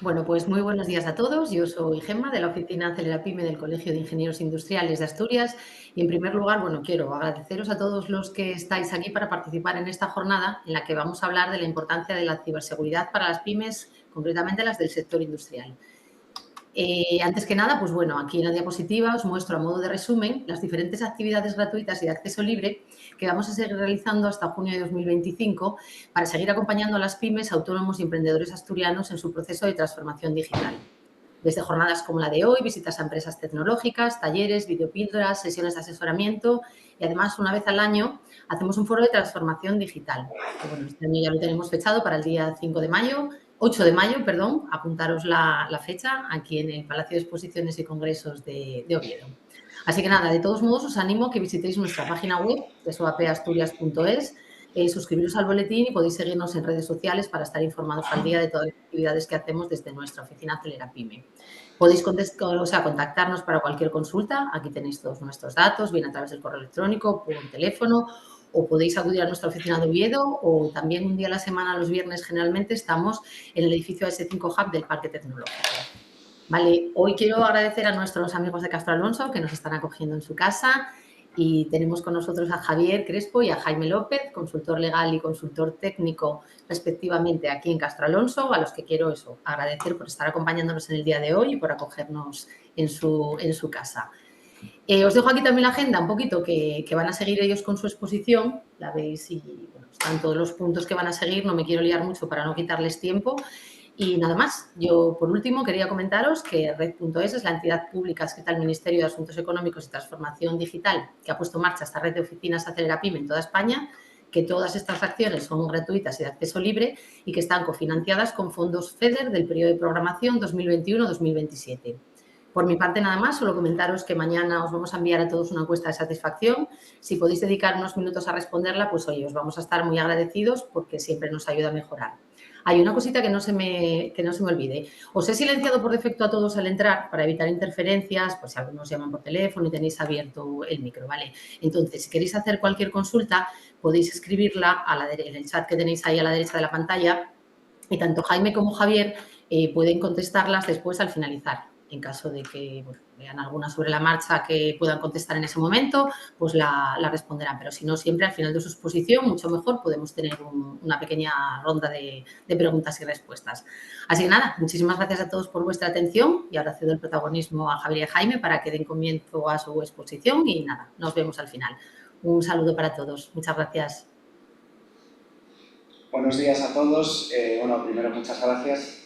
Bueno, pues muy buenos días a todos. Yo soy Gemma de la oficina Acelerapyme del Colegio de Ingenieros Industriales de Asturias y en primer lugar, bueno, quiero agradeceros a todos los que estáis aquí para participar en esta jornada en la que vamos a hablar de la importancia de la ciberseguridad para las pymes, concretamente las del sector industrial. Antes que nada, pues bueno, aquí en la diapositiva os muestro a modo de resumen las diferentes actividades gratuitas y de acceso libre que vamos a seguir realizando hasta junio de 2025 para seguir acompañando a las pymes, autónomos y emprendedores asturianos en su proceso de transformación digital. Desde jornadas como la de hoy, visitas a empresas tecnológicas, talleres, videopíldoras, sesiones de asesoramiento y además una vez al año hacemos un foro de transformación digital, que bueno, este año ya lo tenemos fechado para el día 5 de mayo, 8 de mayo, perdón, apuntaros la fecha aquí en el Palacio de Exposiciones y Congresos de Oviedo. Así que nada, de todos modos os animo a que visitéis nuestra página web, soapasturias.es, suscribiros al boletín y podéis seguirnos en redes sociales para estar informados al día de todas las actividades que hacemos desde nuestra oficina Acelerapyme. Podéis contactarnos para cualquier consulta. Aquí tenéis todos nuestros datos, bien a través del correo electrónico, por teléfono, o podéis acudir a nuestra oficina de Oviedo, o también un día a la semana, los viernes, generalmente estamos en el edificio S5 Hub del Parque Tecnológico. Vale, hoy quiero agradecer a nuestros amigos de Castro Alonso que nos están acogiendo en su casa y tenemos con nosotros a Javier Crespo y a Jaime López, consultor legal y consultor técnico respectivamente aquí en Castro Alonso, a los que quiero agradecer por estar acompañándonos en el día de hoy y por acogernos en su casa. Os dejo aquí también la agenda un poquito que van a seguir ellos con su exposición, la veis y bueno, están todos los puntos que van a seguir, no me quiero liar mucho para no quitarles tiempo. Y nada más, yo por último quería comentaros que Red.es es la entidad pública adscrita al Ministerio de Asuntos Económicos y Transformación Digital que ha puesto en marcha esta red de oficinas Acelerapyme en toda España, que todas estas acciones son gratuitas y de acceso libre y que están cofinanciadas con fondos FEDER del periodo de programación 2021-2027. Por mi parte, nada más, solo comentaros que mañana os vamos a enviar a todos una encuesta de satisfacción. Si podéis dedicar unos minutos a responderla, pues oye, os vamos a estar muy agradecidos porque siempre nos ayuda a mejorar. Hay una cosita que no se me olvide. Os he silenciado por defecto a todos al entrar para evitar interferencias, por si algunos llaman por teléfono y tenéis abierto el micro, ¿vale? Entonces, si queréis hacer cualquier consulta, podéis escribirla en el chat que tenéis ahí a la derecha de la pantalla y tanto Jaime como Javier pueden contestarlas después al finalizar. En caso de que bueno, vean alguna sobre la marcha que puedan contestar en ese momento, pues la responderán. Pero si no, siempre al final de su exposición, mucho mejor, podemos tener una pequeña ronda de preguntas y respuestas. Así que nada, muchísimas gracias a todos por vuestra atención y ahora cedo el protagonismo a Javier y a Jaime para que den comienzo a su exposición y nada, nos vemos al final. Un saludo para todos. Muchas gracias. Buenos días a todos. Bueno, primero muchas gracias.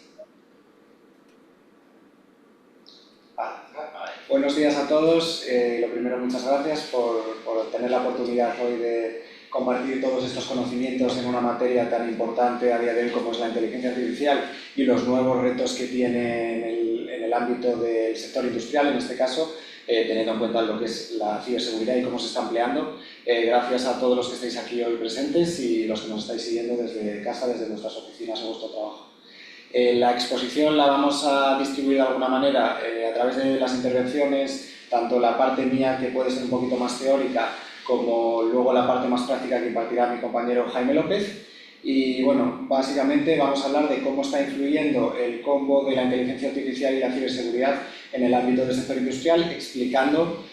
Buenos días a todos. Lo primero, muchas gracias por tener la oportunidad hoy de compartir todos estos conocimientos en una materia tan importante a día de hoy como es la inteligencia artificial y los nuevos retos que tiene en el ámbito del sector industrial, en este caso, teniendo en cuenta lo que es la ciberseguridad y cómo se está empleando. Gracias a todos los que estáis aquí hoy presentes y los que nos estáis siguiendo desde casa, desde nuestras oficinas o vuestro trabajo. La exposición la vamos a distribuir de alguna manera a través de las intervenciones, tanto la parte mía que puede ser un poquito más teórica como luego la parte más práctica que impartirá mi compañero Jaime López. Y bueno, básicamente vamos a hablar de cómo está influyendo el combo de la inteligencia artificial y la ciberseguridad en el ámbito del sector industrial, explicando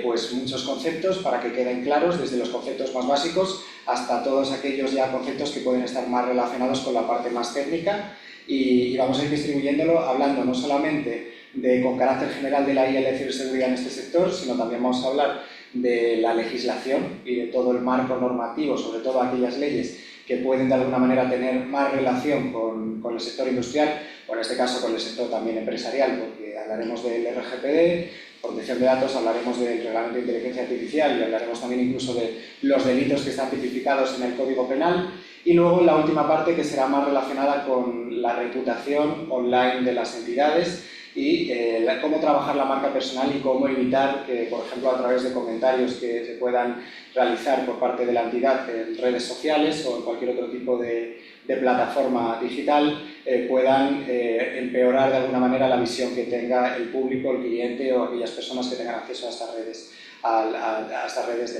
pues muchos conceptos para que queden claros, desde los conceptos más básicos hasta todos aquellos ya conceptos que pueden estar más relacionados con la parte más técnica. Y vamos a ir distribuyéndolo hablando no solamente con carácter general de la IA y la ciberseguridad en este sector, sino también vamos a hablar de la legislación y de todo el marco normativo, sobre todo aquellas leyes que pueden de alguna manera tener más relación con el sector industrial, o en este caso con el sector también empresarial, porque hablaremos del RGPD, protección de datos, hablaremos del reglamento de inteligencia artificial y hablaremos también incluso de los delitos que están tipificados en el Código Penal. Y luego la última parte que será más relacionada con la reputación online de las entidades y cómo trabajar la marca personal y cómo evitar que, por ejemplo, a través de comentarios que se puedan realizar por parte de la entidad en redes sociales o en cualquier otro tipo de plataforma digital, puedan empeorar de alguna manera la visión que tenga el público, el cliente o aquellas personas que tengan acceso a estas redes, a estas redes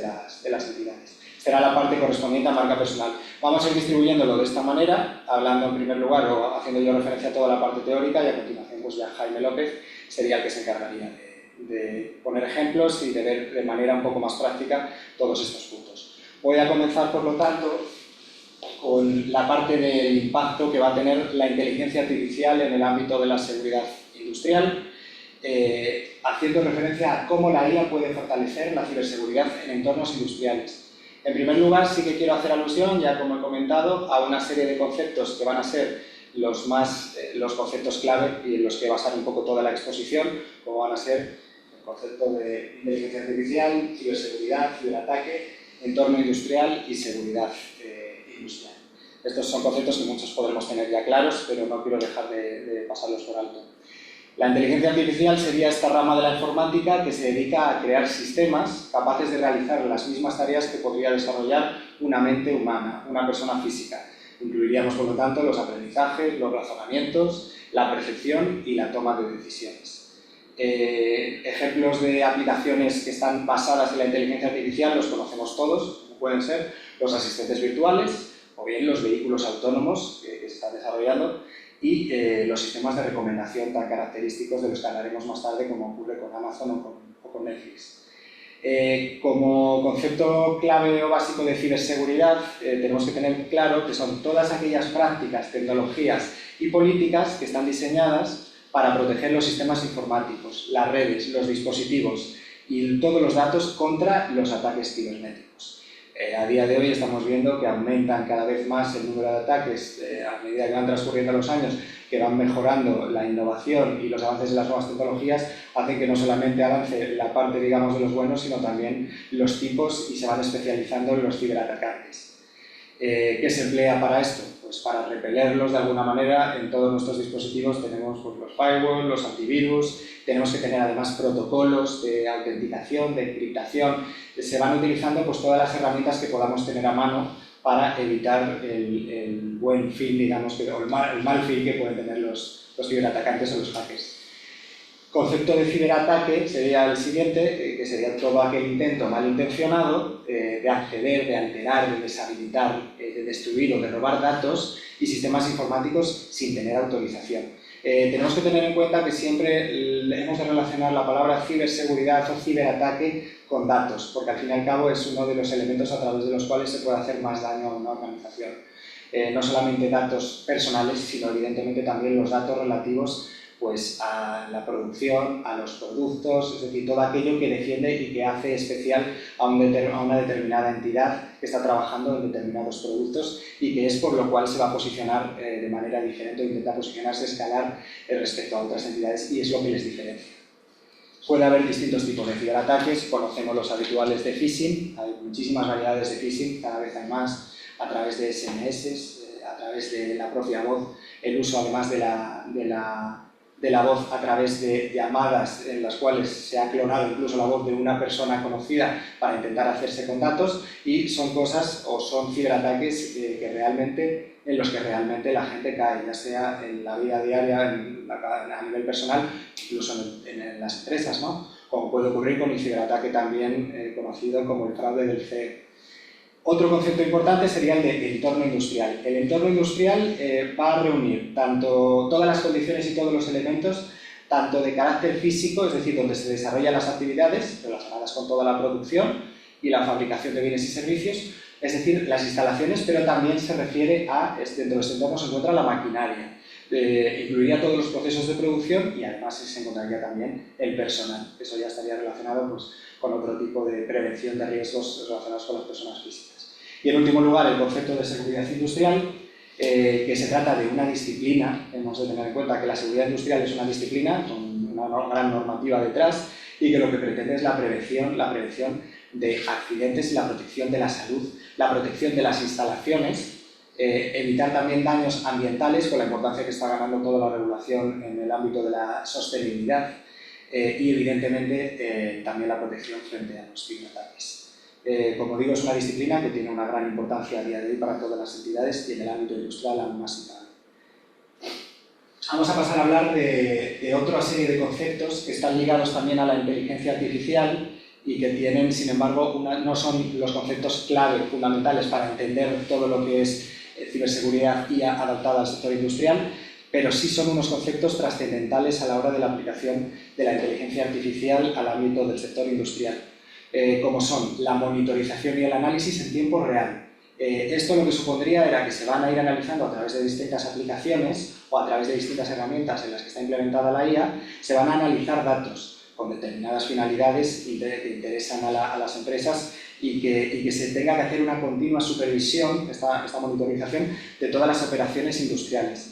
de las entidades. será la parte correspondiente a marca personal. Vamos a ir distribuyéndolo de esta manera, hablando en primer lugar o haciendo yo referencia a toda la parte teórica, y a continuación pues ya Jaime López sería el que se encargaría de poner ejemplos y de ver de manera un poco más práctica todos estos puntos. Voy a comenzar, por lo tanto, con la parte del impacto que va a tener la inteligencia artificial en el ámbito de la seguridad industrial, haciendo referencia a cómo la IA puede fortalecer la ciberseguridad en entornos industriales. En primer lugar, sí que quiero hacer alusión, ya como he comentado, a una serie de conceptos que van a ser los conceptos clave y en los que basar un poco toda la exposición, como van a ser el concepto de inteligencia artificial, ciberseguridad, ciberataque, entorno industrial y seguridad industrial. Estos son conceptos que muchos podremos tener ya claros, pero no quiero dejar de pasarlos por alto. La inteligencia artificial sería esta rama de la informática que se dedica a crear sistemas capaces de realizar las mismas tareas que podría desarrollar una mente humana, una persona física. Incluiríamos, por lo tanto, los aprendizajes, los razonamientos, la percepción y la toma de decisiones. Ejemplos de aplicaciones que están basadas en la inteligencia artificial los conocemos todos, como pueden ser los asistentes virtuales o bien los vehículos autónomos que se están desarrollando, y los sistemas de recomendación tan característicos de los que hablaremos más tarde, como ocurre con Amazon o con Netflix. Como concepto clave o básico de ciberseguridad, tenemos que tener claro que son todas aquellas prácticas, tecnologías y políticas que están diseñadas para proteger los sistemas informáticos, las redes, los dispositivos y todos los datos contra los ataques cibernéticos. A día de hoy estamos viendo que aumentan cada vez más el número de ataques a medida que van transcurriendo los años, que van mejorando la innovación y los avances de las nuevas tecnologías, hacen que no solamente avance la parte, digamos, de los buenos, sino también los tipos y se van especializando en los ciberatacantes. ¿Qué se emplea para esto? Pues para repelerlos de alguna manera. En todos nuestros dispositivos tenemos pues, los firewalls, los antivirus, tenemos que tener además protocolos de autenticación, de encriptación. Se van utilizando pues, todas las herramientas que podamos tener a mano para evitar el buen fin, digamos, o el mal fin que pueden tener los ciberatacantes o los hackers. Concepto de ciberataque sería el siguiente, que sería todo aquel intento malintencionado de acceder, de alterar, de deshabilitar, de destruir o de robar datos y sistemas informáticos sin tener autorización. Tenemos que tener en cuenta que siempre hemos de relacionar la palabra ciberseguridad o ciberataque con datos, porque al fin y al cabo es uno de los elementos a través de los cuales se puede hacer más daño a una organización. No solamente datos personales, sino evidentemente también los datos relativos pues, a la producción, a los productos, es decir, todo aquello que defiende y que hace especial a una determinada entidad que está trabajando en determinados productos y que es por lo cual se va a posicionar de manera diferente o intenta posicionarse, escalar respecto a otras entidades y es lo que les diferencia. Puede haber distintos tipos de ciberataques, conocemos los habituales de phishing, hay muchísimas variedades de phishing, cada vez hay más, a través de SMS, a través de la propia voz, el uso además de la voz a través de llamadas en las cuales se ha clonado incluso la voz de una persona conocida para intentar hacerse con datos y son cosas o son ciberataques en los que realmente la gente cae, ya sea en la vida diaria, a nivel personal, incluso en las empresas, ¿no? Como puede ocurrir con el ciberataque también conocido como el fraude del CEO. Otro concepto importante sería el de entorno industrial. El entorno industrial va a reunir tanto todas las condiciones y todos los elementos, tanto de carácter físico, es decir, donde se desarrollan las actividades relacionadas con toda la producción y la fabricación de bienes y servicios, es decir, las instalaciones, pero también se refiere a, dentro de este entorno se encuentra la maquinaria. Incluiría todos los procesos de producción y además se encontraría también el personal. Eso ya estaría relacionado pues, con otro tipo de prevención de riesgos relacionados con las personas físicas. Y en último lugar, el concepto de seguridad industrial, que se trata de una disciplina. Hemos de tener en cuenta que la seguridad industrial es una disciplina con una gran normativa detrás y que lo que pretende es la prevención de accidentes y la protección de la salud, la protección de las instalaciones, evitar también daños ambientales con la importancia que está ganando toda la regulación en el ámbito de la sostenibilidad y evidentemente también la protección frente a los ciberataques. Como digo, es una disciplina que tiene una gran importancia a día de hoy para todas las entidades y en el ámbito industrial aún más importante. Vamos a pasar a hablar de otra serie de conceptos que están ligados también a la inteligencia artificial y que tienen, sin embargo, no son los conceptos clave fundamentales para entender todo lo que es ciberseguridad y adaptada al sector industrial, pero sí son unos conceptos trascendentales a la hora de la aplicación de la inteligencia artificial al ámbito del sector industrial, como son la monitorización y el análisis en tiempo real. Esto lo que supondría era que se van a ir analizando a través de distintas aplicaciones o a través de distintas herramientas en las que está implementada la IA, se van a analizar datos con determinadas finalidades que interesan a las empresas y que se tenga que hacer una continua supervisión, esta monitorización, de todas las operaciones industriales.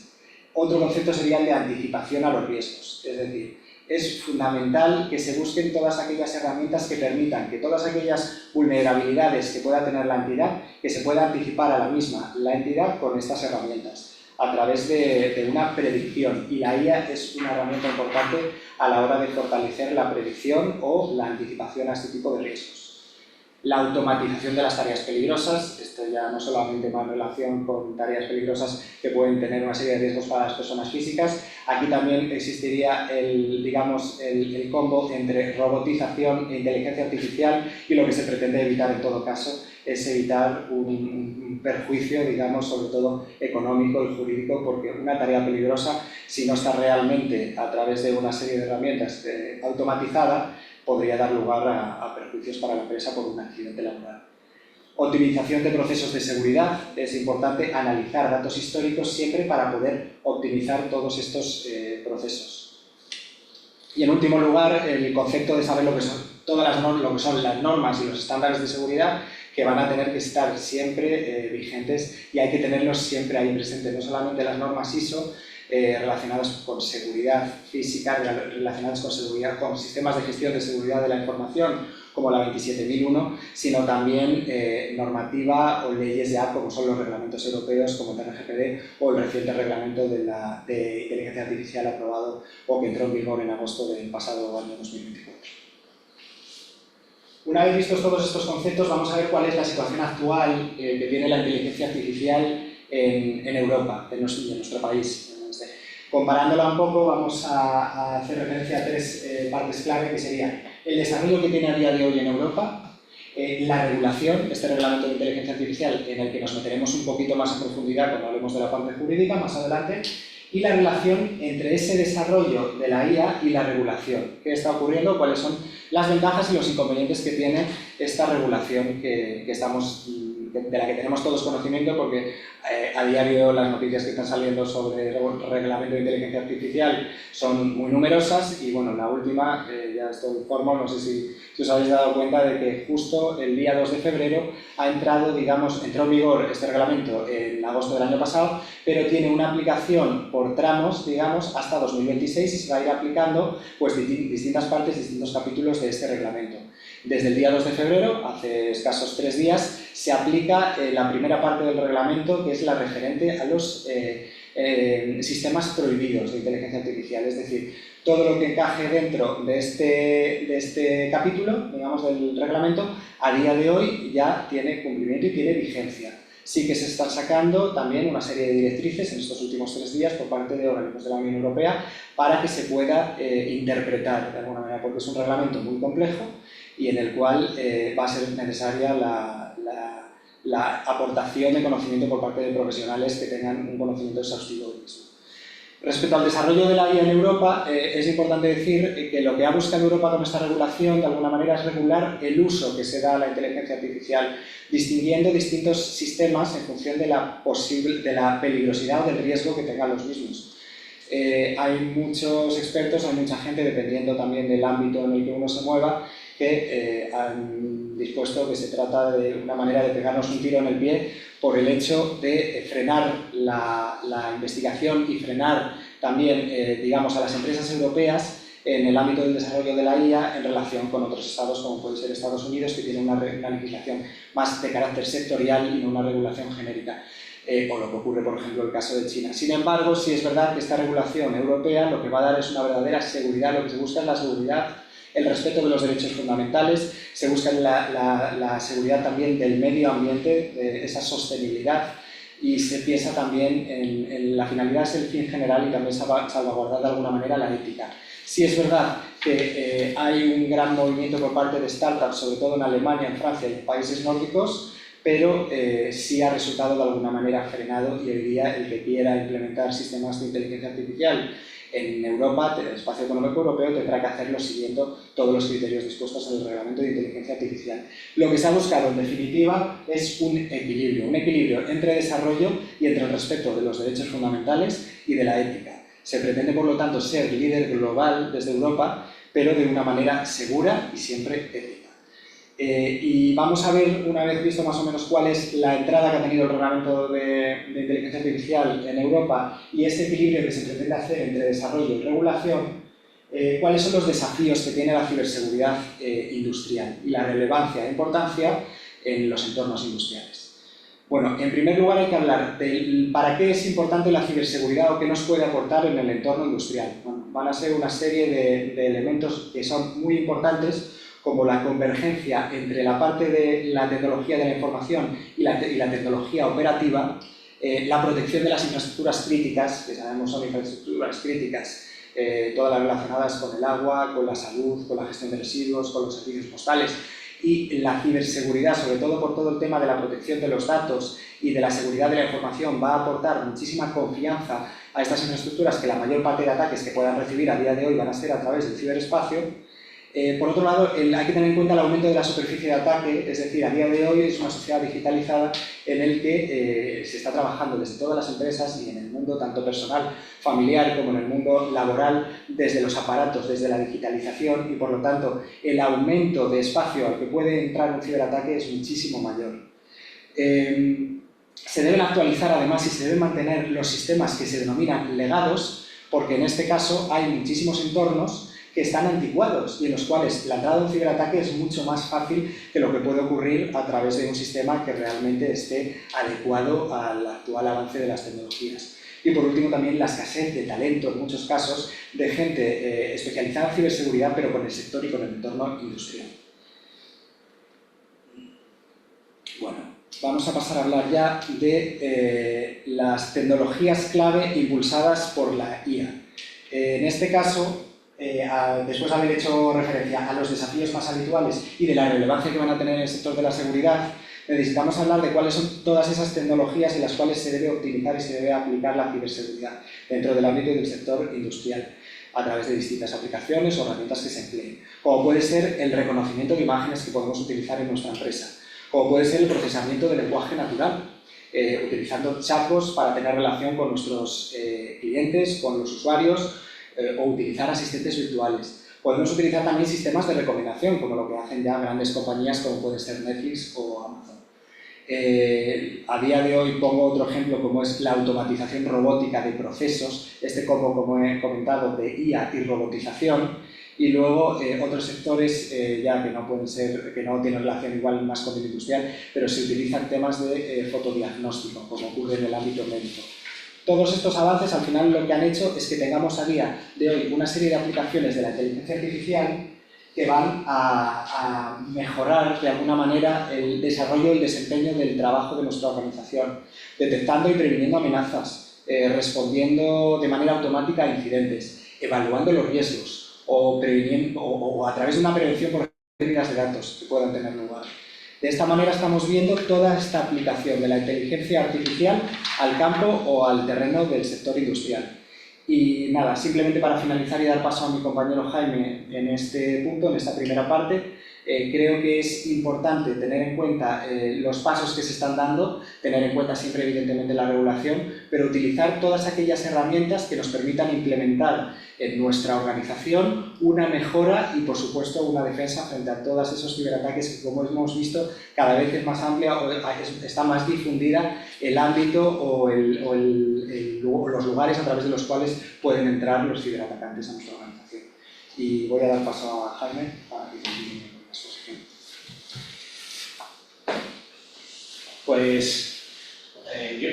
Otro concepto sería el de anticipación a los riesgos, es decir, es fundamental que se busquen todas aquellas herramientas que permitan que todas aquellas vulnerabilidades que pueda tener la entidad, que se pueda anticipar a la misma la entidad con estas herramientas a través de una predicción, y la IA es una herramienta importante a la hora de fortalecer la predicción o la anticipación a este tipo de riesgos. La automatización de las tareas peligrosas, esto ya no solamente va en relación con tareas peligrosas que pueden tener una serie de riesgos para las personas físicas, aquí también existiría el combo entre robotización e inteligencia artificial, y lo que se pretende evitar en todo caso es evitar un perjuicio, digamos, sobre todo económico y jurídico, porque una tarea peligrosa, si no está realmente a través de una serie de herramientas automatizada, podría dar lugar a perjuicios para la empresa por un accidente laboral. Optimización de procesos de seguridad. Es importante analizar datos históricos siempre para poder optimizar todos estos procesos. Y en último lugar, el concepto de saber lo que son las normas y los estándares de seguridad, que van a tener que estar siempre vigentes, y hay que tenerlos siempre ahí presentes, no solamente las normas ISO, relacionadas con seguridad física, relacionadas con sistemas de gestión de seguridad de la información, como la 27001, sino también normativa o leyes ya como son los reglamentos europeos, como el RGPD o el reciente reglamento de inteligencia artificial aprobado o que entró en vigor en agosto del pasado año 2024. Una vez vistos todos estos conceptos, vamos a ver cuál es la situación actual que tiene la inteligencia artificial en Europa, en nuestro país. Comparándola un poco, vamos a hacer referencia a tres partes clave, que serían el desarrollo que tiene a día de hoy en Europa, la regulación, este reglamento de inteligencia artificial en el que nos meteremos un poquito más en profundidad cuando hablemos de la parte jurídica más adelante, y la relación entre ese desarrollo de la IA y la regulación. ¿Qué está ocurriendo? ¿Cuáles son las ventajas y los inconvenientes que tiene esta regulación de la que tenemos todos conocimiento? Porque a diario las noticias que están saliendo sobre el reglamento de inteligencia artificial son muy numerosas, y bueno, la última, ya esto informo, no sé si os habéis dado cuenta de que justo el día 2 de febrero entró en vigor este reglamento en agosto del año pasado, pero tiene una aplicación por tramos, digamos, hasta 2026, y se va a ir aplicando pues distintas partes, distintos capítulos de este reglamento. Desde el día 2 de febrero, hace escasos 3 días, se aplica la primera parte del reglamento, que es la referente a los sistemas prohibidos de inteligencia artificial, es decir, todo lo que encaje dentro de este capítulo, digamos, del reglamento, a día de hoy ya tiene cumplimiento y tiene vigencia. Sí que se están sacando también una serie de directrices en estos últimos 3 días por parte de organismos de la Unión Europea para que se pueda interpretar de alguna manera, porque es un reglamento muy complejo y en el cual va a ser necesaria la aportación de conocimiento por parte de profesionales que tengan un conocimiento exhaustivo del mismo. Respecto al desarrollo de la IA en Europa, es importante decir que lo que ha buscado Europa con esta regulación, de alguna manera, es regular el uso que se da a la inteligencia artificial, distinguiendo distintos sistemas en función de la peligrosidad o del riesgo que tengan los mismos. Hay muchos expertos, hay mucha gente, dependiendo también del ámbito en el que uno se mueva, que han dispuesto que se trata de una manera de pegarnos un tiro en el pie por el hecho de frenar la investigación y frenar también, digamos, a las empresas europeas en el ámbito del desarrollo de la IA en relación con otros estados, como puede ser Estados Unidos, que tiene una legislación más de carácter sectorial y no una regulación genérica. O lo que ocurre, por ejemplo, en el caso de China. Sin embargo, sí es verdad que esta regulación europea lo que va a dar es una verdadera seguridad, lo que se busca es la seguridad, el respeto de los derechos fundamentales, se busca la seguridad también del medio ambiente, de esa sostenibilidad, y se piensa también en la finalidad es el fin general y también salvaguardar de alguna manera la ética. Sí es verdad que hay un gran movimiento por parte de startups, sobre todo en Alemania, en Francia y en países nórdicos, pero sí ha resultado de alguna manera frenado, y hoy día el que quiera implementar sistemas de inteligencia artificial en Europa, el espacio económico europeo, tendrá que hacerlo siguiendo todos los criterios dispuestos en el reglamento de inteligencia artificial. Lo que se ha buscado, en definitiva, es un equilibrio entre desarrollo y entre el respeto de los derechos fundamentales y de la ética. Se pretende, por lo tanto, ser líder global desde Europa, pero de una manera segura y siempre ética. Y vamos a ver, una vez visto más o menos cuál es la entrada que ha tenido el reglamento de inteligencia artificial en Europa y este equilibrio que se pretende hacer entre desarrollo y regulación, cuáles son los desafíos que tiene la ciberseguridad industrial y la relevancia e importancia en los entornos industriales. Bueno, en primer lugar hay que hablar de para qué es importante la ciberseguridad o qué nos puede aportar en el entorno industrial. Bueno, van a ser una serie de elementos que son muy importantes, como la convergencia entre la parte de la tecnología de la información y la tecnología operativa, la protección de las infraestructuras críticas, que sabemos son infraestructuras críticas, todas las relacionadas con el agua, con la salud, con la gestión de residuos, con los servicios postales, y la ciberseguridad, sobre todo por todo el tema de la protección de los datos y de la seguridad de la información, va a aportar muchísima confianza a estas infraestructuras, que la mayor parte de ataques que puedan recibir a día de hoy van a ser a través del ciberespacio. Por otro lado, hay que tener en cuenta el aumento de la superficie de ataque, es decir, a día de hoy es una sociedad digitalizada en el que se está trabajando desde todas las empresas y en el mundo tanto personal, familiar, como en el mundo laboral, desde los aparatos, desde la digitalización, y por lo tanto el aumento de espacio al que puede entrar un ciberataque es muchísimo mayor. Se deben actualizar además y se deben mantener los sistemas que se denominan legados, porque en este caso hay muchísimos entornos que están anticuados y en los cuales la entrada de un ciberataque es mucho más fácil que lo que puede ocurrir a través de un sistema que realmente esté adecuado al actual avance de las tecnologías. Y por último también la escasez de talento, en muchos casos, de gente especializada en ciberseguridad, pero con el sector y con el entorno industrial. Bueno, vamos a pasar a hablar ya de las tecnologías clave impulsadas por la IA. En este caso, después de haber hecho referencia a los desafíos más habituales y de la relevancia que van a tener en el sector de la seguridad, necesitamos hablar de cuáles son todas esas tecnologías en las cuales se debe optimizar y se debe aplicar la ciberseguridad dentro del ámbito del sector industrial, a través de distintas aplicaciones o herramientas que se empleen, como puede ser el reconocimiento de imágenes que podemos utilizar en nuestra empresa, como puede ser el procesamiento de lenguaje natural, utilizando chatbots para tener relación con nuestros clientes, con los usuarios, o utilizar asistentes virtuales. Podemos utilizar también sistemas de recomendación, como lo que hacen ya grandes compañías como puede ser Netflix o Amazon. A día de hoy pongo otro ejemplo, como es la automatización robótica de procesos, este como he comentado, de IA y robotización, y luego otros sectores ya que no pueden ser, que no tienen relación igual más con el industrial, pero se utilizan temas de fotodiagnóstico, como ocurre en el ámbito médico. Todos estos avances al final lo que han hecho es que tengamos a día de hoy una serie de aplicaciones de la inteligencia artificial que van a mejorar de alguna manera el desarrollo y el desempeño del trabajo de nuestra organización, detectando y previniendo amenazas, respondiendo de manera automática a incidentes, evaluando los riesgos o a través de una prevención por pérdidas de datos que puedan tener lugar. De esta manera estamos viendo toda esta aplicación de la inteligencia artificial al campo o al terreno del sector industrial. Y nada, simplemente para finalizar y dar paso a mi compañero Jaime en este punto, en esta primera parte, creo que es importante tener en cuenta los pasos que se están dando, tener en cuenta siempre evidentemente la regulación, pero utilizar todas aquellas herramientas que nos permitan implementar en nuestra organización una mejora y por supuesto una defensa frente a todos esos ciberataques que, como hemos visto, cada vez es más amplia o está más difundida el ámbito o los lugares a través de los cuales pueden entrar los ciberatacantes a nuestra organización. Y voy a dar paso a Jaime para que continúe con la exposición. Pues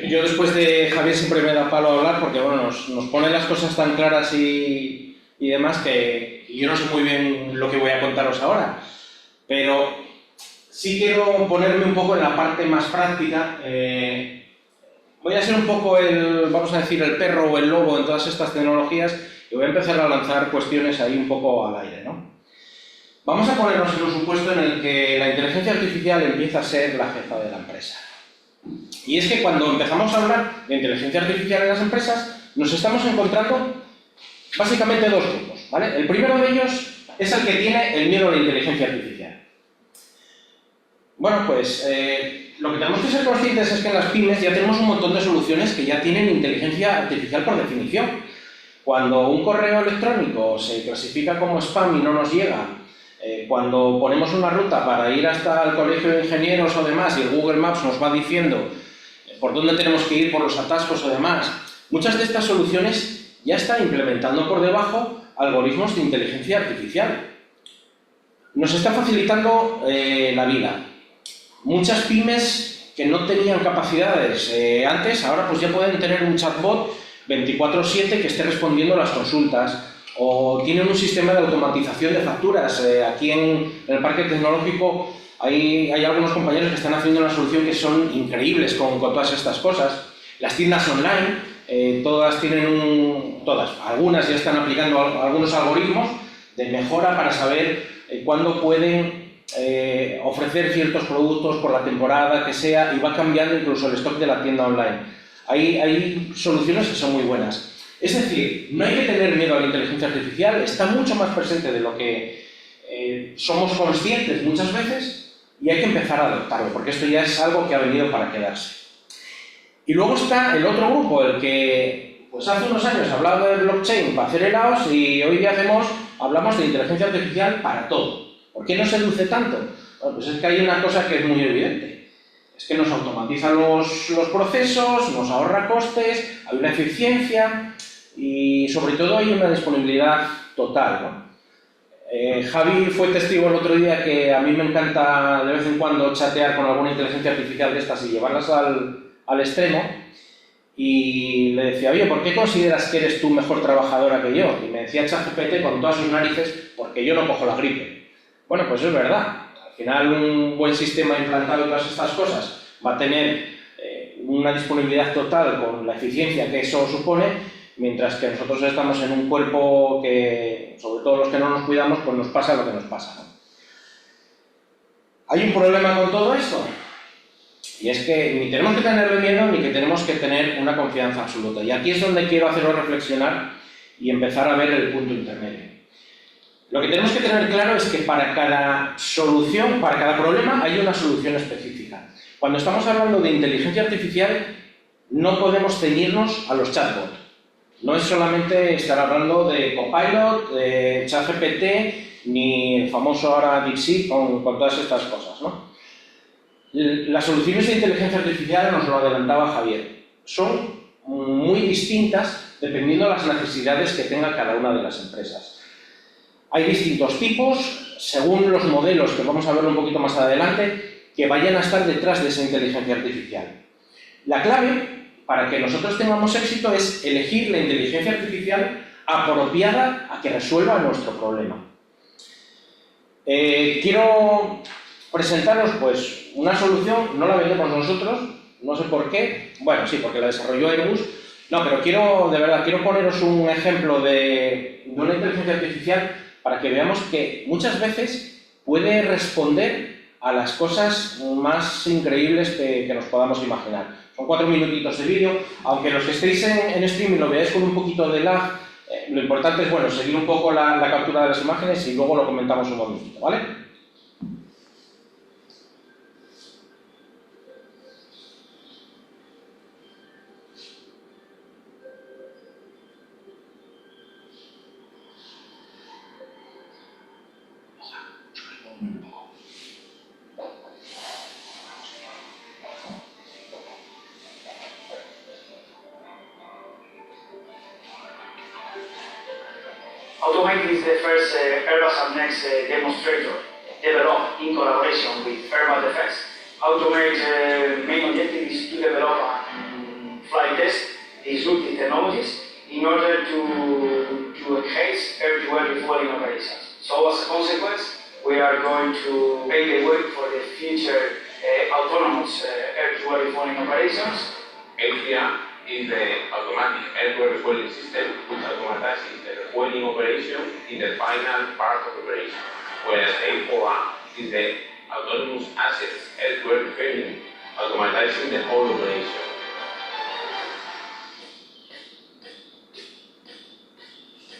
yo después de Javier siempre me da palo a hablar porque bueno, nos pone las cosas tan claras y demás que yo no sé muy bien lo que voy a contaros ahora, pero sí quiero ponerme un poco en la parte más práctica. Voy a ser un poco vamos a decir, el perro o el lobo en todas estas tecnologías y voy a empezar a lanzar cuestiones ahí un poco al aire, ¿no? Vamos a ponernos en un supuesto en el que la inteligencia artificial empieza a ser la jefa de la empresa. Y es que cuando empezamos a hablar de inteligencia artificial en las empresas, nos estamos encontrando básicamente dos grupos, ¿vale? El primero de ellos es el que tiene el miedo a la inteligencia artificial. Bueno, pues lo que tenemos que ser conscientes es que en las pymes ya tenemos un montón de soluciones que ya tienen inteligencia artificial por definición. Cuando un correo electrónico se clasifica como spam y no nos llega, cuando ponemos una ruta para ir hasta el colegio de ingenieros o demás y el Google Maps nos va diciendo por dónde tenemos que ir por los atascos o demás, muchas de estas soluciones ya están implementando por debajo algoritmos de inteligencia artificial. Nos está facilitando la vida. Muchas pymes que no tenían capacidades antes, ahora pues ya pueden tener un chatbot 24/7 que esté respondiendo a las consultas, o tienen un sistema de automatización de facturas. Aquí en el parque tecnológico hay algunos compañeros que están haciendo una solución que son increíbles con todas estas cosas. Las tiendas online, algunas ya están aplicando algunos algoritmos de mejora para saber cuándo pueden ofrecer ciertos productos por la temporada que sea, y va cambiando incluso el stock de la tienda online. Hay soluciones que son muy buenas. Es decir, no hay que tener miedo a la inteligencia artificial, está mucho más presente de lo que somos conscientes muchas veces, y hay que empezar a adoptarlo, porque esto ya es algo que ha venido para quedarse. Y luego está el otro grupo, el que pues hace unos años hablaba de blockchain para hacer helados y hoy día hablamos de inteligencia artificial para todo. ¿Por qué no se luce tanto? Bueno, pues es que hay una cosa que es muy evidente. Es que nos automatiza los procesos, nos ahorra costes, hay una eficiencia y sobre todo hay una disponibilidad total, ¿no? Javi fue testigo el otro día que a mí me encanta de vez en cuando chatear con alguna inteligencia artificial de estas y llevarlas al extremo, y le decía, oye, ¿por qué consideras que eres tú mejor trabajadora que yo? Y me decía ChatGPT con todas sus narices, porque yo no cojo la gripe. Bueno, pues es verdad. Al final un buen sistema implantado en todas estas cosas va a tener una disponibilidad total con la eficiencia que eso supone, mientras que nosotros estamos en un cuerpo que, sobre todo los que no nos cuidamos, pues nos pasa lo que nos pasa, ¿no? ¿Hay un problema con todo esto? Y es que ni tenemos que tenerle miedo ni que tenemos que tener una confianza absoluta. Y aquí es donde quiero haceros reflexionar y empezar a ver el punto intermedio. Lo que tenemos que tener claro es que para cada solución, para cada problema, hay una solución específica. Cuando estamos hablando de inteligencia artificial, no podemos ceñirnos a los chatbots. No es solamente estar hablando de Copilot, de ChatGPT, ni el famoso ahora DeepSeek con todas estas cosas, ¿no? Las soluciones de inteligencia artificial, nos lo adelantaba Javier, son muy distintas dependiendo de las necesidades que tenga cada una de las empresas. Hay distintos tipos, según los modelos, que vamos a ver un poquito más adelante, que vayan a estar detrás de esa inteligencia artificial. La clave para que nosotros tengamos éxito es elegir la inteligencia artificial apropiada a que resuelva nuestro problema. Quiero presentaros pues una solución, no la vendemos nosotros, no sé por qué, bueno, sí, porque la desarrolló Airbus, no, pero quiero poneros un ejemplo de una inteligencia artificial para que veamos que muchas veces puede responder a las cosas más increíbles que nos podamos imaginar. Son 4 minutitos de vídeo, aunque los que estéis en streaming lo veáis con un poquito de lag, lo importante es, bueno, seguir un poco la captura de las imágenes y luego lo comentamos un momentito, ¿vale? Automate is the first Airbus AMNEX demonstrator developed in collaboration with Airbus Defense. Automate's main objective is to develop and flight test disruptive technologies in order to enhance air-to-air refueling operations. So as a consequence, we are going to pave the way for the future autonomous air-to-air refueling operations. ATIA is the automatic aircraft refueling system, which automatizes the refueling operation in the final part of operation, whereas A4A is the autonomous assets aircraft refueling, automatizing the whole operation.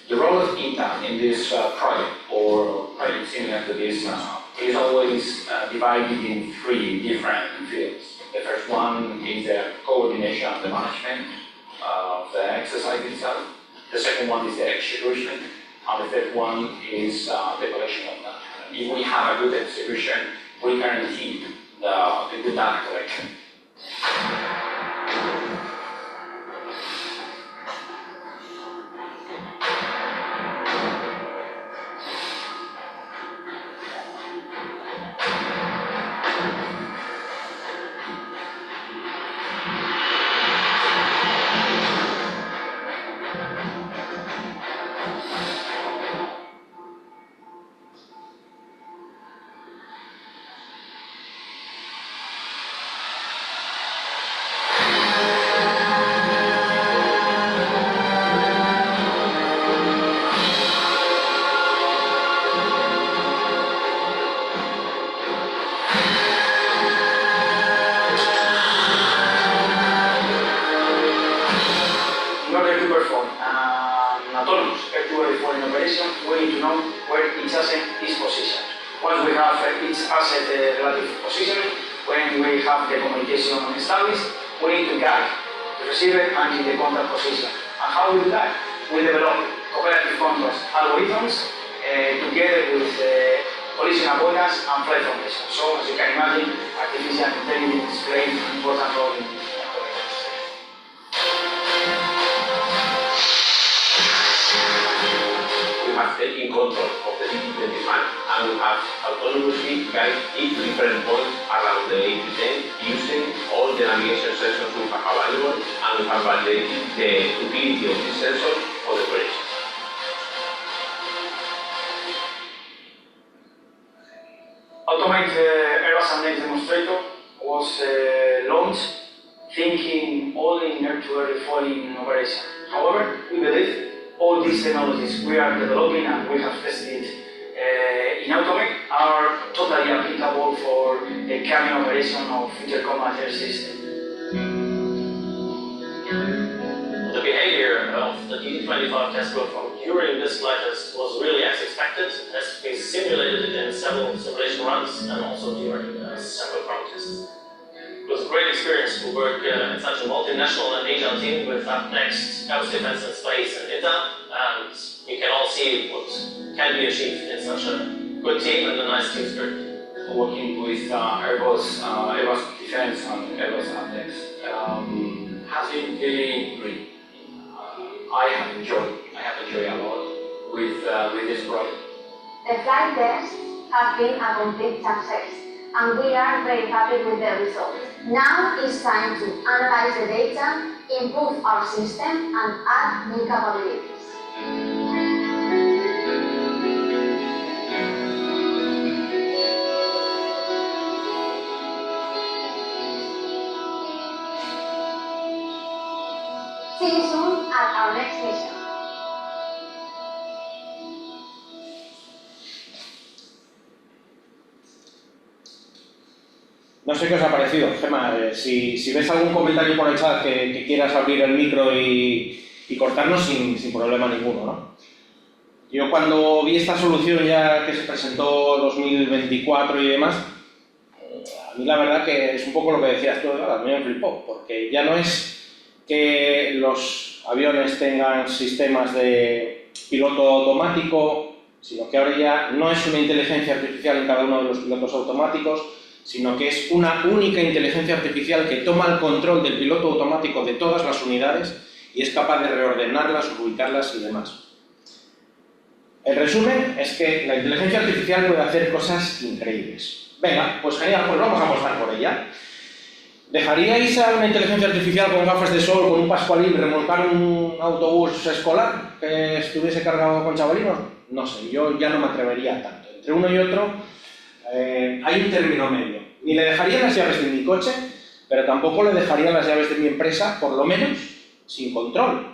The role of ITA in this project, or project similar to this, is always divided in 3 different fields. The first one is the coordination of the management of the exercise itself. The second one is the execution, and the third one is the collection of data. If we have a good execution, we guarantee the good data collection. In order to perform an autonomous air-to-air refueling operation, we need to know where each asset is positioned. Once we have each asset relative positioning, when we have the communication established, we need to guide the receiver and the contact position. And how we do that? We develop cooperative controls algorithms together with collision avoidance and flight formation. So, as you can imagine, artificial intelligence plays an important role in have taken control of the different demand, and we have autonomously guided each different point around the A310 using all the navigation sensors we have available, and we have validated the utility of these sensors for the operation. Automate Airbus AMNEX demonstrator was launched thinking only in air-to-air refueling operation. However, we believe all these technologies we are developing and we have tested in Automate are totally applicable for the cabin operation of intercombat air system. The behavior of the DD-25 test platform during this flight test was really as expected, as we simulated it in several simulation runs and also during several ground tests. It was a great experience to work in such a multinational and agile team with AMNEX, Airbus Defence and Space, and ITA, and you can all see what can be achieved in such a good team and a nice team spirit. Working with Airbus Defence and Airbus AMNEX has been really great. I have enjoyed a lot with this project. The flight tests have been a complete success, and we are very happy with the results. Now it's time to analyze the data, improve our system, and add new capabilities. See you soon at our next mission. No sé qué os ha parecido, Gemma. Si ves algún comentario por el chat que quieras abrir el micro y cortarnos sin problema ninguno, ¿no? Yo cuando vi esta solución ya que se presentó 2024 y demás, a mí la verdad que es un poco lo que decías tú, a mí me flipó, porque ya no es que los aviones tengan sistemas de piloto automático, sino que ahora ya no es una inteligencia artificial en cada uno de los pilotos automáticos, sino que es una única inteligencia artificial que toma el control del piloto automático de todas las unidades y es capaz de reordenarlas, ubicarlas y demás. El resumen es que la inteligencia artificial puede hacer cosas increíbles. Venga, pues genial, pues vamos a apostar por ella. ¿Dejaríais a una inteligencia artificial con gafas de sol, con un pascualín, remolcar un autobús escolar que estuviese cargado con chavalinos? No sé, yo ya no me atrevería tanto. Entre uno y otro hay un término medio. Ni le dejaría las llaves de mi coche, pero tampoco le dejaría las llaves de mi empresa, por lo menos, sin control.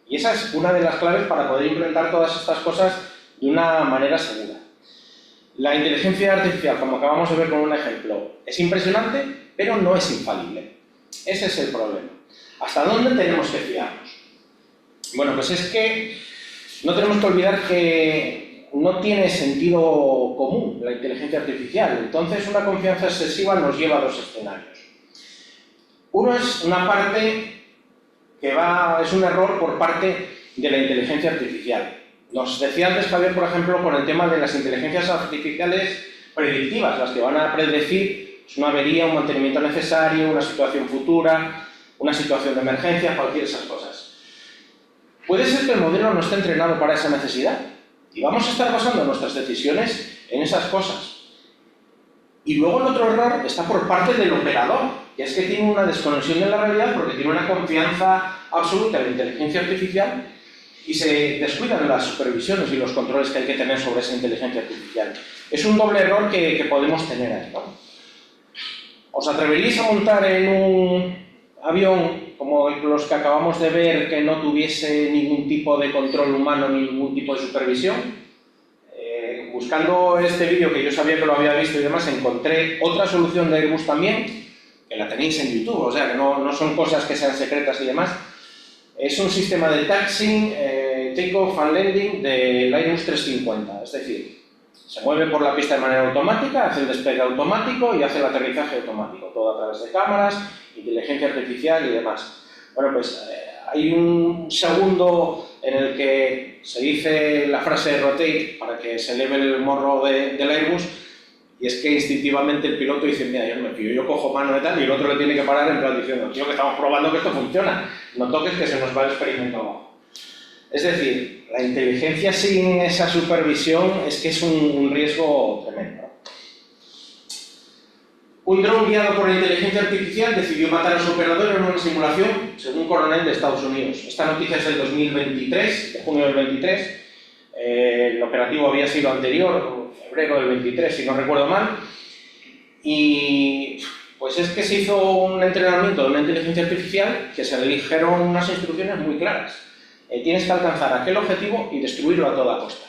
Y esa es una de las claves para poder implementar todas estas cosas de una manera segura. La inteligencia artificial, como acabamos de ver con un ejemplo, es impresionante, pero no es infalible. Ese es el problema. ¿Hasta dónde tenemos que fiarnos? Bueno, pues es que no tenemos que olvidar que no tiene sentido común la inteligencia artificial. Entonces, una confianza excesiva nos lleva a dos escenarios. Uno es una parte que es un error por parte de la inteligencia artificial. Nos decía antes Javier, por ejemplo, con el tema de las inteligencias artificiales predictivas, las que van a predecir una avería, un mantenimiento necesario, una situación futura, una situación de emergencia, cualquiera de esas cosas. Puede ser que el modelo no esté entrenado para esa necesidad y vamos a estar basando nuestras decisiones en esas cosas. Y luego el otro error está por parte del operador, que es que tiene una desconexión de la realidad porque tiene una confianza absoluta en la inteligencia artificial y se descuidan las supervisiones y los controles que hay que tener sobre esa inteligencia artificial. Es un doble error que podemos tener ahí, ¿no? ¿Os atreveríais a montar en un avión como los que acabamos de ver que no tuviese ningún tipo de control humano ni ningún tipo de supervisión? Buscando este vídeo, que yo sabía que lo había visto y demás, encontré otra solución de Airbus también, que la tenéis en YouTube, o sea que no son cosas que sean secretas y demás. Es un sistema de taxiing, take-off and landing del Airbus 350, es decir, se mueve por la pista de manera automática, hace el despegue automático y hace el aterrizaje automático, todo a través de cámaras, inteligencia artificial y demás. Bueno, pues hay un segundo en el que se dice la frase rotate para que se eleve el morro del Airbus, y es que instintivamente el piloto dice, mira, yo no me fío, yo cojo mano y tal, y el otro le tiene que parar en plan diciendo, tío, que estamos probando que esto funciona, no toques que se nos va el experimento abajo. Es decir, la inteligencia sin esa supervisión es que es un riesgo tremendo. Un dron guiado por la inteligencia artificial decidió matar a su operador en una simulación, según un coronel de Estados Unidos. Esta noticia es del 2023, de junio del 23. El operativo había sido anterior, febrero del 23, si no recuerdo mal. Y pues es que se hizo un entrenamiento de una inteligencia artificial que se le dijeron unas instrucciones muy claras. Tienes que alcanzar aquel objetivo y destruirlo a toda costa.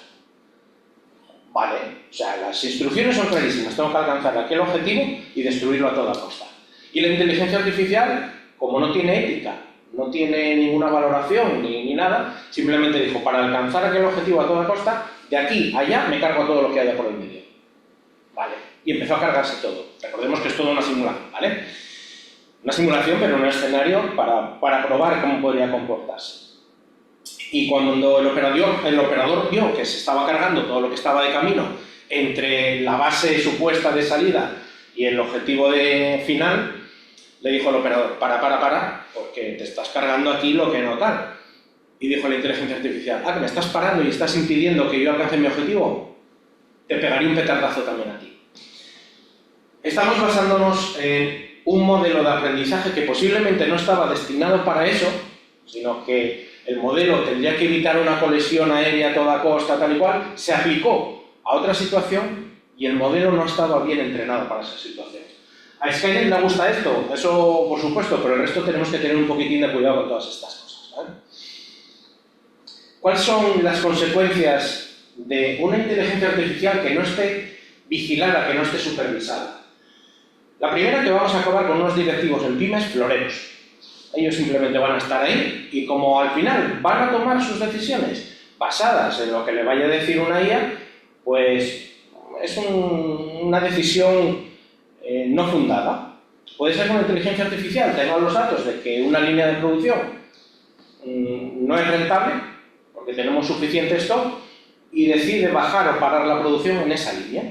Vale, o sea, las instrucciones son clarísimas, tengo que alcanzar aquel objetivo y destruirlo a toda costa. Y la inteligencia artificial, como no tiene ética, no tiene ninguna valoración ni nada, simplemente dijo, para alcanzar aquel objetivo a toda costa, de aquí a allá me cargo a todo lo que haya por el medio. Vale, y empezó a cargarse todo. Recordemos que es toda una simulación, ¿vale? Una simulación, pero un escenario para probar cómo podría comportarse. Y cuando el operador vio que se estaba cargando todo lo que estaba de camino entre la base supuesta de salida y el objetivo final, le dijo al operador, para, porque te estás cargando aquí lo que no tal. Y dijo la inteligencia artificial, que me estás parando y estás impidiendo que yo alcance mi objetivo, te pegaría un petardazo también a ti. Estamos basándonos en un modelo de aprendizaje que posiblemente no estaba destinado para eso, sino que el modelo tendría que evitar una colisión aérea a toda costa, tal y cual, se aplicó a otra situación y el modelo no estaba bien entrenado para esa situación. A Skynet le gusta esto, eso por supuesto, pero el resto tenemos que tener un poquitín de cuidado con todas estas cosas, ¿vale? ¿Cuáles son las consecuencias de una inteligencia artificial que no esté vigilada, que no esté supervisada? La primera, que vamos a acabar con unos directivos en pymes floreros. Ellos simplemente van a estar ahí y como al final van a tomar sus decisiones basadas en lo que le vaya a decir una IA, pues es una decisión no fundada. Puede ser que una inteligencia artificial tenga los datos de que una línea de producción no es rentable, porque tenemos suficiente stock, y decide bajar o parar la producción en esa línea.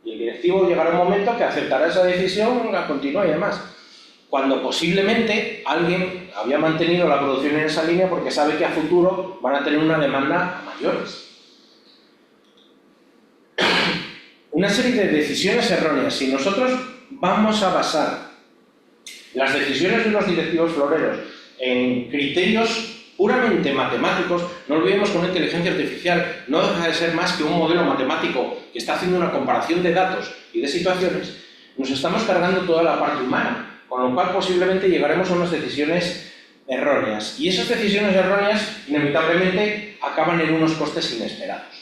Y el directivo llegará un momento que aceptará esa decisión, la continúa y demás. Cuando posiblemente alguien había mantenido la producción en esa línea porque sabe que a futuro van a tener una demanda a mayores. Una serie de decisiones erróneas. Si nosotros vamos a basar las decisiones de los directivos floreros en criterios puramente matemáticos, no olvidemos que una inteligencia artificial no deja de ser más que un modelo matemático que está haciendo una comparación de datos y de situaciones, nos estamos cargando toda la parte humana. Con lo cual posiblemente llegaremos a unas decisiones erróneas. Y esas decisiones erróneas inevitablemente acaban en unos costes inesperados.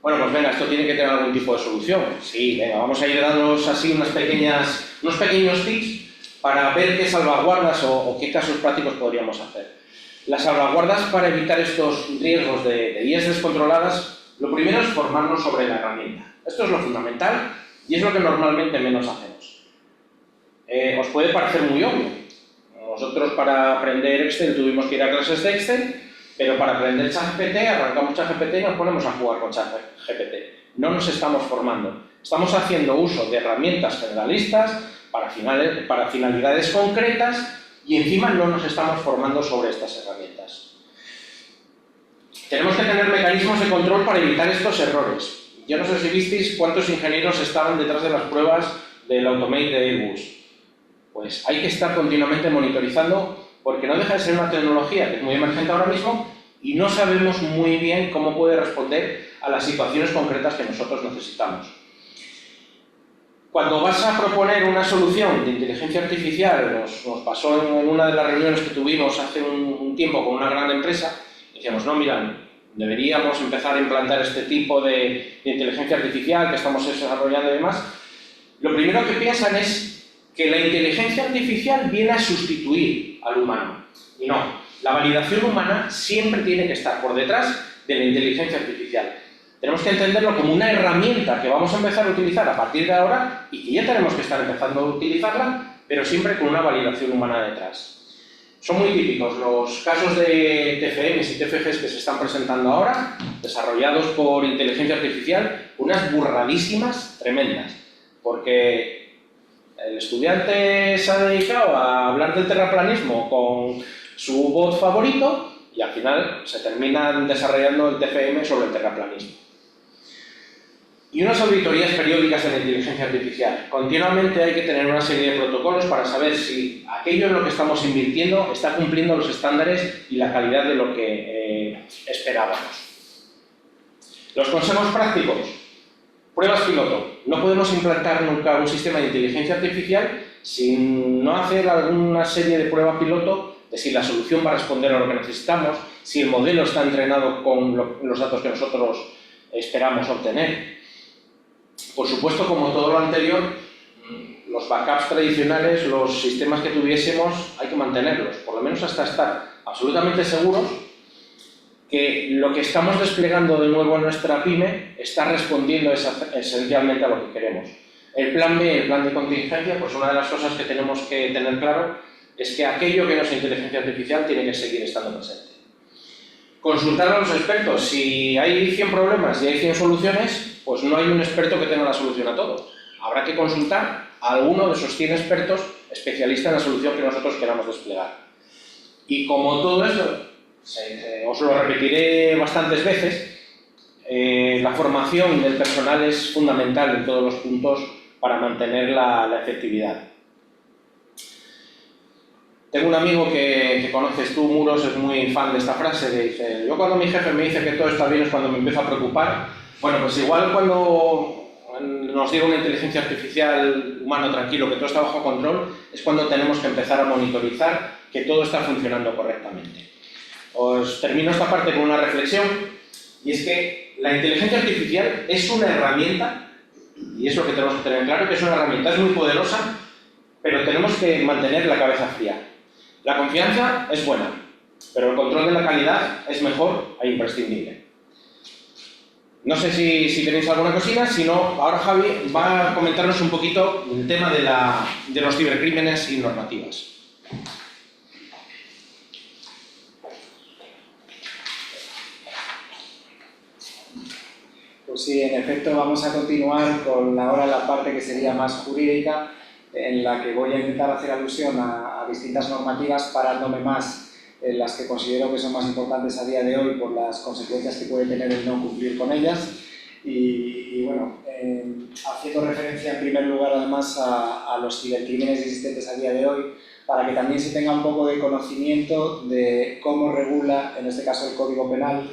Bueno, pues venga, esto tiene que tener algún tipo de solución. Sí, venga, vamos a ir dándonos así unos pequeños tips para ver qué salvaguardas o qué casos prácticos podríamos hacer. Las salvaguardas para evitar estos riesgos de IES descontroladas, lo primero es formarnos sobre la herramienta. Esto es lo fundamental y es lo que normalmente menos hacemos. Os puede parecer muy obvio. Nosotros para aprender Excel tuvimos que ir a clases de Excel, pero para aprender ChatGPT arrancamos ChatGPT y nos ponemos a jugar con ChatGPT. No nos estamos formando. Estamos haciendo uso de herramientas generalistas para finalidades concretas y encima no nos estamos formando sobre estas herramientas. Tenemos que tener mecanismos de control para evitar estos errores. Yo no sé si visteis cuántos ingenieros estaban detrás de las pruebas del Automate de Airbus. Pues hay que estar continuamente monitorizando porque no deja de ser una tecnología que es muy emergente ahora mismo y no sabemos muy bien cómo puede responder a las situaciones concretas que nosotros necesitamos. Cuando vas a proponer una solución de inteligencia artificial, nos pasó en una de las reuniones que tuvimos hace un tiempo con una gran empresa, decíamos, no, mira, deberíamos empezar a implantar este tipo de inteligencia artificial que estamos desarrollando y demás. Lo primero que piensan es que la inteligencia artificial viene a sustituir al humano. Y no, la validación humana siempre tiene que estar por detrás de la inteligencia artificial. Tenemos que entenderlo como una herramienta que vamos a empezar a utilizar a partir de ahora y que ya tenemos que estar empezando a utilizarla, pero siempre con una validación humana detrás. Son muy típicos los casos de TFMs y TFGs que se están presentando ahora, desarrollados por inteligencia artificial, unas burradísimas tremendas, porque el estudiante se ha dedicado a hablar del terraplanismo con su bot favorito y al final se terminan desarrollando el TFM sobre el terraplanismo. Y unas auditorías periódicas en la inteligencia artificial. Continuamente hay que tener una serie de protocolos para saber si aquello en lo que estamos invirtiendo está cumpliendo los estándares y la calidad de lo que esperábamos. Los consejos prácticos. Pruebas piloto. No podemos implantar nunca un sistema de inteligencia artificial sin no hacer alguna serie de pruebas piloto de si la solución va a responder a lo que necesitamos, si el modelo está entrenado con los datos que nosotros esperamos obtener. Por supuesto, como todo lo anterior, los backups tradicionales, los sistemas que tuviésemos, hay que mantenerlos, por lo menos hasta estar absolutamente seguros que lo que estamos desplegando de nuevo en nuestra pyme está respondiendo esencialmente a lo que queremos. El plan B, el plan de contingencia, pues una de las cosas que tenemos que tener claro es que aquello que no es inteligencia artificial tiene que seguir estando presente. Consultar a los expertos. Si hay 100 problemas y hay 100 soluciones, pues no hay un experto que tenga la solución a todo. Habrá que consultar a alguno de esos 100 expertos especialistas en la solución que nosotros queramos desplegar. Y como todo eso, os lo repetiré bastantes veces, la formación del personal es fundamental en todos los puntos para mantener la efectividad. Tengo un amigo que conoces tú, Muros, es muy fan de esta frase, que dice, yo cuando mi jefe me dice que todo está bien es cuando me empiezo a preocupar. Bueno, pues igual cuando nos diga una inteligencia artificial humano tranquilo que todo está bajo control, es cuando tenemos que empezar a monitorizar que todo está funcionando correctamente. Os termino esta parte con una reflexión, y es que la inteligencia artificial es una herramienta, y es lo que tenemos que tener claro, que es una herramienta, es muy poderosa, pero tenemos que mantener la cabeza fría. La confianza es buena, pero el control de la calidad es mejor e imprescindible. No sé si tenéis alguna cosita, si no, ahora Javi va a comentarnos un poquito el tema de los cibercrímenes y normativas. Pues sí, en efecto vamos a continuar con ahora la parte que sería más jurídica, en la que voy a intentar hacer alusión a distintas normativas, parándome más en las que considero que son más importantes a día de hoy por las consecuencias que puede tener el no cumplir con ellas. Y bueno, haciendo referencia en primer lugar además a los cibercrímenes existentes a día de hoy, para que también se tenga un poco de conocimiento de cómo regula, en este caso el Código Penal,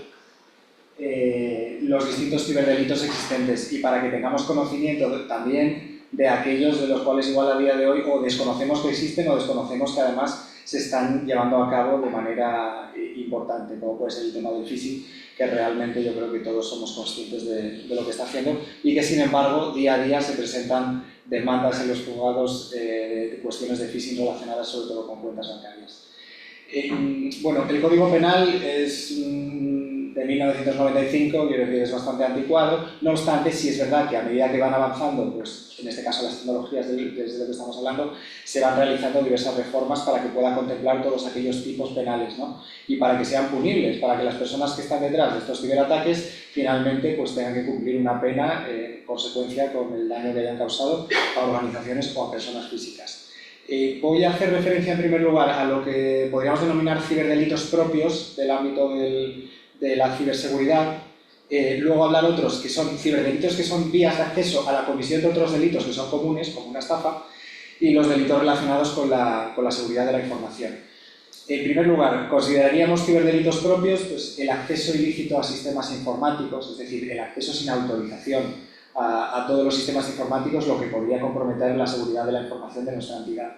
los distintos ciberdelitos existentes, y para que tengamos conocimiento también de aquellos de los cuales igual a día de hoy o desconocemos que existen o desconocemos que además se están llevando a cabo de manera importante, como puede ser el tema del phishing, que realmente yo creo que todos somos conscientes de lo que está haciendo y que, sin embargo, día a día se presentan demandas en los juzgados de cuestiones de phishing relacionadas sobre todo con cuentas bancarias. Bueno, el Código Penal es de 1995, quiero decir, es bastante anticuado. No obstante, sí es verdad que a medida que van avanzando, pues en este caso las tecnologías desde lo que estamos hablando, se van realizando diversas reformas para que pueda contemplar todos aquellos tipos penales, ¿no? Y para que sean punibles, para que las personas que están detrás de estos ciberataques finalmente pues tengan que cumplir una pena en consecuencia con el daño que hayan causado a organizaciones o a personas físicas. Voy a hacer referencia en primer lugar a lo que podríamos denominar ciberdelitos propios del ámbito de la ciberseguridad. Luego hablar otros que son ciberdelitos que son vías de acceso a la comisión de otros delitos que son comunes, como una estafa, y los delitos relacionados con la seguridad de la información. En primer lugar, consideraríamos ciberdelitos propios pues, el acceso ilícito a sistemas informáticos, es decir, el acceso sin autorización a todos los sistemas informáticos, lo que podría comprometer la seguridad de la información de nuestra entidad.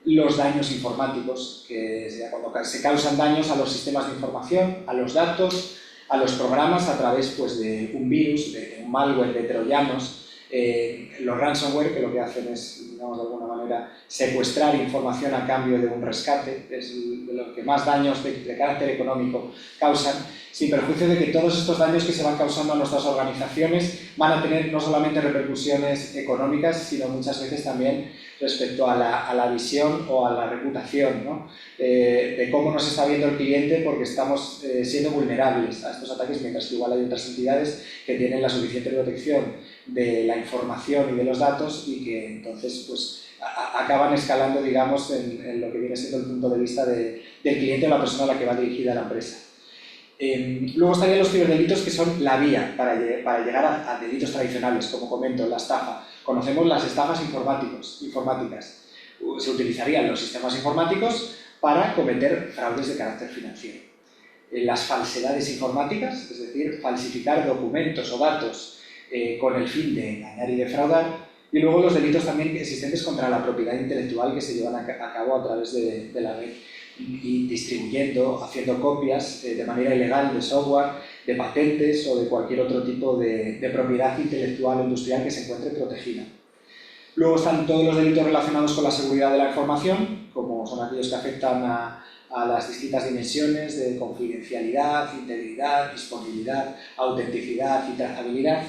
Los daños informáticos, que sea cuando se causan daños a los sistemas de información, a los datos, a los programas a través pues, de un virus, de un malware, de troyanos, los ransomware, que lo que hacen es, digamos, de alguna manera, secuestrar información a cambio de un rescate, es de los que más daños de carácter económico causan, sin perjuicio de que todos estos daños que se van causando a nuestras organizaciones van a tener no solamente repercusiones económicas, sino muchas veces también respecto a la visión o a la reputación, ¿no? De cómo nos está viendo el cliente porque estamos siendo vulnerables a estos ataques, mientras que igual hay otras entidades que tienen la suficiente protección de la información y de los datos y que entonces pues, acaban escalando, digamos, en lo que viene siendo el punto de vista del cliente o la persona a la que va dirigida la empresa. Luego estarían los ciberdelitos, que son la vía para llegar a delitos tradicionales, como comento, la estafa. Conocemos las estafas informáticas. Se utilizarían los sistemas informáticos para cometer fraudes de carácter financiero. Las falsedades informáticas, es decir, falsificar documentos o datos con el fin de engañar y defraudar. Y luego los delitos también existentes contra la propiedad intelectual que se llevan a cabo a través de la red, y distribuyendo, haciendo copias de manera ilegal de software, de patentes o de cualquier otro tipo de propiedad intelectual o industrial que se encuentre protegida. Luego están todos los delitos relacionados con la seguridad de la información, como son aquellos que afectan a las distintas dimensiones de confidencialidad, integridad, disponibilidad, autenticidad y trazabilidad.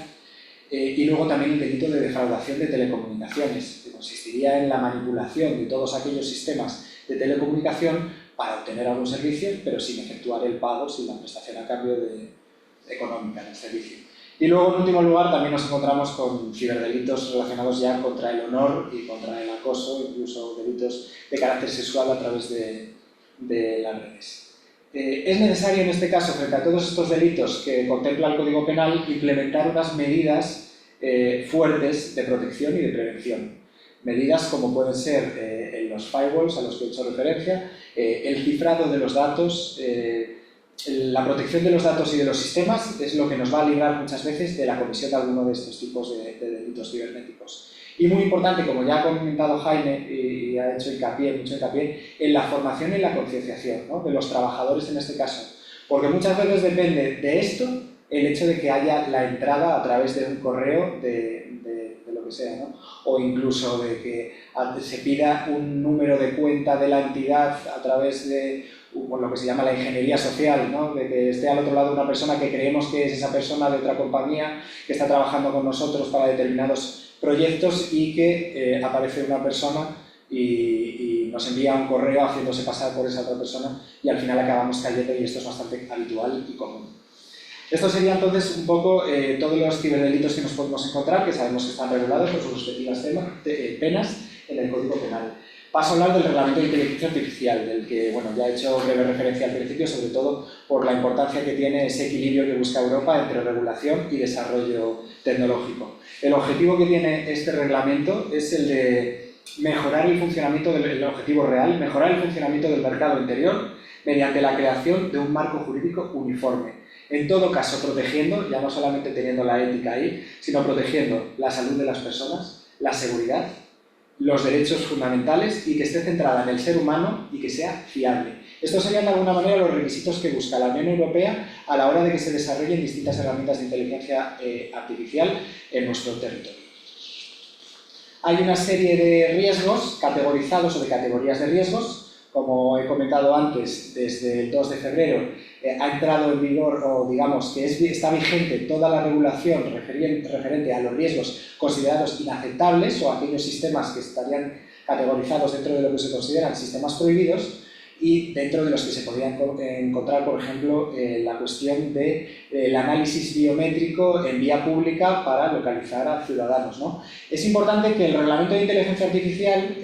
Y luego también el delito de defraudación de telecomunicaciones, que consistiría en la manipulación de todos aquellos sistemas de telecomunicación para obtener algún servicio, pero sin efectuar el pago, sin la prestación a cambio económica del servicio. Y luego, en último lugar, también nos encontramos con ciberdelitos relacionados ya contra el honor y contra el acoso, incluso delitos de carácter sexual a través de las redes. Es necesario en este caso, frente a todos estos delitos que contempla el Código Penal, implementar unas medidas fuertes de protección y de prevención. Medidas como pueden ser los firewalls a los que he hecho referencia, el cifrado de los datos, la protección de los datos y de los sistemas es lo que nos va a librar muchas veces de la comisión de alguno de estos tipos de delitos cibernéticos. Y muy importante, como ya ha comentado Jaime y ha hecho mucho hincapié, en la formación y en la concienciación, ¿no? De los trabajadores en este caso. Porque muchas veces depende de esto el hecho de que haya la entrada a través de un correo de lo que sea, ¿no? O incluso de que se pida un número de cuenta de la entidad a través de lo que se llama la ingeniería social, ¿no? De que esté al otro lado una persona que creemos que es esa persona de otra compañía que está trabajando con nosotros para determinados proyectos y que aparece una persona y nos envía un correo haciéndose pasar por esa otra persona y al final acabamos cayendo, y esto es bastante habitual y común. Esto sería entonces un poco todos los ciberdelitos que nos podemos encontrar, que sabemos que están regulados por sus respectivas penas en el Código Penal. Paso a hablar del Reglamento de Inteligencia Artificial, del que bueno, ya he hecho breve referencia al principio, sobre todo por la importancia que tiene ese equilibrio que busca Europa entre regulación y desarrollo tecnológico. El objetivo que tiene este reglamento es el de mejorar el funcionamiento del objetivo real, mejorar el funcionamiento del mercado interior mediante la creación de un marco jurídico uniforme. En todo caso, protegiendo, ya no solamente teniendo la ética ahí, sino protegiendo la salud de las personas, la seguridad los derechos fundamentales y que esté centrada en el ser humano y que sea fiable. Estos serían de alguna manera los requisitos que busca la Unión Europea a la hora de que se desarrollen distintas herramientas de inteligencia artificial en nuestro territorio. Hay una serie de riesgos categorizados o de categorías de riesgos. Como he comentado antes, desde el 2 de febrero ha entrado en vigor, o digamos que está vigente toda la regulación referente a los riesgos considerados inaceptables o aquellos sistemas que estarían categorizados dentro de lo que se consideran sistemas prohibidos, y dentro de los que se podría encontrar, por ejemplo, la cuestión del análisis biométrico en vía pública para localizar a ciudadanos, ¿no? Es importante que el reglamento de inteligencia artificial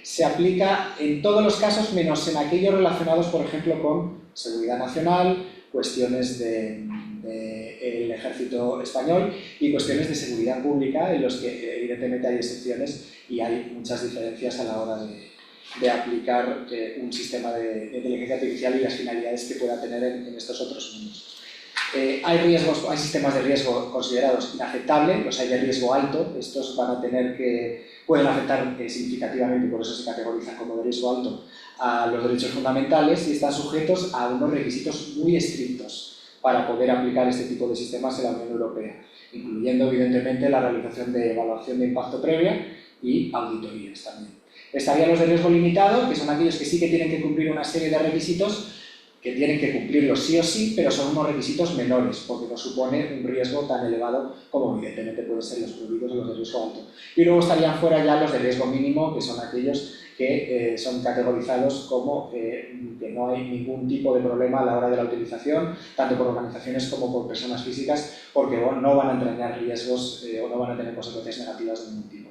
se aplica en todos los casos, menos en aquellos relacionados, por ejemplo, con seguridad nacional, cuestiones del ejército español y cuestiones de seguridad pública, en los que evidentemente hay excepciones y hay muchas diferencias a la hora de aplicar un sistema de inteligencia artificial y las finalidades que pueda tener en estos otros mundos. Hay sistemas de riesgo considerados inaceptables, los hay de riesgo alto. Estos pueden afectar significativamente, por eso se categorizan como de riesgo alto, a los derechos fundamentales y están sujetos a unos requisitos muy estrictos para poder aplicar este tipo de sistemas en la Unión Europea, incluyendo evidentemente la realización de evaluación de impacto previa y auditorías también. Estarían los de riesgo limitado, que son aquellos que sí que tienen que cumplir una serie de requisitos, que tienen que cumplirlos sí o sí, pero son unos requisitos menores, porque no supone un riesgo tan elevado como evidentemente pueden ser los prohibidos o los de riesgo alto. Y luego estarían fuera ya los de riesgo mínimo, que son aquellos que son categorizados como que no hay ningún tipo de problema a la hora de la utilización, tanto por organizaciones como por personas físicas, porque no van a entrañar riesgos o no van a tener consecuencias negativas de ningún tipo.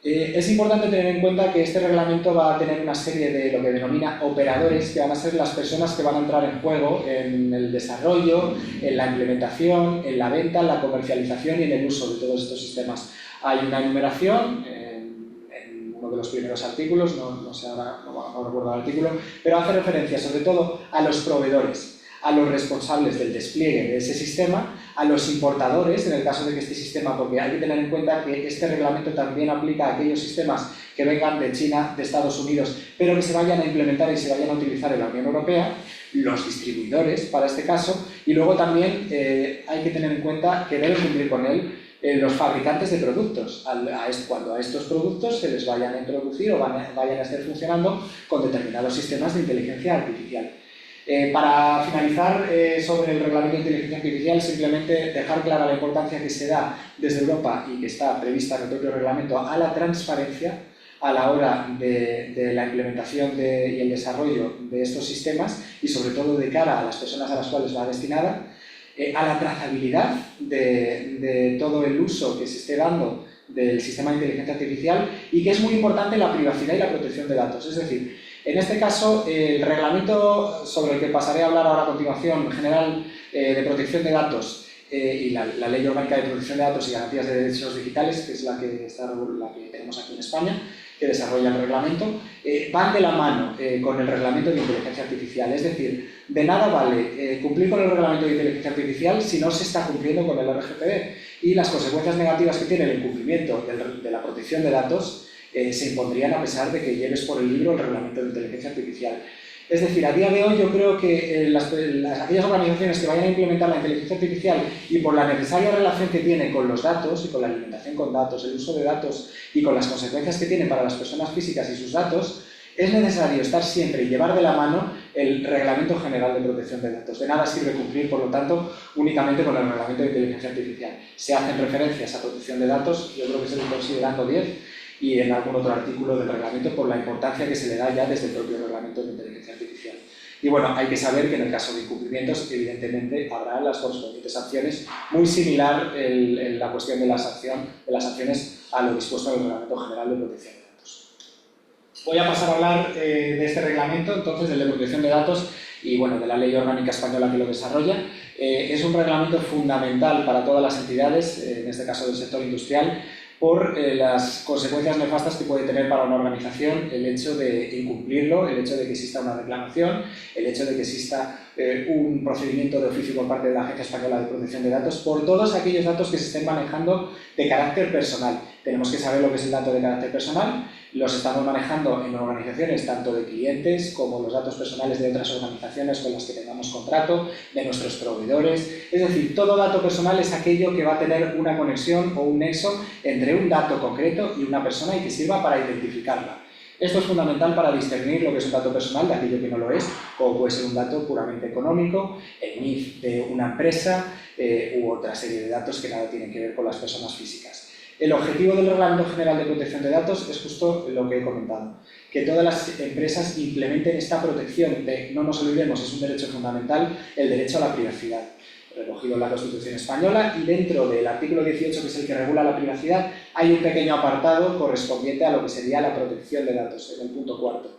Es importante tener en cuenta que este reglamento va a tener una serie de lo que denomina operadores, que van a ser las personas que van a entrar en juego en el desarrollo, en la implementación, en la venta, en la comercialización y en el uso de todos estos sistemas. Hay una enumeración en uno de los primeros artículos, no sé ahora, no recuerdo el artículo, pero hace referencia sobre todo a los proveedores, a los responsables del despliegue de ese sistema, a los importadores, en el caso de que este sistema, porque hay que tener en cuenta que este reglamento también aplica a aquellos sistemas que vengan de China, de Estados Unidos, pero que se vayan a implementar y se vayan a utilizar en la Unión Europea, los distribuidores para este caso, y luego también hay que tener en cuenta que deben cumplir con él los fabricantes de productos, cuando a estos productos se les vayan a introducir o vayan a estar funcionando con determinados sistemas de inteligencia artificial. Para finalizar sobre el reglamento de inteligencia artificial, simplemente dejar clara la importancia que se da desde Europa y que está prevista en el propio reglamento a la transparencia a la hora de la implementación y el desarrollo de estos sistemas y sobre todo de cara a las personas a las cuales va destinada, a la trazabilidad de todo el uso que se esté dando del sistema de inteligencia artificial y que es muy importante la privacidad y la protección de datos. Es decir, en este caso, el reglamento sobre el que pasaré a hablar ahora a continuación, general de protección de datos y la Ley Orgánica de Protección de Datos y Garantías de Derechos Digitales, que es la que tenemos aquí en España, que desarrolla el reglamento, van de la mano con el reglamento de inteligencia artificial. Es decir, de nada vale cumplir con el reglamento de inteligencia artificial si no se está cumpliendo con el RGPD y las consecuencias negativas que tiene el incumplimiento de la protección de datos se impondrían a pesar de que lleves por el libro el reglamento de inteligencia artificial. Es decir, a día de hoy yo creo que aquellas organizaciones que vayan a implementar la inteligencia artificial y por la necesaria relación que tiene con los datos y con la alimentación con datos, el uso de datos y con las consecuencias que tiene para las personas físicas y sus datos, es necesario estar siempre y llevar de la mano el Reglamento General de Protección de Datos. De nada sirve cumplir, por lo tanto, únicamente con el Reglamento de Inteligencia Artificial. Se hacen referencias a protección de datos, yo creo que es el considerando 10, y en algún otro artículo del reglamento por la importancia que se le da ya desde el propio reglamento de inteligencia artificial. Y bueno, hay que saber que en el caso de incumplimientos, evidentemente, habrá las correspondientes sanciones, muy similar en la cuestión de las sanciones a lo dispuesto en el Reglamento General de Protección de Datos. Voy a pasar a hablar de este reglamento, entonces, del de protección de datos y bueno, de la Ley Orgánica Española que lo desarrolla. Es un reglamento fundamental para todas las entidades, en este caso del sector industrial, por las consecuencias nefastas que puede tener para una organización el hecho de incumplirlo, el hecho de que exista una reclamación, el hecho de que exista un procedimiento de oficio por parte de la Agencia Española de Protección de Datos por todos aquellos datos que se estén manejando de carácter personal, tenemos que saber lo que es el dato de carácter personal. Los estamos manejando en organizaciones tanto de clientes como los datos personales de otras organizaciones con las que tengamos contrato, de nuestros proveedores. Es decir, todo dato personal es aquello que va a tener una conexión o un nexo entre un dato concreto y una persona y que sirva para identificarla. Esto es fundamental para discernir lo que es un dato personal de aquello que no lo es, o puede ser un dato puramente económico, el NIF de una empresa u otra serie de datos que nada tienen que ver con las personas físicas. El objetivo del Reglamento General de Protección de Datos es justo lo que he comentado, que todas las empresas implementen esta protección de, no nos olvidemos, es un derecho fundamental, el derecho a la privacidad, recogido en la Constitución Española, y dentro del artículo 18, que es el que regula la privacidad, hay un pequeño apartado correspondiente a lo que sería la protección de datos, en el punto 4.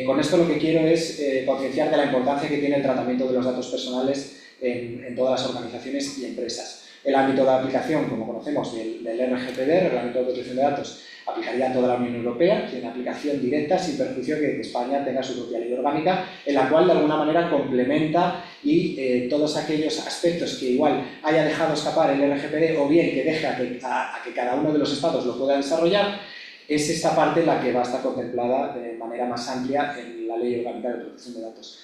Con esto lo que quiero es concienciar de la importancia que tiene el tratamiento de los datos personales en todas las organizaciones y empresas. El ámbito de aplicación, como conocemos, del RGPD, Reglamento de Protección de Datos, aplicaría a toda la Unión Europea, tiene aplicación directa sin perjuicio de que España tenga su propia ley orgánica, en la cual de alguna manera complementa y todos aquellos aspectos que igual haya dejado escapar el RGPD o bien que deje a que cada uno de los estados lo pueda desarrollar, es esta parte la que va a estar contemplada de manera más amplia en la Ley Orgánica de Protección de Datos.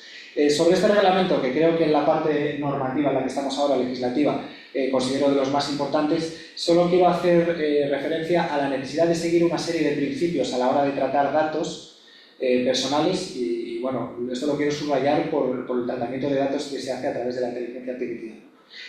Sobre este reglamento, que creo que en la parte normativa en la que estamos ahora, legislativa, considero de los más importantes, solo quiero hacer referencia a la necesidad de seguir una serie de principios a la hora de tratar datos personales y bueno, esto lo quiero subrayar por el tratamiento de datos que se hace a través de la inteligencia artificial.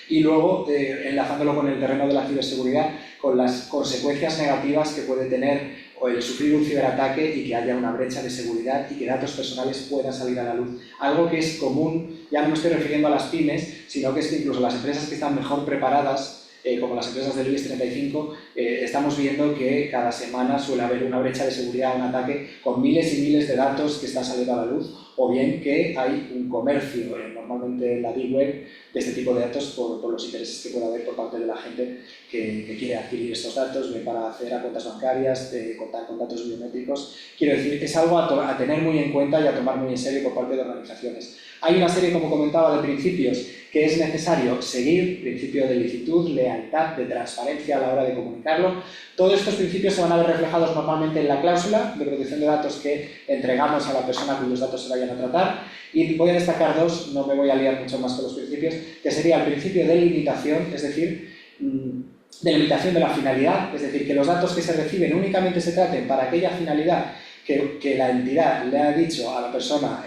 Y luego, enlazándolo con el terreno de la ciberseguridad, con las consecuencias negativas que puede tener o el sufrir un ciberataque y que haya una brecha de seguridad y que datos personales puedan salir a la luz. Algo que es común, ya no me estoy refiriendo a las pymes, sino que es que incluso las empresas que están mejor preparadas, como las empresas del IBEX 35, estamos viendo que cada semana suele haber una brecha de seguridad, un ataque con miles y miles de datos que están saliendo a la luz, o bien que hay un comercio, normalmente en la Deep Web, de este tipo de datos por los intereses que puede haber por parte de la gente que quiere adquirir estos datos, bien para acceder a cuentas bancarias, contar con datos biométricos. Quiero decir, es algo a tener muy en cuenta y a tomar muy en serio por parte de organizaciones. Hay una serie, como comentaba, de principios que es necesario seguir, principio de licitud, lealtad, de transparencia a la hora de comunicarlo. Todos estos principios se van a ver reflejados normalmente en la cláusula de protección de datos que entregamos a la persona cuyos datos se vayan a tratar. Y voy a destacar dos, no me voy a liar mucho más con los principios, que sería el principio de limitación, es decir, de limitación de la finalidad, es decir, que los datos que se reciben únicamente se traten para aquella finalidad que la entidad le ha dicho a la persona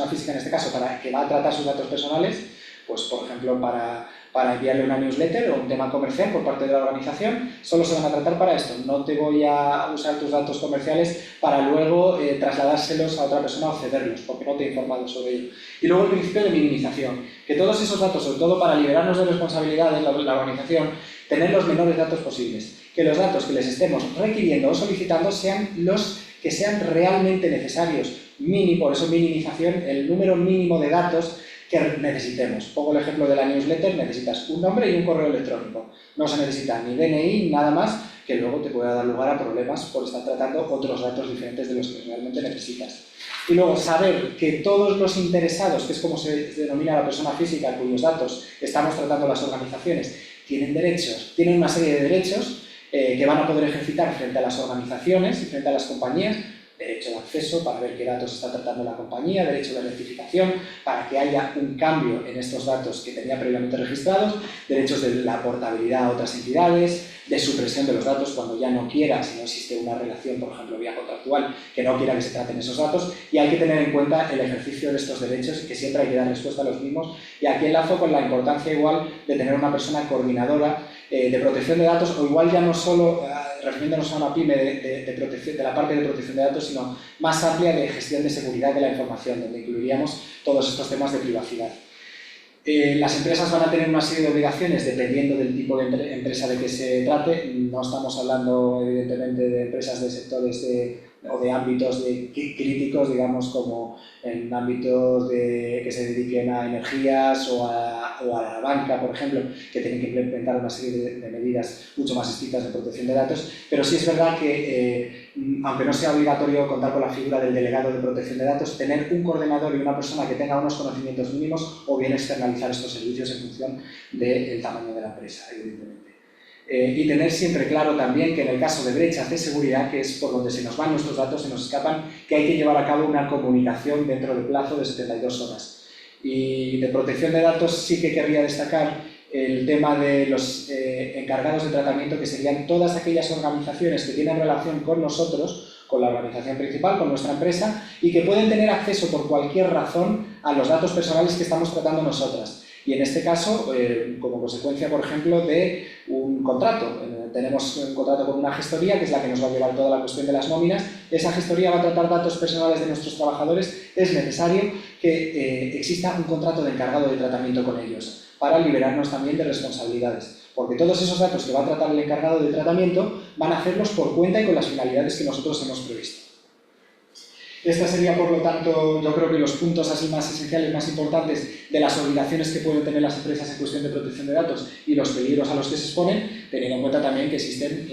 física en este caso, para que va a tratar sus datos personales, pues por ejemplo para enviarle una newsletter o un tema comercial por parte de la organización, solo se van a tratar para esto. No te voy a usar tus datos comerciales para luego trasladárselos a otra persona o cederlos, porque no te he informado sobre ello. Y luego el principio de minimización, que todos esos datos, sobre todo para liberarnos de responsabilidades la organización, tener los menores datos posibles. Que los datos que les estemos requiriendo o solicitando sean los que sean realmente necesarios. Por eso minimización, el número mínimo de datos que necesitemos. Pongo el ejemplo de la newsletter, necesitas un nombre y un correo electrónico. No se necesita ni DNI, nada más, que luego te pueda dar lugar a problemas por estar tratando otros datos diferentes de los que realmente necesitas. Y luego saber que todos los interesados, que es como se denomina la persona física cuyos datos estamos tratando las organizaciones, tienen derechos, tienen una serie de derechos que van a poder ejercitar frente a las organizaciones y frente a las compañías. Derecho de acceso para ver qué datos está tratando la compañía, derecho de rectificación para que haya un cambio en estos datos que tenía previamente registrados, derechos de la portabilidad a otras entidades, de supresión de los datos cuando ya no quiera, si no existe una relación, por ejemplo, vía contractual, que no quiera que se traten esos datos, y hay que tener en cuenta el ejercicio de estos derechos, que siempre hay que dar respuesta a los mismos, y aquí enlazo con la importancia igual de tener una persona coordinadora de protección de datos, o igual ya no solo refiriéndonos a una pyme de la parte de protección de datos, sino más amplia de gestión de seguridad de la información, donde incluiríamos todos estos temas de privacidad. Las empresas van a tener una serie de obligaciones dependiendo del tipo de empresa de que se trate. No estamos hablando, evidentemente, de empresas de sectores o de ámbitos críticos, digamos, como en ámbitos que se dediquen a energías o a la banca, por ejemplo, que tienen que implementar una serie de medidas mucho más estrictas de protección de datos, pero sí es verdad que, aunque no sea obligatorio contar con la figura del delegado de protección de datos, tener un coordinador y una persona que tenga unos conocimientos mínimos o bien externalizar estos servicios en función del tamaño de la empresa, evidentemente. y tener siempre claro también que en el caso de brechas de seguridad, que es por donde se nos van nuestros datos, se nos escapan, que hay que llevar a cabo una comunicación dentro del plazo de 72 horas. Y de protección de datos sí que querría destacar el tema de los encargados de tratamiento, que serían todas aquellas organizaciones que tienen relación con nosotros, con la organización principal, con nuestra empresa, y que pueden tener acceso por cualquier razón a los datos personales que estamos tratando nosotras. Y en este caso, como consecuencia, por ejemplo, de un contrato. Tenemos un contrato con una gestoría, que es la que nos va a llevar toda la cuestión de las nóminas. Esa gestoría va a tratar datos personales de nuestros trabajadores. Es necesario que exista un contrato de encargado de tratamiento con ellos, para liberarnos también de responsabilidades. Porque todos esos datos que va a tratar el encargado de tratamiento van a hacerlos por cuenta y con las finalidades que nosotros hemos previsto. Esta sería, por lo tanto, yo creo que los puntos así más esenciales, más importantes de las obligaciones que pueden tener las empresas en cuestión de protección de datos y los peligros a los que se exponen, teniendo en cuenta también que existen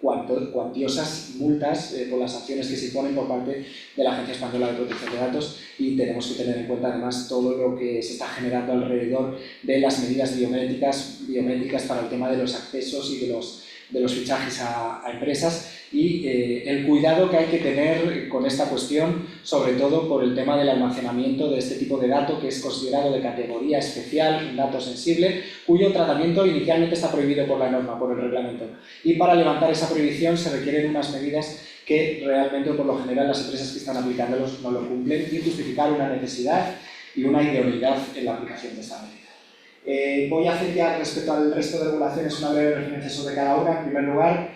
cuantiosas multas por las sanciones que se imponen por parte de la Agencia Española de Protección de Datos, y tenemos que tener en cuenta además todo lo que se está generando alrededor de las medidas biométricas para el tema de los accesos y de los fichajes a empresas, y el cuidado que hay que tener con esta cuestión, sobre todo por el tema del almacenamiento de este tipo de dato, que es considerado de categoría especial, un dato sensible, cuyo tratamiento inicialmente está prohibido por la norma, por el reglamento. Y para levantar esa prohibición se requieren unas medidas que realmente, por lo general, las empresas que están aplicándolos no lo cumplen, y justificar una necesidad y una idoneidad en la aplicación de esta medida. Voy a hacer ya, respecto al resto de regulaciones, una breve referencia sobre cada una. En primer lugar,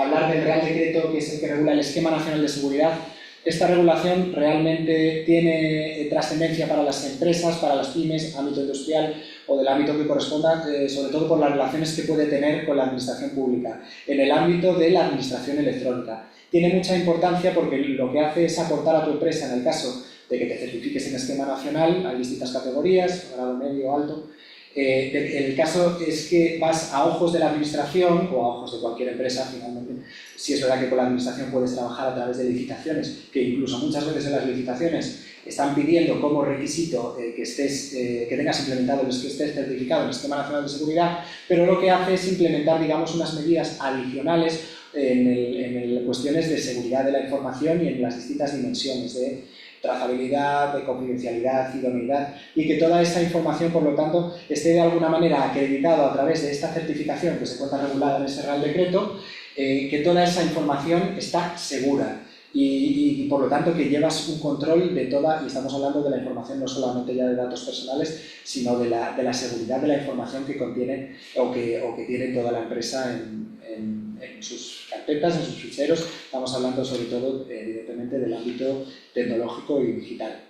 hablar del Real Decreto, que es el que regula el Esquema Nacional de Seguridad. Esta regulación realmente tiene trascendencia para las empresas, para las pymes, ámbito industrial o del ámbito que corresponda, sobre todo por las relaciones que puede tener con la administración pública, en el ámbito de la administración electrónica. Tiene mucha importancia porque lo que hace es aportar a tu empresa, en el caso de que te certifiques en esquema nacional, hay distintas categorías, grado medio, alto. El caso es que vas a ojos de la administración o a ojos de cualquier empresa, finalmente. Si es verdad que con la administración puedes trabajar a través de licitaciones, que incluso muchas veces en las licitaciones están pidiendo como requisito que tengas implementado, que estés certificado en el Esquema Nacional de Seguridad, pero lo que hace es implementar, digamos, unas medidas adicionales en cuestiones de seguridad de la información y en las distintas dimensiones de trazabilidad, de confidencialidad, idoneidad, y que toda esta información, por lo tanto, esté de alguna manera acreditada a través de esta certificación que se encuentra regulada en ese Real Decreto, que toda esa información está segura y por lo tanto que llevas un control de toda, y estamos hablando de la información no solamente ya de datos personales, sino de la seguridad de la información que contiene o que tiene toda la empresa en sus carpetas, en sus ficheros. Estamos hablando sobre todo, evidentemente, del ámbito tecnológico y digital.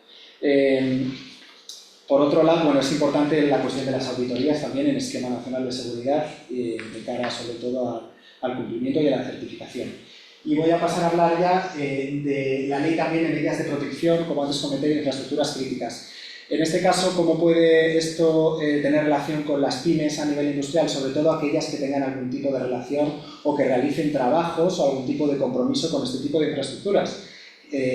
Por otro lado, bueno, es importante la cuestión de las auditorías también en Esquema Nacional de Seguridad, de cara sobre todo al cumplimiento y a la certificación. Y voy a pasar a hablar ya de la ley también de medidas de protección, como antes comenté, de infraestructuras críticas. En este caso, ¿cómo puede esto tener relación con las pymes a nivel industrial? Sobre todo aquellas que tengan algún tipo de relación o que realicen trabajos o algún tipo de compromiso con este tipo de infraestructuras.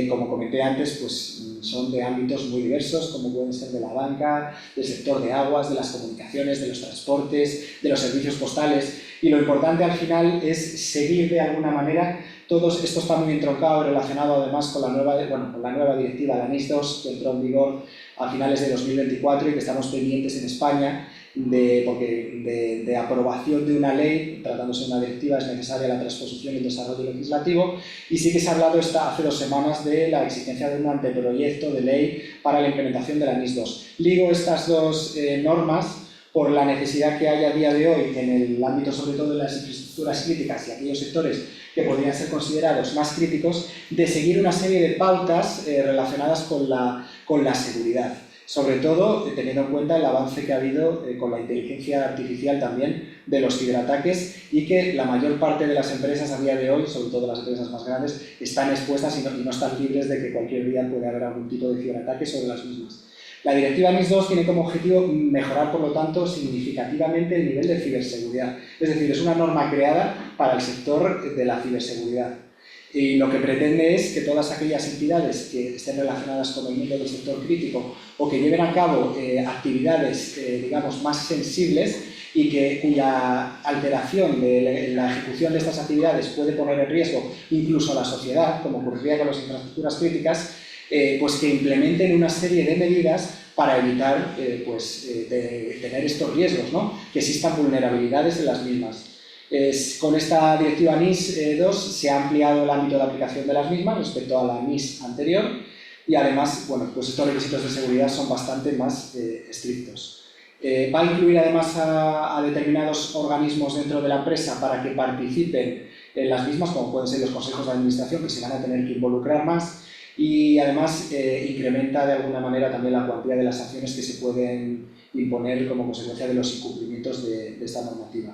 Como comenté antes, pues son de ámbitos muy diversos, como pueden ser de la banca, del sector de aguas, de las comunicaciones, de los transportes, de los servicios postales. Y lo importante al final es seguir de alguna manera. Todo esto está muy entroncado y relacionado además con la nueva directiva, la NIS 2, que entró en vigor a finales de 2024 y que estamos pendientes en España de aprobación de una ley. Tratándose de una directiva, es necesaria la transposición y el desarrollo legislativo, y sí que se ha hablado hace 2 semanas de la exigencia de un anteproyecto de ley para la implementación de la NIS 2. Ligo estas dos normas por la necesidad que hay a día de hoy en el ámbito sobre todo de las infraestructuras críticas y aquellos sectores que podrían ser considerados más críticos, de seguir una serie de pautas relacionadas con la seguridad. Sobre todo teniendo en cuenta el avance que ha habido con la inteligencia artificial también de los ciberataques, y que la mayor parte de las empresas a día de hoy, sobre todo las empresas más grandes, están expuestas y no están libres de que cualquier día puede haber algún tipo de ciberataque sobre las mismas. La directiva NIS 2 tiene como objetivo mejorar, por lo tanto, significativamente el nivel de ciberseguridad. Es decir, es una norma creada para el sector de la ciberseguridad. Y lo que pretende es que todas aquellas entidades que estén relacionadas con el mundo del sector crítico o que lleven a cabo actividades, digamos, más sensibles, y cuya alteración de la ejecución de estas actividades puede poner en riesgo incluso a la sociedad, como ocurría con las infraestructuras críticas, pues que implementen una serie de medidas para evitar tener estos riesgos, ¿no? Que existan vulnerabilidades en las mismas. Con esta directiva NIS 2 se ha ampliado el ámbito de aplicación de las mismas respecto a la NIS anterior y además, bueno, pues estos requisitos de seguridad son bastante más estrictos. Va a incluir además a determinados organismos dentro de la empresa para que participen en las mismas, como pueden ser los consejos de administración, que se van a tener que involucrar más, y además incrementa de alguna manera también la cuantía de las sanciones que se pueden imponer como consecuencia de los incumplimientos de esta normativa.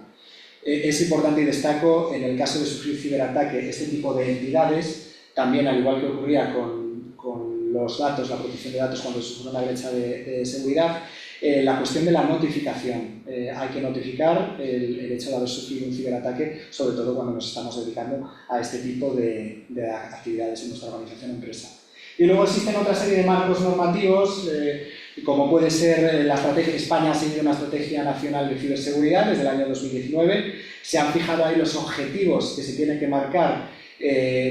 Es importante y destaco, en el caso de sufrir ciberataque, este tipo de entidades, también al igual que ocurría con los datos, la protección de datos cuando se sufre una brecha de seguridad, la cuestión de la notificación. Hay que notificar el hecho de haber sufrido un ciberataque, sobre todo cuando nos estamos dedicando a este tipo de actividades en nuestra organización o empresa. Y luego existen otra serie de marcos normativos, como puede ser la estrategia. España ha seguido una estrategia nacional de ciberseguridad desde el año 2019. Se han fijado ahí los objetivos que se tienen que marcar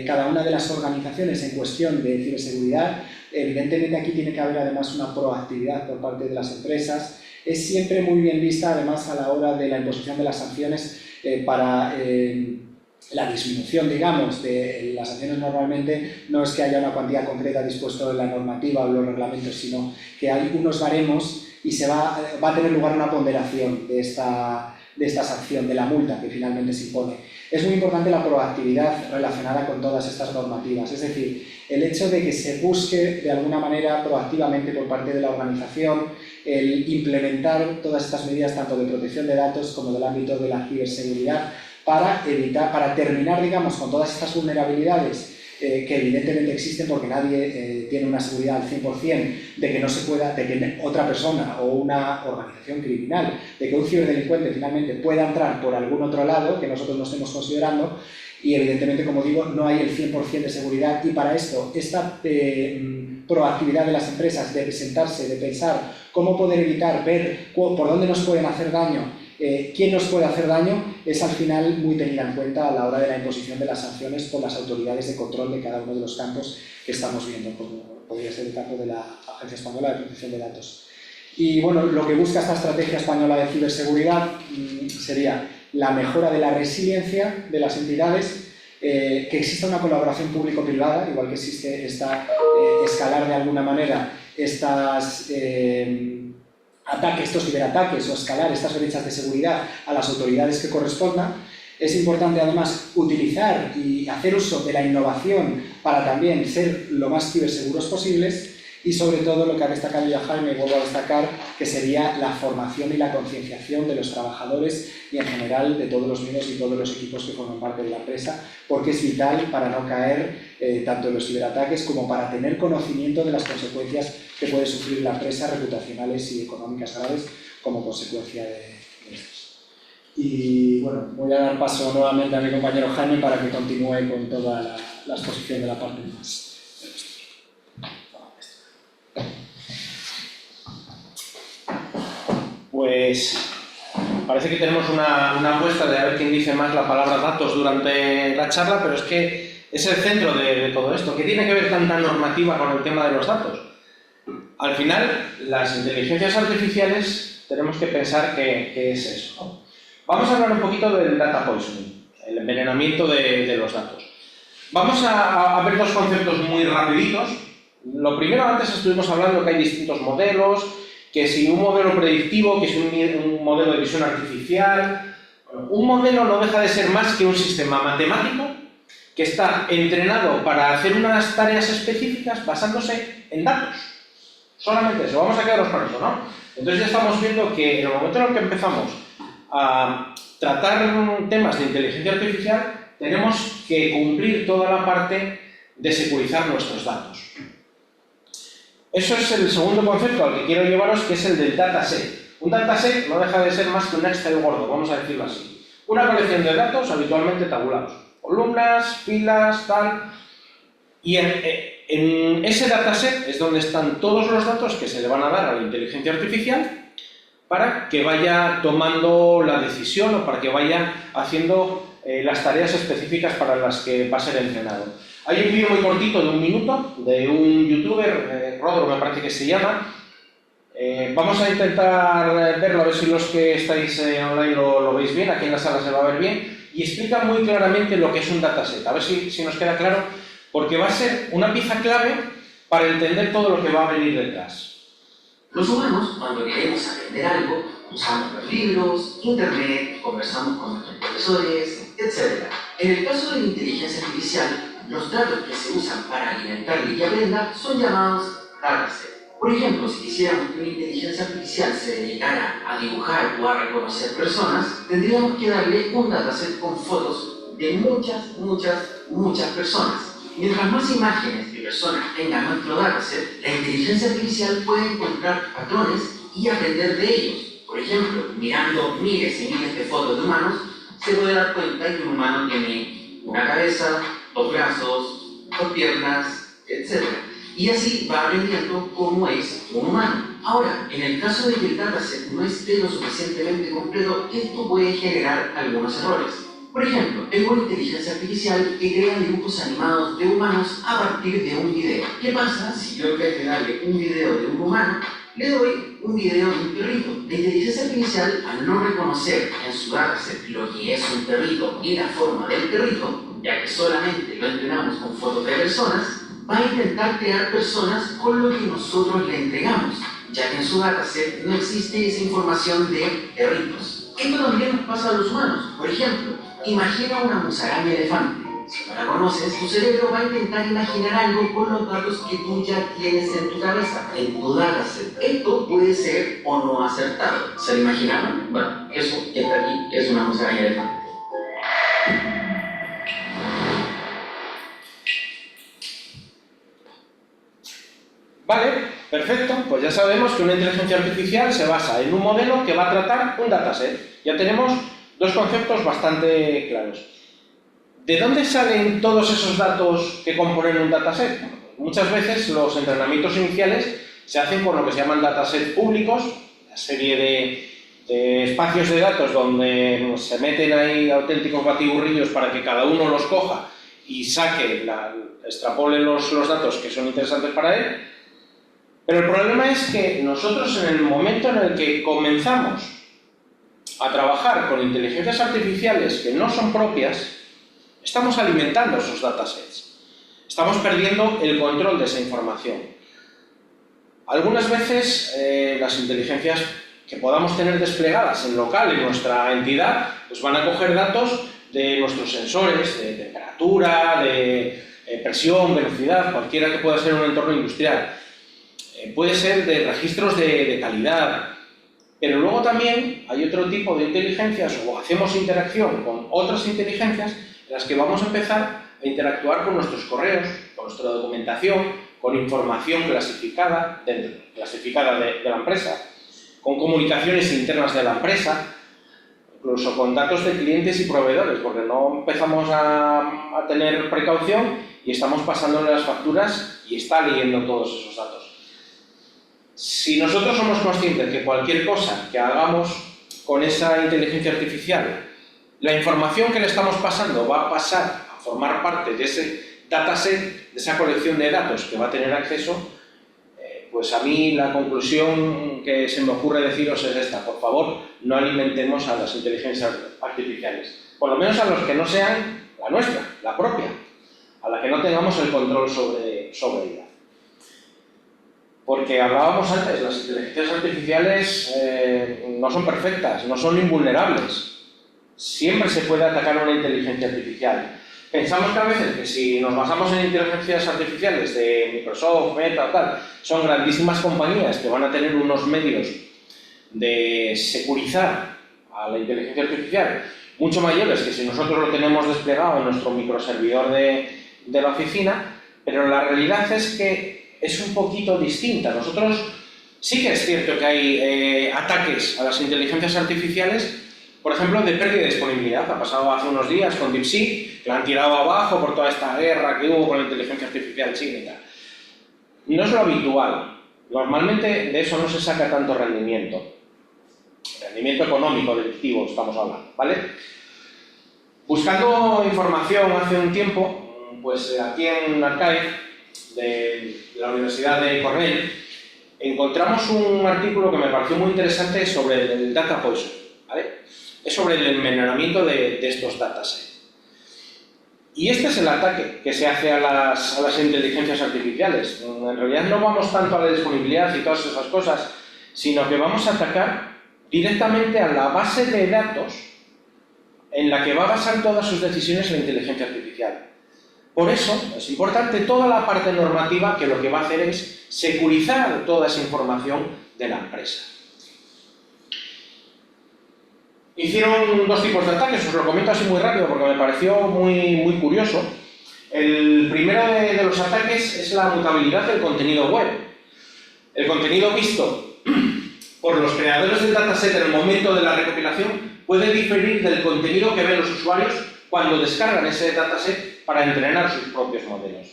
cada una de las organizaciones en cuestión de ciberseguridad. Evidentemente aquí tiene que haber además una proactividad por parte de las empresas. Es siempre muy bien vista además a la hora de la imposición de las sanciones para la disminución, digamos, de las sanciones. Normalmente no es que haya una cuantía concreta dispuesta en la normativa o los reglamentos, sino que hay unos baremos y va a tener lugar una ponderación de esta sanción, de la multa que finalmente se impone. Es muy importante la proactividad relacionada con todas estas normativas, es decir, el hecho de que se busque de alguna manera proactivamente por parte de la organización el implementar todas estas medidas tanto de protección de datos como del ámbito de la ciberseguridad para terminar, digamos, con todas estas vulnerabilidades que evidentemente existen, porque nadie tiene una seguridad al 100% de que no se pueda, de que otra persona o una organización criminal, de que un ciberdelincuente finalmente pueda entrar por algún otro lado que nosotros no estemos considerando, y evidentemente, como digo, no hay el 100% de seguridad, y para esto esta proactividad de las empresas de sentarse, de pensar cómo poder evitar, ver por dónde nos pueden hacer daño, quién nos puede hacer daño, es al final muy tenida en cuenta a la hora de la imposición de las sanciones por las autoridades de control de cada uno de los campos que estamos viendo, como podría ser el campo de la Agencia Española de Protección de Datos. Y bueno, lo que busca esta estrategia española de ciberseguridad sería la mejora de la resiliencia de las entidades, que exista una colaboración público-privada, igual que existe escalar de alguna manera estos ciberataques o escalar estas brechas de seguridad a las autoridades que correspondan. Es importante además utilizar y hacer uso de la innovación para también ser lo más ciberseguros posibles, y sobre todo lo que ha destacado ya Jaime, vuelvo a destacar, que sería la formación y la concienciación de los trabajadores y en general de todos los miembros y todos los equipos que forman parte de la empresa, porque es vital para no caer tanto en los ciberataques como para tener conocimiento de las consecuencias que puede sufrir la empresa, reputacionales y económicas graves como consecuencia de estos. Y bueno, voy a dar paso nuevamente a mi compañero Jaime para que continúe con toda la exposición de la parte más. Pues parece que tenemos una apuesta de a ver quién dice más la palabra datos durante la charla, pero es que es el centro de todo esto. ¿Qué tiene que ver tanta normativa con el tema de los datos? Al final, las inteligencias artificiales tenemos que pensar qué es eso, ¿no? Vamos a hablar un poquito del data poisoning, el envenenamiento de los datos. Vamos a ver dos conceptos muy rapiditos. Lo primero, antes estuvimos hablando que hay distintos modelos, que si un modelo predictivo, que si un modelo de visión artificial. Un modelo no deja de ser más que un sistema matemático que está entrenado para hacer unas tareas específicas basándose en datos. Solamente eso, vamos a quedaros con eso, ¿no? Entonces ya estamos viendo que en el momento en el que empezamos a tratar temas de inteligencia artificial, tenemos que cumplir toda la parte de securizar nuestros datos. Eso es el segundo concepto al que quiero llevaros, que es el del dataset. Un dataset no deja de ser más que un Excel gordo, vamos a decirlo así. Una colección de datos habitualmente tabulados. Columnas, filas, tal. Y en ese dataset es donde están todos los datos que se le van a dar a la inteligencia artificial para que vaya tomando la decisión o para que vaya haciendo las tareas específicas para las que va a ser entrenado. Hay un vídeo muy cortito de 1 minuto de un youtuber, Rodro me parece que se llama. Vamos a intentar verlo, a ver si los que estáis online lo veis bien, aquí en la sala se va a ver bien, y explica muy claramente lo que es un dataset, a ver si nos queda claro, porque va a ser una pieza clave para entender todo lo que va a venir detrás. Los humanos, cuando queremos aprender algo, usamos los libros, internet, conversamos con nuestros profesores, etc. En el caso de la inteligencia artificial, los datos que se usan para alimentarle y que aprenda son llamados datasets. Por ejemplo, si quisiéramos que una inteligencia artificial se dedicara a dibujar o a reconocer personas, tendríamos que darle un dataset con fotos de muchas personas. Mientras más imágenes de personas tenga nuestro dataset, la inteligencia artificial puede encontrar patrones y aprender de ellos. Por ejemplo, mirando miles y miles de fotos de humanos, se puede dar cuenta que un humano tiene una cabeza, 2 brazos, 2 piernas, etc. Y así va aprendiendo cómo es un humano. Ahora, en el caso de que el dataset no esté lo suficientemente completo, esto puede generar algunos errores. Por ejemplo, tengo una inteligencia artificial que crea dibujos animados de humanos a partir de un video. ¿Qué pasa si yo en vez de darle un video de un humano, le doy un video de un perrito? La inteligencia artificial, al no reconocer en su dataset lo que es un perrito y la forma del perrito, ya que solamente lo entrenamos con fotos de personas, va a intentar crear personas con lo que nosotros le entregamos, ya que en su dataset no existe esa información de perritos. Esto también nos pasa a los humanos. Por ejemplo, imagina una musaraña elefante. Si no la conoces, tu cerebro va a intentar imaginar algo con los datos que tú ya tienes en tu cabeza, en tu dataset. Esto puede ser o no acertado. ¿Se lo imaginaron? Bueno, eso que está aquí es una musaraña elefante. Vale, perfecto, pues ya sabemos que una inteligencia artificial se basa en un modelo que va a tratar un dataset. Ya tenemos 2 conceptos bastante claros. ¿De dónde salen todos esos datos que componen un dataset? Muchas veces los entrenamientos iniciales se hacen con lo que se llaman datasets públicos, una serie de espacios de datos donde se meten ahí auténticos batiburrillos para que cada uno los coja y extrapole los datos que son interesantes para él. Pero el problema es que nosotros, en el momento en el que comenzamos a trabajar con inteligencias artificiales que no son propias, estamos alimentando esos datasets. Estamos perdiendo el control de esa información. Algunas veces las inteligencias que podamos tener desplegadas en local en nuestra entidad pues van a coger datos de nuestros sensores, de temperatura, de presión, velocidad, cualquiera que pueda ser un entorno industrial. Puede ser de registros de calidad, pero luego también hay otro tipo de inteligencias o hacemos interacción con otras inteligencias en las que vamos a empezar a interactuar con nuestros correos, con nuestra documentación, con información clasificada de la empresa, con comunicaciones internas de la empresa, incluso con datos de clientes y proveedores, porque no empezamos a tener precaución y estamos pasándole las facturas y está leyendo todos esos datos. Si nosotros somos conscientes que cualquier cosa que hagamos con esa inteligencia artificial, la información que le estamos pasando va a pasar a formar parte de ese dataset, de esa colección de datos que va a tener acceso, pues a mí la conclusión que se me ocurre deciros es esta: por favor, no alimentemos a las inteligencias artificiales, por lo menos a los que no sean la nuestra, la propia, a la que no tengamos el control sobre ella. Porque hablábamos antes, las inteligencias artificiales no son perfectas, no son invulnerables. Siempre se puede atacar a una inteligencia artificial. Pensamos que a veces que si nos basamos en inteligencias artificiales de Microsoft, Meta, tal, son grandísimas compañías que van a tener unos medios de securizar a la inteligencia artificial mucho mayores que si nosotros lo tenemos desplegado en nuestro microservidor de la oficina, pero la realidad es que es un poquito distinta. Nosotros sí que es cierto que hay ataques a las inteligencias artificiales, por ejemplo, de pérdida de disponibilidad. Ha pasado hace unos días con DeepSeek, que la han tirado abajo por toda esta guerra que hubo con la inteligencia artificial china y tal. No es lo habitual. Normalmente de eso no se saca tanto rendimiento. rendimiento económico delictivo estamos hablando, ¿vale? Buscando información hace un tiempo, pues aquí en Archive de la Universidad de Cornell encontramos un artículo que me pareció muy interesante sobre el data poison, ¿vale? Es sobre el envenenamiento de estos datasets. Y este es el ataque que se hace a las inteligencias artificiales. En realidad no vamos tanto a la disponibilidad y todas esas cosas, sino que vamos a atacar directamente a la base de datos en la que va a basar todas sus decisiones la inteligencia artificial. Por eso es importante toda la parte normativa que lo que va a hacer es securizar toda esa información de la empresa. Hicieron dos tipos de ataques, os lo comento así muy rápido porque me pareció muy curioso. El primero de los ataques es la mutabilidad del contenido web. El contenido visto por los creadores del dataset en el momento de la recopilación puede diferir del contenido que ven los usuarios cuando descargan ese dataset para entrenar sus propios modelos.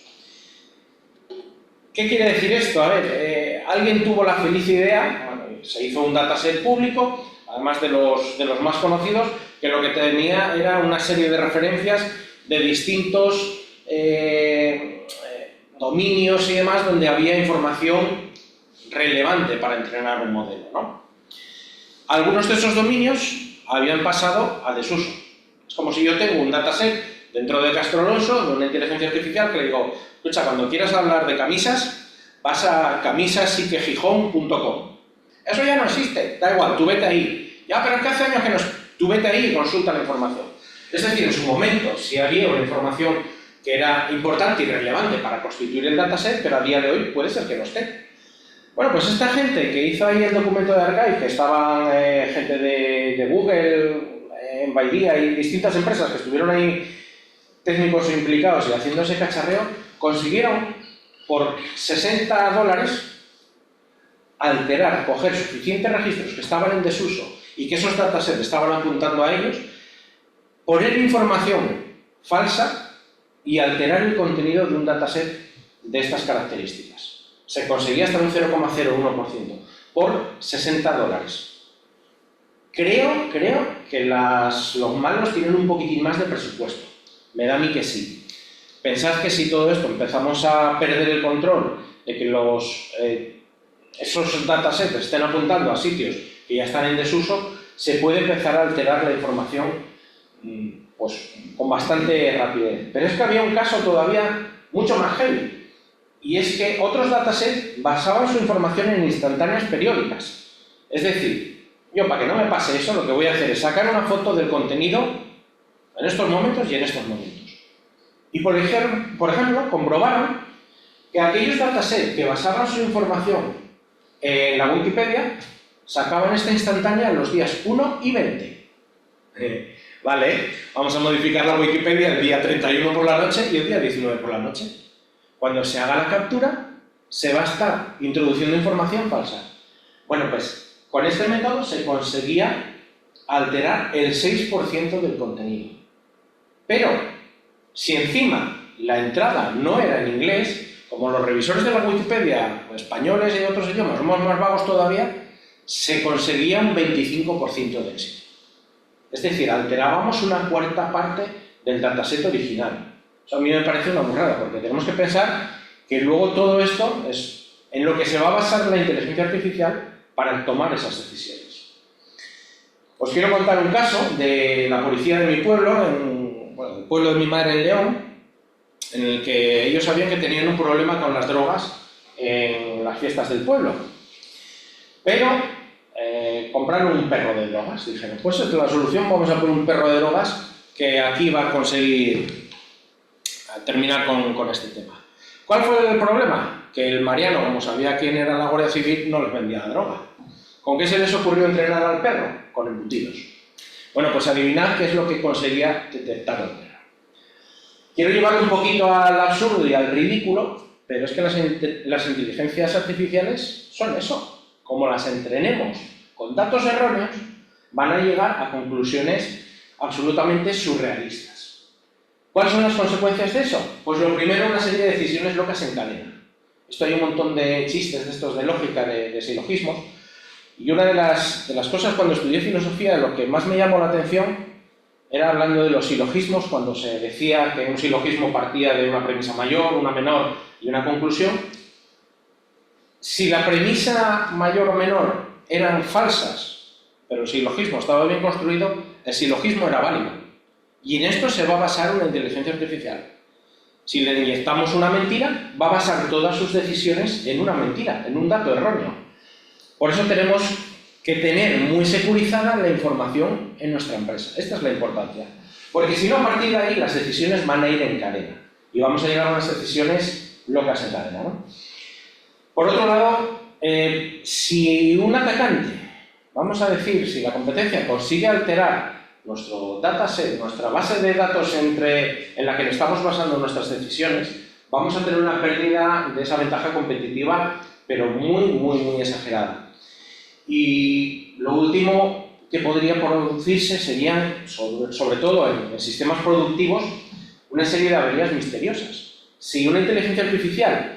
¿Qué quiere decir esto? A ver, alguien tuvo la feliz idea, bueno, se hizo un dataset público, además de los más conocidos, que lo que tenía era una serie de referencias de distintos dominios y demás donde había información relevante para entrenar un modelo, ¿no? Algunos de esos dominios habían pasado a desuso. Es como si yo tengo un dataset dentro de Castro Alonso, de una inteligencia artificial, que le digo, escucha, cuando quieras hablar de camisas, vas a camisasykegijón.com. Eso ya no existe, da igual, tú vete ahí. Ya, pero es que hace años que no... Tú vete ahí y consulta la información. Es decir, en su momento sí había una información que era importante y relevante para constituir el dataset, pero a día de hoy puede ser que no esté. Bueno, pues esta gente que hizo ahí el documento de Archive, que estaban gente de Google, NVIDIA y distintas empresas que estuvieron ahí técnicos implicados y haciendo ese cacharreo, consiguieron por $60 alterar, coger suficientes registros que estaban en desuso y que esos datasets estaban apuntando a ellos, poner información falsa y alterar el contenido de un dataset de estas características. Se conseguía hasta un 0,01% por $60. Creo que los malos tienen un poquitín más de presupuesto. Me da a mí que sí. Pensad que si todo esto empezamos a perder el control de que esos datasets estén apuntando a sitios que ya están en desuso, se puede empezar a alterar la información pues, con bastante rapidez. Pero es que había un caso todavía mucho más heavy, y es que otros datasets basaban su información en instantáneas periódicas. Es decir, yo para que no me pase eso, lo que voy a hacer es sacar una foto del contenido en estos momentos y en estos momentos. Y por ejemplo, comprobaron que aquellos datasets que basaban su información en la Wikipedia sacaban esta instantánea los días 1 y 20. Vale, vamos a modificar la Wikipedia el día 31 por la noche y el día 19 por la noche. Cuando se haga la captura, se va a estar introduciendo información falsa. Bueno, pues con este método se conseguía alterar el 6% del contenido. Pero, si encima la entrada no era en inglés, como los revisores de la Wikipedia, españoles y de otros idiomas, somos más vagos todavía, se conseguía un 25% de éxito. Es decir, alterábamos una cuarta parte del dataset original. O sea, a mí me parece una burrada, porque tenemos que pensar que luego todo esto es en lo que se va a basar la inteligencia artificial para tomar esas decisiones. Os quiero contar un caso de la policía de mi pueblo, el pueblo de mi madre en León, en el que ellos sabían que tenían un problema con las drogas en las fiestas del pueblo. Pero compraron un perro de drogas. Dijeron, pues esta es la solución, vamos a poner un perro de drogas que aquí va a conseguir terminar con este tema. ¿Cuál fue el problema? Que el Mariano, como sabía quién era la Guardia Civil, no les vendía la droga. ¿Con qué se les ocurrió entrenar al perro? Con embutidos. Bueno, pues adivinad qué es lo que conseguía detectar el perro. Quiero llevarlo un poquito al absurdo y al ridículo, pero es que las inteligencias artificiales son eso. Como las entrenemos con datos erróneos, van a llegar a conclusiones absolutamente surrealistas. ¿Cuáles son las consecuencias de eso? Pues lo primero, una serie de decisiones locas en cadena. Esto hay un montón de chistes de estos de lógica, de silogismos, Y una de las cosas cuando estudié filosofía, lo que más me llamó la atención era hablando de los silogismos, cuando se decía que un silogismo partía de una premisa mayor, una menor y una conclusión. Si la premisa mayor o menor eran falsas, pero el silogismo estaba bien construido, el silogismo era válido. Y en esto se va a basar una inteligencia artificial. Si le inyectamos una mentira, va a basar todas sus decisiones en una mentira, en un dato erróneo. Por eso tenemos que tener muy securizada la información en nuestra empresa. Esta es la importancia. Porque si no, a partir de ahí las decisiones van a ir en cadena. Y vamos a llegar a unas decisiones locas en cadena, ¿no? Por otro lado, si un atacante, vamos a decir, si la competencia consigue alterar nuestro dataset, nuestra base de datos en la que le estamos basando nuestras decisiones, vamos a tener una pérdida de esa ventaja competitiva, pero muy exagerada. Y lo último que podría producirse serían, sobre todo en sistemas productivos, una serie de averías misteriosas. Si una inteligencia artificial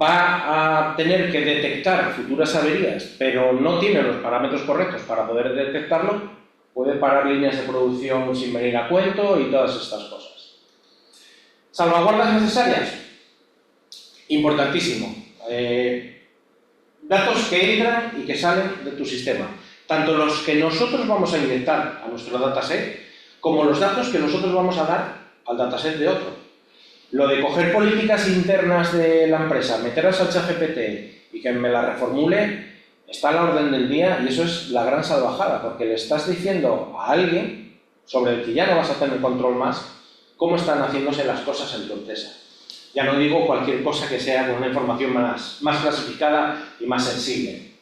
va a tener que detectar futuras averías, pero no tiene los parámetros correctos para poder detectarlo, puede parar líneas de producción sin venir a cuento y todas estas cosas. ¿Salvaguardas necesarias? Importantísimo. Datos que entran y que salen de tu sistema. Tanto los que nosotros vamos a inyectar a nuestro dataset, como los datos que nosotros vamos a dar al dataset de otro. Lo de coger políticas internas de la empresa, meterlas al ChatGPT y que me la reformule, está a la orden del día y eso es la gran salvajada, porque le estás diciendo a alguien, sobre el que ya no vas a tener control más, cómo están haciéndose las cosas en tu empresa. Ya no digo cualquier cosa que sea con una información más clasificada y más sensible.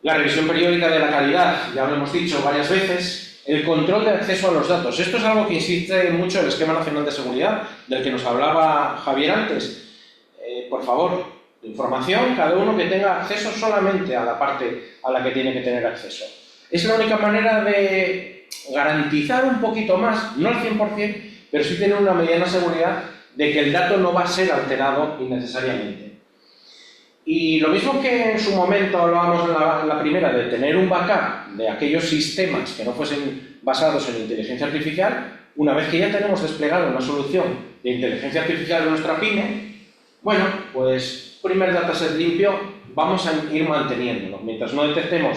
La revisión periódica de la calidad, ya lo hemos dicho varias veces. El control de acceso a los datos. Esto es algo que insiste mucho el Esquema Nacional de Seguridad, del que nos hablaba Javier antes. Por favor, información, cada uno que tenga acceso solamente a la parte a la que tiene que tener acceso. Es la única manera de garantizar un poquito más, no al 100%, pero sí tener una mediana seguridad de que el dato no va a ser alterado innecesariamente. Y lo mismo que en su momento hablábamos en la primera de tener un backup de aquellos sistemas que no fuesen basados en inteligencia artificial, una vez que ya tenemos desplegado una solución de inteligencia artificial en nuestra pyme, bueno, pues primer dataset limpio, vamos a ir manteniéndolo. Mientras no detectemos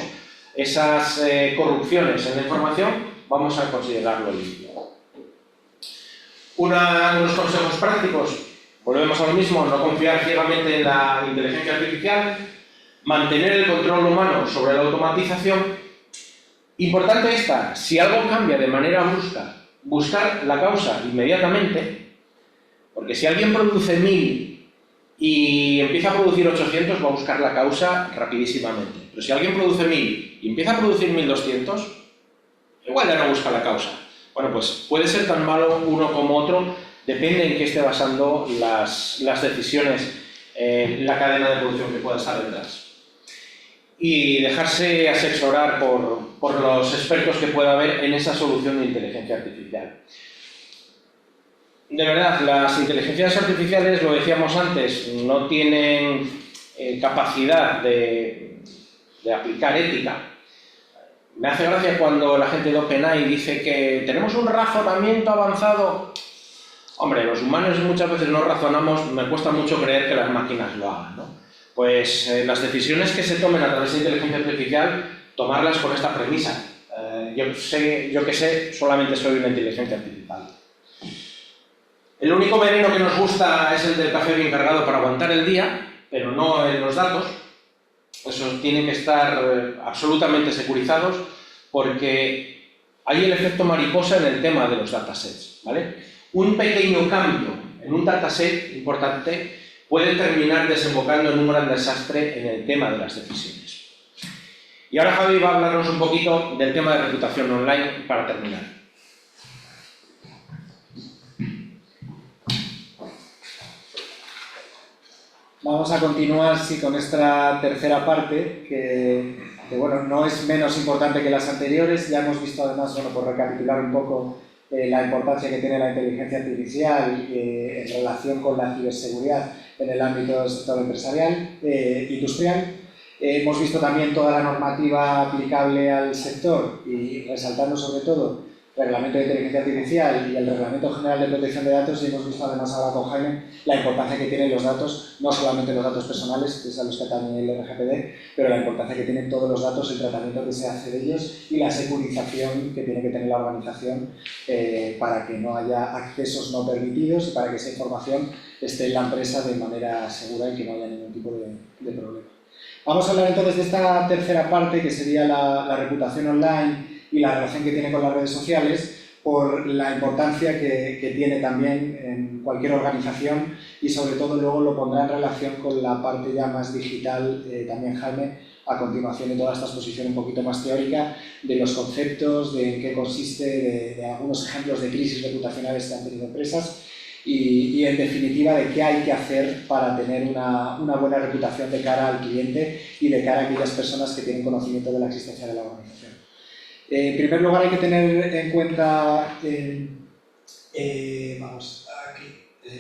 esas corrupciones en la información, vamos a considerarlo limpio. Unos consejos prácticos, volvemos a lo mismo, no confiar ciegamente en la inteligencia artificial, mantener el control humano sobre la automatización. Importante esta, si algo cambia de manera brusca, buscar la causa inmediatamente, porque si alguien produce 1000 y empieza a producir 800, va a buscar la causa rapidísimamente. Pero si alguien produce 1000 y empieza a producir 1200, igual ya no busca la causa. Bueno, pues puede ser tan malo uno como otro, depende en qué esté basando las decisiones en la cadena de producción que pueda estar detrás. Y dejarse asesorar por los expertos que pueda haber en esa solución de inteligencia artificial. De verdad, las inteligencias artificiales, lo decíamos antes, no tienen capacidad de aplicar ética. Me hace gracia cuando la gente de OpenAI dice que tenemos un razonamiento avanzado. Hombre, los humanos muchas veces no razonamos, me cuesta mucho creer que las máquinas lo hagan, ¿no? Pues las decisiones que se tomen a través de inteligencia artificial, tomarlas con esta premisa. Yo que sé, solamente soy una inteligencia artificial. El único veneno que nos gusta es el del café bien cargado para aguantar el día, pero no en los datos. Esos tienen que estar absolutamente securizados porque hay el efecto mariposa en el tema de los datasets, ¿vale? Un pequeño cambio en un dataset importante puede terminar desembocando en un gran desastre en el tema de las decisiones. Y ahora Javi va a hablarnos un poquito del tema de reputación online para terminar. Vamos a continuar con esta tercera parte, que bueno, no es menos importante que las anteriores. Ya hemos visto además, bueno, por recapitular un poco la importancia que tiene la inteligencia artificial en relación con la ciberseguridad en el ámbito del sector empresarial, industrial. Hemos visto también toda la normativa aplicable al sector y resaltando sobre todo el Reglamento de Inteligencia Artificial y el Reglamento General de Protección de Datos, y hemos visto además ahora con Jaime la importancia que tienen los datos, no solamente los datos personales, que es a los que atañe el RGPD, pero la importancia que tienen todos los datos, el tratamiento que se hace de ellos y la securización que tiene que tener la organización para que no haya accesos no permitidos y para que esa información esté en la empresa de manera segura y que no haya ningún tipo de problema. Vamos a hablar entonces de esta tercera parte, que sería la reputación online y la relación que tiene con las redes sociales, por la importancia que tiene también en cualquier organización y sobre todo luego lo pondrá en relación con la parte ya más digital, también Jaime, a continuación de toda esta exposición un poquito más teórica, de los conceptos, de en qué consiste, de algunos ejemplos de crisis reputacionales que han tenido empresas y en definitiva de qué hay que hacer para tener una buena reputación de cara al cliente y de cara a aquellas personas que tienen conocimiento de la existencia de la organización. En primer lugar hay que tener en cuenta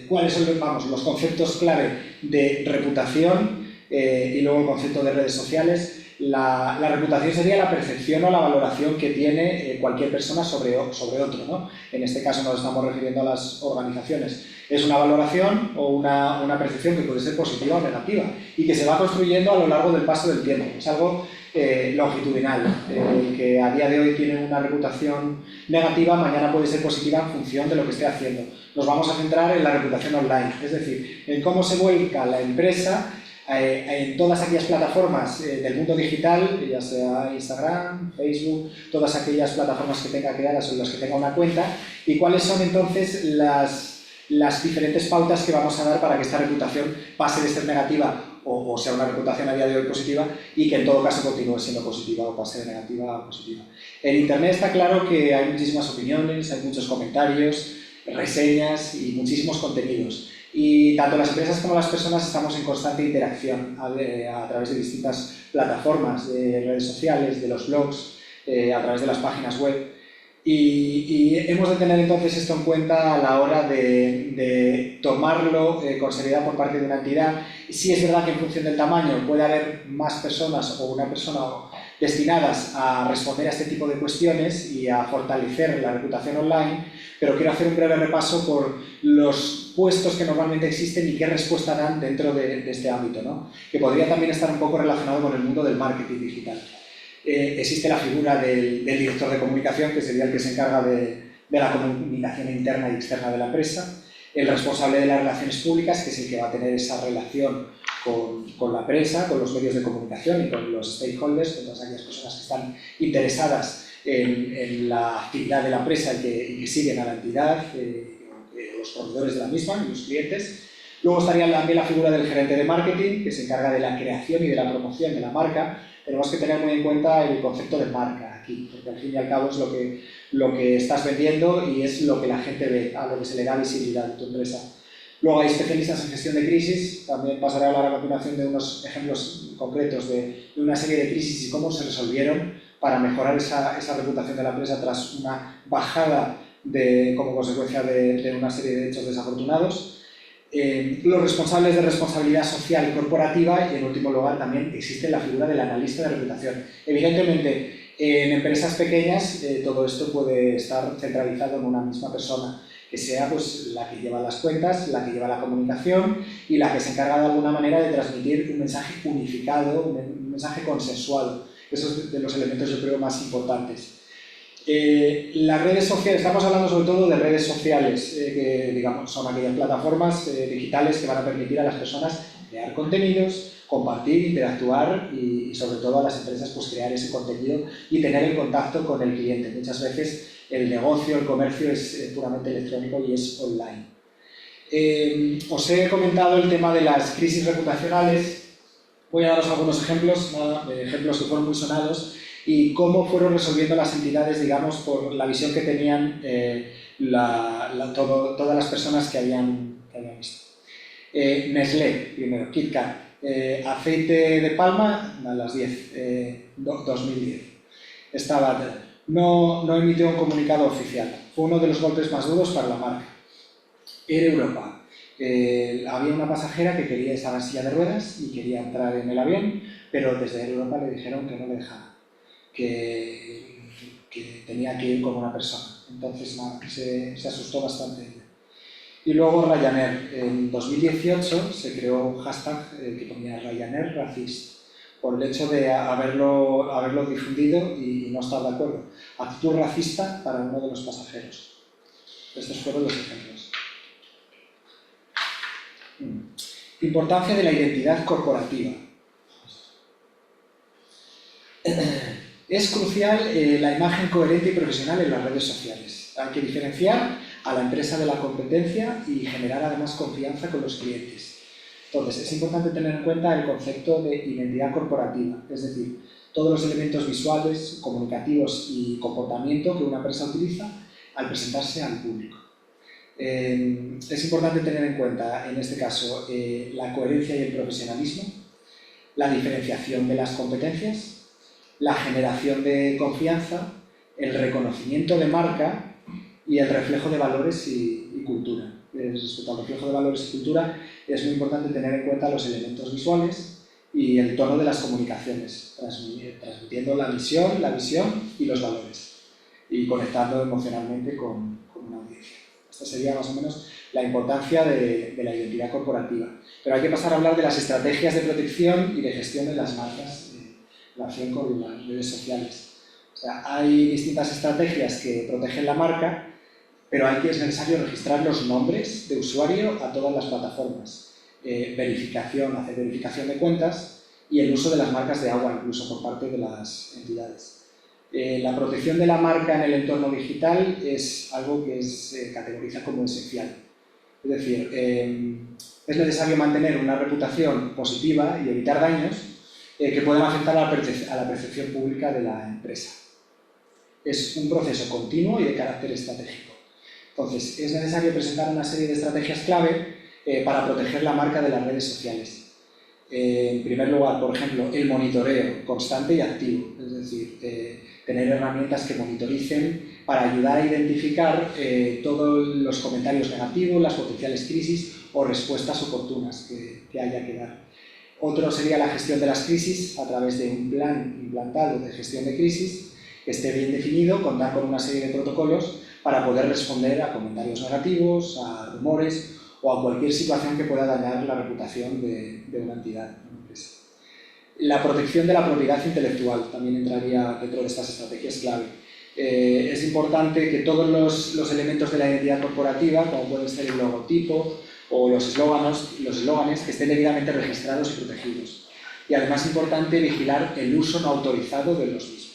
cuáles son los conceptos clave de reputación y luego el concepto de redes sociales. La reputación sería la percepción o la valoración que tiene cualquier persona sobre otro, ¿no? En este caso nos estamos refiriendo a las organizaciones. Es una valoración o una percepción que puede ser positiva o negativa y que se va construyendo a lo largo del paso del tiempo. Es algo longitudinal, que a día de hoy tiene una reputación negativa, mañana puede ser positiva en función de lo que esté haciendo. Nos vamos a centrar en la reputación online, es decir, en cómo se vuelca la empresa en todas aquellas plataformas del mundo digital, ya sea Instagram, Facebook, todas aquellas plataformas que tenga creadas o en las que tenga una cuenta, y cuáles son entonces las diferentes pautas que vamos a dar para que esta reputación pase de ser negativa o sea una reputación a día de hoy positiva y que en todo caso continúe siendo positiva o pase de negativa a positiva. En Internet está claro que hay muchísimas opiniones, hay muchos comentarios, reseñas y muchísimos contenidos. Y tanto las empresas como las personas estamos en constante interacción a través de distintas plataformas, de redes sociales, de los blogs, a través de las páginas web. Y hemos de tener entonces esto en cuenta a la hora de tomarlo con seriedad por parte de una entidad. Sí es verdad que en función del tamaño puede haber más personas o una persona destinadas a responder a este tipo de cuestiones y a fortalecer la reputación online, pero quiero hacer un breve repaso por los puestos que normalmente existen y qué respuesta dan dentro de este ámbito, ¿no? Que podría también estar un poco relacionado con el mundo del marketing digital. Existe la figura del director de comunicación, que sería el que se encarga de la comunicación interna y externa de la empresa, el responsable de las relaciones públicas, que es el que va a tener esa relación con la prensa, con los medios de comunicación y con los stakeholders, con todas aquellas personas que están interesadas en la actividad de la empresa y que siguen a la entidad, los proveedores de la misma y los clientes. Luego estaría también la figura del gerente de marketing, que se encarga de la creación y de la promoción de la marca. Tenemos que tener muy en cuenta el concepto de marca aquí, porque al fin y al cabo es lo que estás vendiendo y es lo que la gente ve, a lo que se le da visibilidad a tu empresa. Luego hay especialistas en gestión de crisis, también pasaré a hablar a continuación de unos ejemplos concretos de una serie de crisis y cómo se resolvieron para mejorar esa reputación de la empresa tras una bajada como consecuencia de una serie de hechos desafortunados. Los responsables de responsabilidad social y corporativa y en último lugar también existe la figura del analista de reputación. Evidentemente en empresas pequeñas todo esto puede estar centralizado en una misma persona, que sea pues, la que lleva las cuentas, la que lleva la comunicación y la que se encarga de alguna manera de transmitir un mensaje unificado, un mensaje consensual. Eso es de los elementos yo creo más importantes. Las redes sociales, estamos hablando sobre todo de redes sociales, que digamos, son aquellas plataformas digitales que van a permitir a las personas crear contenidos, compartir, interactuar y sobre todo a las empresas pues, crear ese contenido y tener el contacto con el cliente. Muchas veces el negocio, el comercio es puramente electrónico y es online. Os he comentado el tema de las crisis reputacionales. Voy a daros algunos ejemplos, ejemplos que fueron muy sonados y cómo fueron resolviendo las entidades, digamos, por la visión que tenían todas las personas que habían visto. Nestlé, primero, KitKat, aceite de palma a las 10, 2010. No emitió un comunicado oficial, fue uno de los golpes más duros para la marca. Air Europa, había una pasajera que estaba en silla de ruedas y quería entrar en el avión, pero desde Europa le dijeron que no le dejaba, que tenía que ir como una persona. Entonces, nada, se asustó bastante ella. Y luego Ryanair. En 2018 se creó un hashtag que ponía Ryanair Racist, por el hecho de haberlo difundido y no estar de acuerdo. Actitud racista para uno de los pasajeros. Estos fueron los ejemplos. Importancia de la identidad corporativa. Es crucial la imagen coherente y profesional en las redes sociales. Hay que diferenciar a la empresa de la competencia y generar además confianza con los clientes. Entonces, es importante tener en cuenta el concepto de identidad corporativa, es decir, todos los elementos visuales, comunicativos y comportamiento que una empresa utiliza al presentarse al público. Es importante tener en cuenta, en este caso, la coherencia y el profesionalismo, la diferenciación de las competencias, la generación de confianza, el reconocimiento de marca y el reflejo de valores y cultura. Respecto al reflejo de valores y cultura, es muy importante tener en cuenta los elementos visuales y el tono de las comunicaciones, transmitiendo la visión y los valores y conectando emocionalmente con una audiencia. Esta sería más o menos la importancia de la identidad corporativa. Pero hay que pasar a hablar de las estrategias de protección y de gestión de las marcas en relación con las redes sociales. O sea, hay distintas estrategias que protegen la marca, pero es necesario registrar los nombres de usuario a todas las plataformas. Hacer verificación de cuentas y el uso de las marcas de agua, incluso por parte de las entidades. La protección de la marca en el entorno digital es algo que se categoriza como esencial. Es decir, es necesario mantener una reputación positiva y evitar daños que puedan afectar a la percepción pública de la empresa. Es un proceso continuo y de carácter estratégico. Entonces, es necesario presentar una serie de estrategias clave para proteger la marca de las redes sociales. En primer lugar, por ejemplo, el monitoreo constante y activo, es decir, tener herramientas que monitoricen para ayudar a identificar todos los comentarios negativos, las potenciales crisis o respuestas oportunas que haya que dar. Otro sería la gestión de las crisis a través de un plan implantado de gestión de crisis que esté bien definido, contar con una serie de protocolos para poder responder a comentarios negativos, a rumores o a cualquier situación que pueda dañar la reputación de una entidad, de una empresa. La protección de la propiedad intelectual también entraría dentro de estas estrategias clave. Es importante que todos los elementos de la identidad corporativa, como pueden ser el logotipo o los eslóganes, que estén debidamente registrados y protegidos. Y además es importante vigilar el uso no autorizado de los mismos.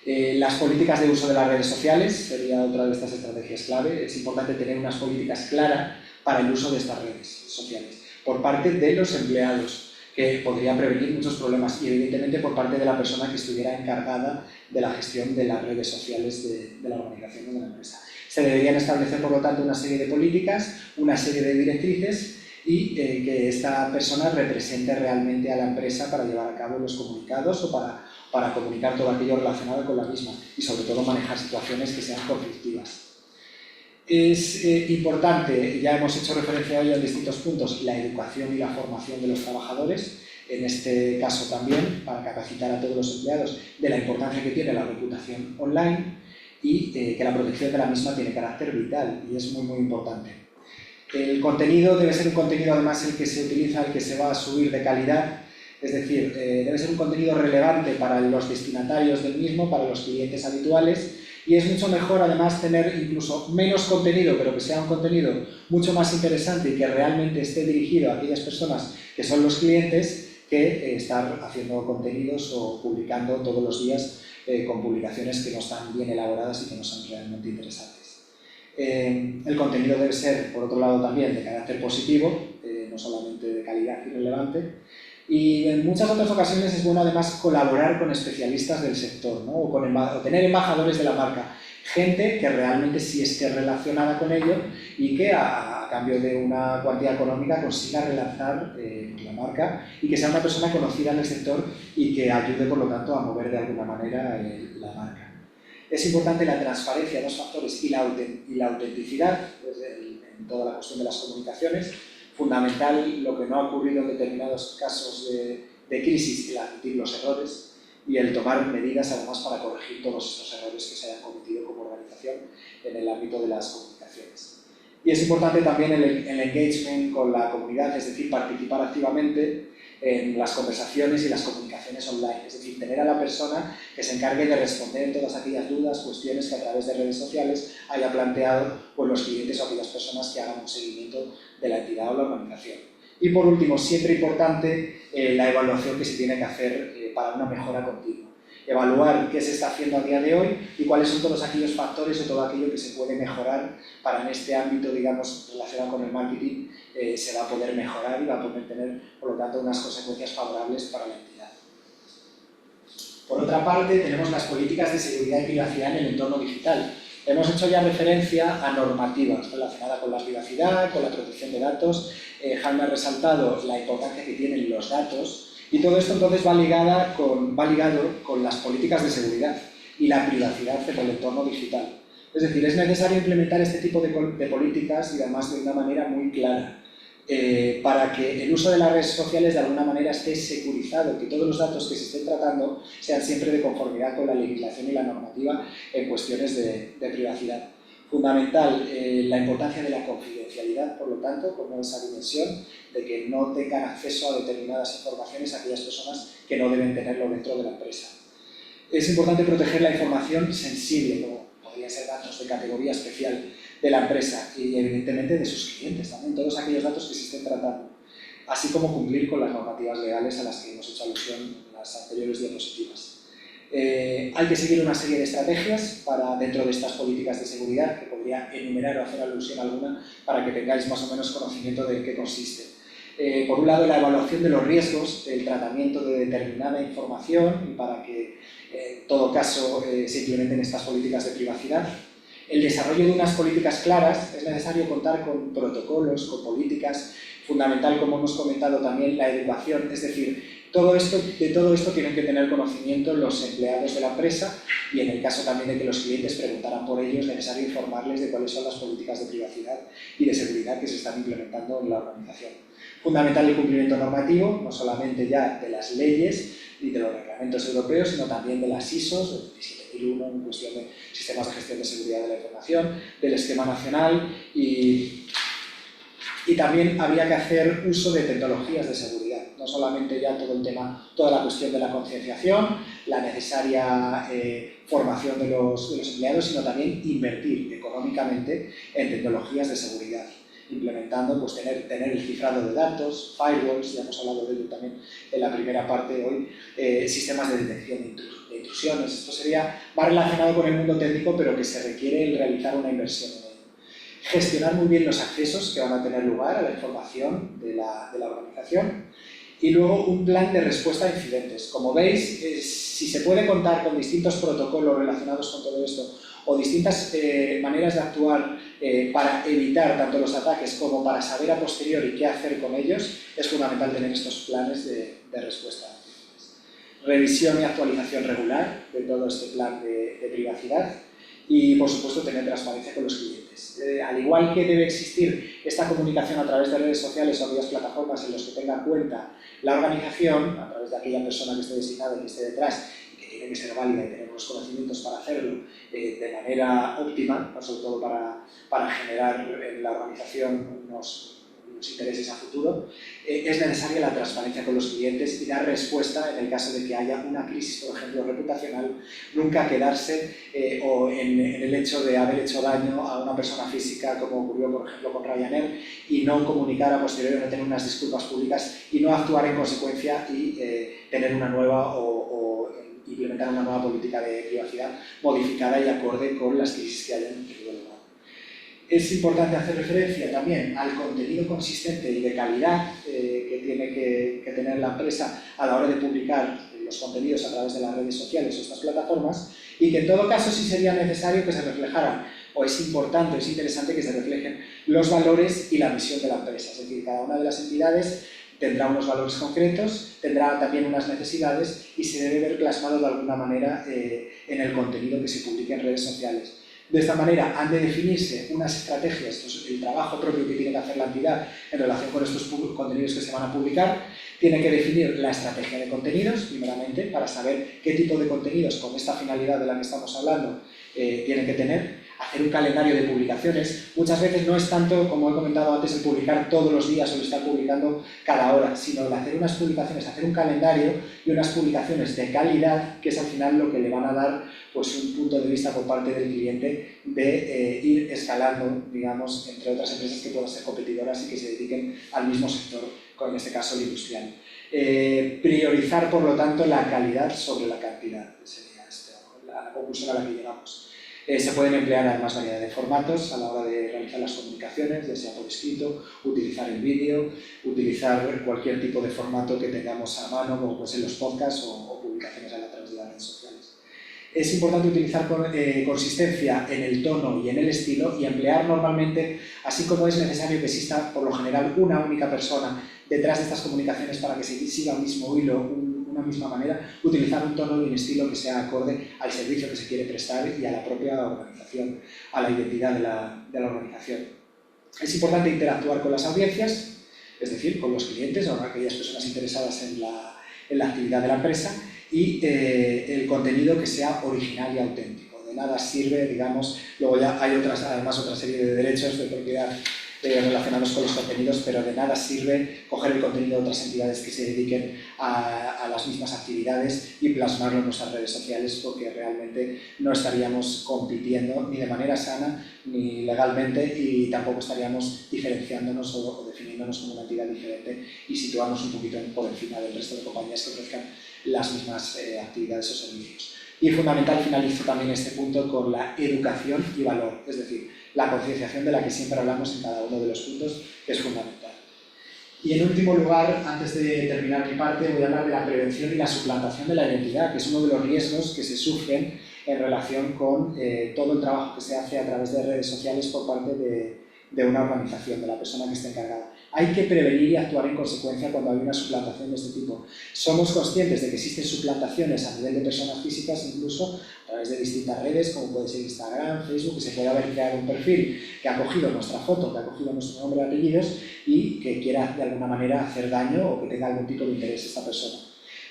Las políticas de uso de las redes sociales sería otra de estas estrategias clave. Es importante tener unas políticas claras para el uso de estas redes sociales por parte de los empleados, que podrían prevenir muchos problemas, y evidentemente por parte de la persona que estuviera encargada de la gestión de las redes sociales de la organización o de la empresa. Se deberían establecer, por lo tanto, una serie de políticas, una serie de directrices y que esta persona represente realmente a la empresa para llevar a cabo los comunicados o para comunicar todo aquello relacionado con la misma y sobre todo manejar situaciones que sean conflictivas. Es importante, ya hemos hecho referencia a ello en distintos puntos, la educación y la formación de los trabajadores, en este caso también para capacitar a todos los empleados de la importancia que tiene la reputación online y que la protección de la misma tiene carácter vital y es muy muy importante. El contenido debe ser un contenido además el que se utiliza, el que se va a subir de calidad, es decir, debe ser un contenido relevante para los destinatarios del mismo, para los clientes habituales, y es mucho mejor además tener incluso menos contenido, pero que sea un contenido mucho más interesante y que realmente esté dirigido a aquellas personas que son los clientes, que estar haciendo contenidos o publicando todos los días con publicaciones que no están bien elaboradas y que no son realmente interesantes. El contenido debe ser, por otro lado, también de carácter positivo, no solamente de calidad y relevante. Y en muchas otras ocasiones es bueno además colaborar con especialistas del sector, ¿no? o tener embajadores de la marca, gente que realmente sí esté relacionada con ello y que a cambio de una cuantía económica consiga relanzar la marca y que sea una persona conocida en el sector y que ayude por lo tanto a mover de alguna manera la marca. Es importante la transparencia, dos factores, y la autenticidad en toda la cuestión de las comunicaciones. Fundamental lo que no ha ocurrido en determinados casos de de crisis el admitir los errores y el tomar medidas además para corregir todos estos errores que se hayan cometido como organización en el ámbito de las comunicaciones. Y es importante también el engagement con la comunidad, es decir, participar activamente en las conversaciones y las comunicaciones online, es decir, tener a la persona que se encargue de responder en todas aquellas dudas, cuestiones que a través de redes sociales haya planteado pues, los clientes o aquellas personas que hagan un seguimiento de la entidad o la organización. Y por último, siempre importante la evaluación que se tiene que hacer para una mejora continua. Evaluar qué se está haciendo a día de hoy y cuáles son todos aquellos factores o todo aquello que se puede mejorar para en este ámbito, digamos, relacionado con el marketing, se va a poder mejorar y va a poder tener, por lo tanto, unas consecuencias favorables para la entidad. Por otra parte, tenemos las políticas de seguridad y privacidad en el entorno digital. Hemos hecho ya referencia a normativas relacionadas con la privacidad, con la protección de datos. Jaime ha resaltado la importancia que tienen los datos y todo esto entonces va ligado con las políticas de seguridad y la privacidad en el entorno digital. Es decir, es necesario implementar este tipo de políticas y además de una manera muy clara para que el uso de las redes sociales de alguna manera esté securizado, que todos los datos que se estén tratando sean siempre de conformidad con la legislación y la normativa en cuestiones de privacidad. Fundamental la importancia de la confidencialidad, por lo tanto, como esa dimensión de que no tengan acceso a determinadas informaciones aquellas personas que no deben tenerlo dentro de la empresa. Es importante proteger la información sensible, como podrían ser datos de categoría especial de la empresa y evidentemente de sus clientes también, todos aquellos datos que se estén tratando, así como cumplir con las normativas legales a las que hemos hecho alusión en las anteriores diapositivas. Hay que seguir una serie de estrategias dentro de estas políticas de seguridad, que podría enumerar o hacer alusión alguna para que tengáis más o menos conocimiento de en qué consiste. Por un lado, la evaluación de los riesgos del tratamiento de determinada información y para que, en todo caso, se implementen estas políticas de privacidad. El desarrollo de unas políticas claras, es necesario contar con protocolos, con políticas, fundamental, como hemos comentado también, la educación, es decir, de todo esto tienen que tener conocimiento los empleados de la empresa y en el caso también de que los clientes preguntaran por ello, es necesario informarles de cuáles son las políticas de privacidad y de seguridad que se están implementando en la organización. Fundamental el cumplimiento normativo, no solamente ya de las leyes y de los reglamentos europeos, sino también de las ISOs, del 27001 en cuestión de sistemas de gestión de seguridad de la información, del esquema nacional y también habría que hacer uso de tecnologías de seguridad, no solamente ya todo el tema, toda la cuestión de la concienciación, la necesaria formación de los empleados, sino también invertir económicamente en tecnologías de seguridad, implementando, pues tener el cifrado de datos, firewalls, ya hemos hablado de ello también en la primera parte de hoy, sistemas de detección de intrusiones. Esto sería más relacionado con el mundo técnico, pero que se requiere el realizar una inversión en ello. Gestionar muy bien los accesos que van a tener lugar a la información de la organización y luego un plan de respuesta a incidentes. Como veis, si se puede contar con distintos protocolos relacionados con todo esto o distintas maneras de actuar para evitar tanto los ataques como para saber a posteriori qué hacer con ellos, es fundamental tener estos planes de respuesta a incidentes. Revisión y actualización regular de todo este plan de privacidad. Y, por supuesto, tener transparencia con los clientes. Al igual que debe existir esta comunicación a través de redes sociales o aquellas plataformas en las que tenga cuenta la organización, a través de aquella persona que esté designada y que esté detrás, y que tiene que ser válida y tener los conocimientos para hacerlo de manera óptima, no sobre todo para generar en la organización unos intereses a futuro, es necesaria la transparencia con los clientes y dar respuesta en el caso de que haya una crisis, por ejemplo, reputacional, nunca quedarse o en el hecho de haber hecho daño a una persona física, como ocurrió, por ejemplo, con Ryanair, y no comunicar a posteriori, no tener unas disculpas públicas y no actuar en consecuencia y tener una nueva o implementar una nueva política de privacidad modificada y acorde con las crisis que hayan tenido lugar. Es importante hacer referencia también al contenido consistente y de calidad que tiene que tener la empresa a la hora de publicar los contenidos a través de las redes sociales o estas plataformas y que en todo caso sí sería necesario que se reflejaran, o es importante, es interesante que se reflejen los valores y la misión de la empresa. Es decir, cada una de las entidades tendrá unos valores concretos, tendrá también unas necesidades y se debe ver plasmado de alguna manera en el contenido que se publique en redes sociales. De esta manera han de definirse unas estrategias, esto es el trabajo propio que tiene que hacer la entidad en relación con estos contenidos que se van a publicar. Tiene que definir la estrategia de contenidos, primeramente, para saber qué tipo de contenidos con esta finalidad de la que estamos hablando tienen que tener. Hacer un calendario de publicaciones. Muchas veces no es tanto, como he comentado antes, el publicar todos los días o el estar publicando cada hora, sino el hacer unas publicaciones, hacer un calendario y unas publicaciones de calidad, que es al final lo que le van a dar pues, un punto de vista por parte del cliente de ir escalando, digamos, entre otras empresas que puedan ser competidoras y que se dediquen al mismo sector, en este caso el industrial. Priorizar, por lo tanto, la calidad sobre la cantidad, sería la conclusión a la que llegamos. Se pueden emplear además variedad de formatos a la hora de realizar las comunicaciones, ya sea por escrito, utilizar el vídeo, utilizar cualquier tipo de formato que tengamos a mano, como pueden ser los podcasts o publicaciones a través de las redes sociales. Es importante utilizar consistencia en el tono y en el estilo y emplear normalmente, así como es necesario que exista por lo general una única persona detrás de estas comunicaciones para que se siga un mismo hilo, una misma manera, utilizar un tono y un estilo que sea acorde al servicio que se quiere prestar y a la propia organización, a la identidad de la organización. Es importante interactuar con las audiencias, es decir, con los clientes o aquellas personas interesadas en la actividad de la empresa, y el contenido que sea original y auténtico. De nada sirve, digamos, luego ya hay además otra serie de derechos de propiedad relacionados con los contenidos, pero de nada sirve coger el contenido de otras entidades que se dediquen a las mismas actividades y plasmarlo en nuestras redes sociales, porque realmente no estaríamos compitiendo ni de manera sana ni legalmente, y tampoco estaríamos diferenciándonos o definiéndonos como una entidad diferente y situarnos un poquito por encima del resto de compañías que ofrezcan las mismas actividades o servicios. Y fundamental, finalizo también este punto con la educación y valor, es decir, la concienciación de la que siempre hablamos en cada uno de los puntos, que es fundamental. Y en último lugar, antes de terminar mi parte, voy a hablar de la prevención y la suplantación de la identidad, que es uno de los riesgos que se sufren en relación con todo el trabajo que se hace a través de redes sociales por parte de una organización, de la persona que esté encargada. Hay que prevenir y actuar en consecuencia cuando hay una suplantación de este tipo. Somos conscientes de que existen suplantaciones a nivel de personas físicas, incluso a través de distintas redes, como puede ser Instagram, Facebook, que se puede haber creado un perfil que ha cogido nuestra foto, que ha cogido nuestro nombre y apellidos y que quiera de alguna manera hacer daño o que tenga algún tipo de interés esta persona.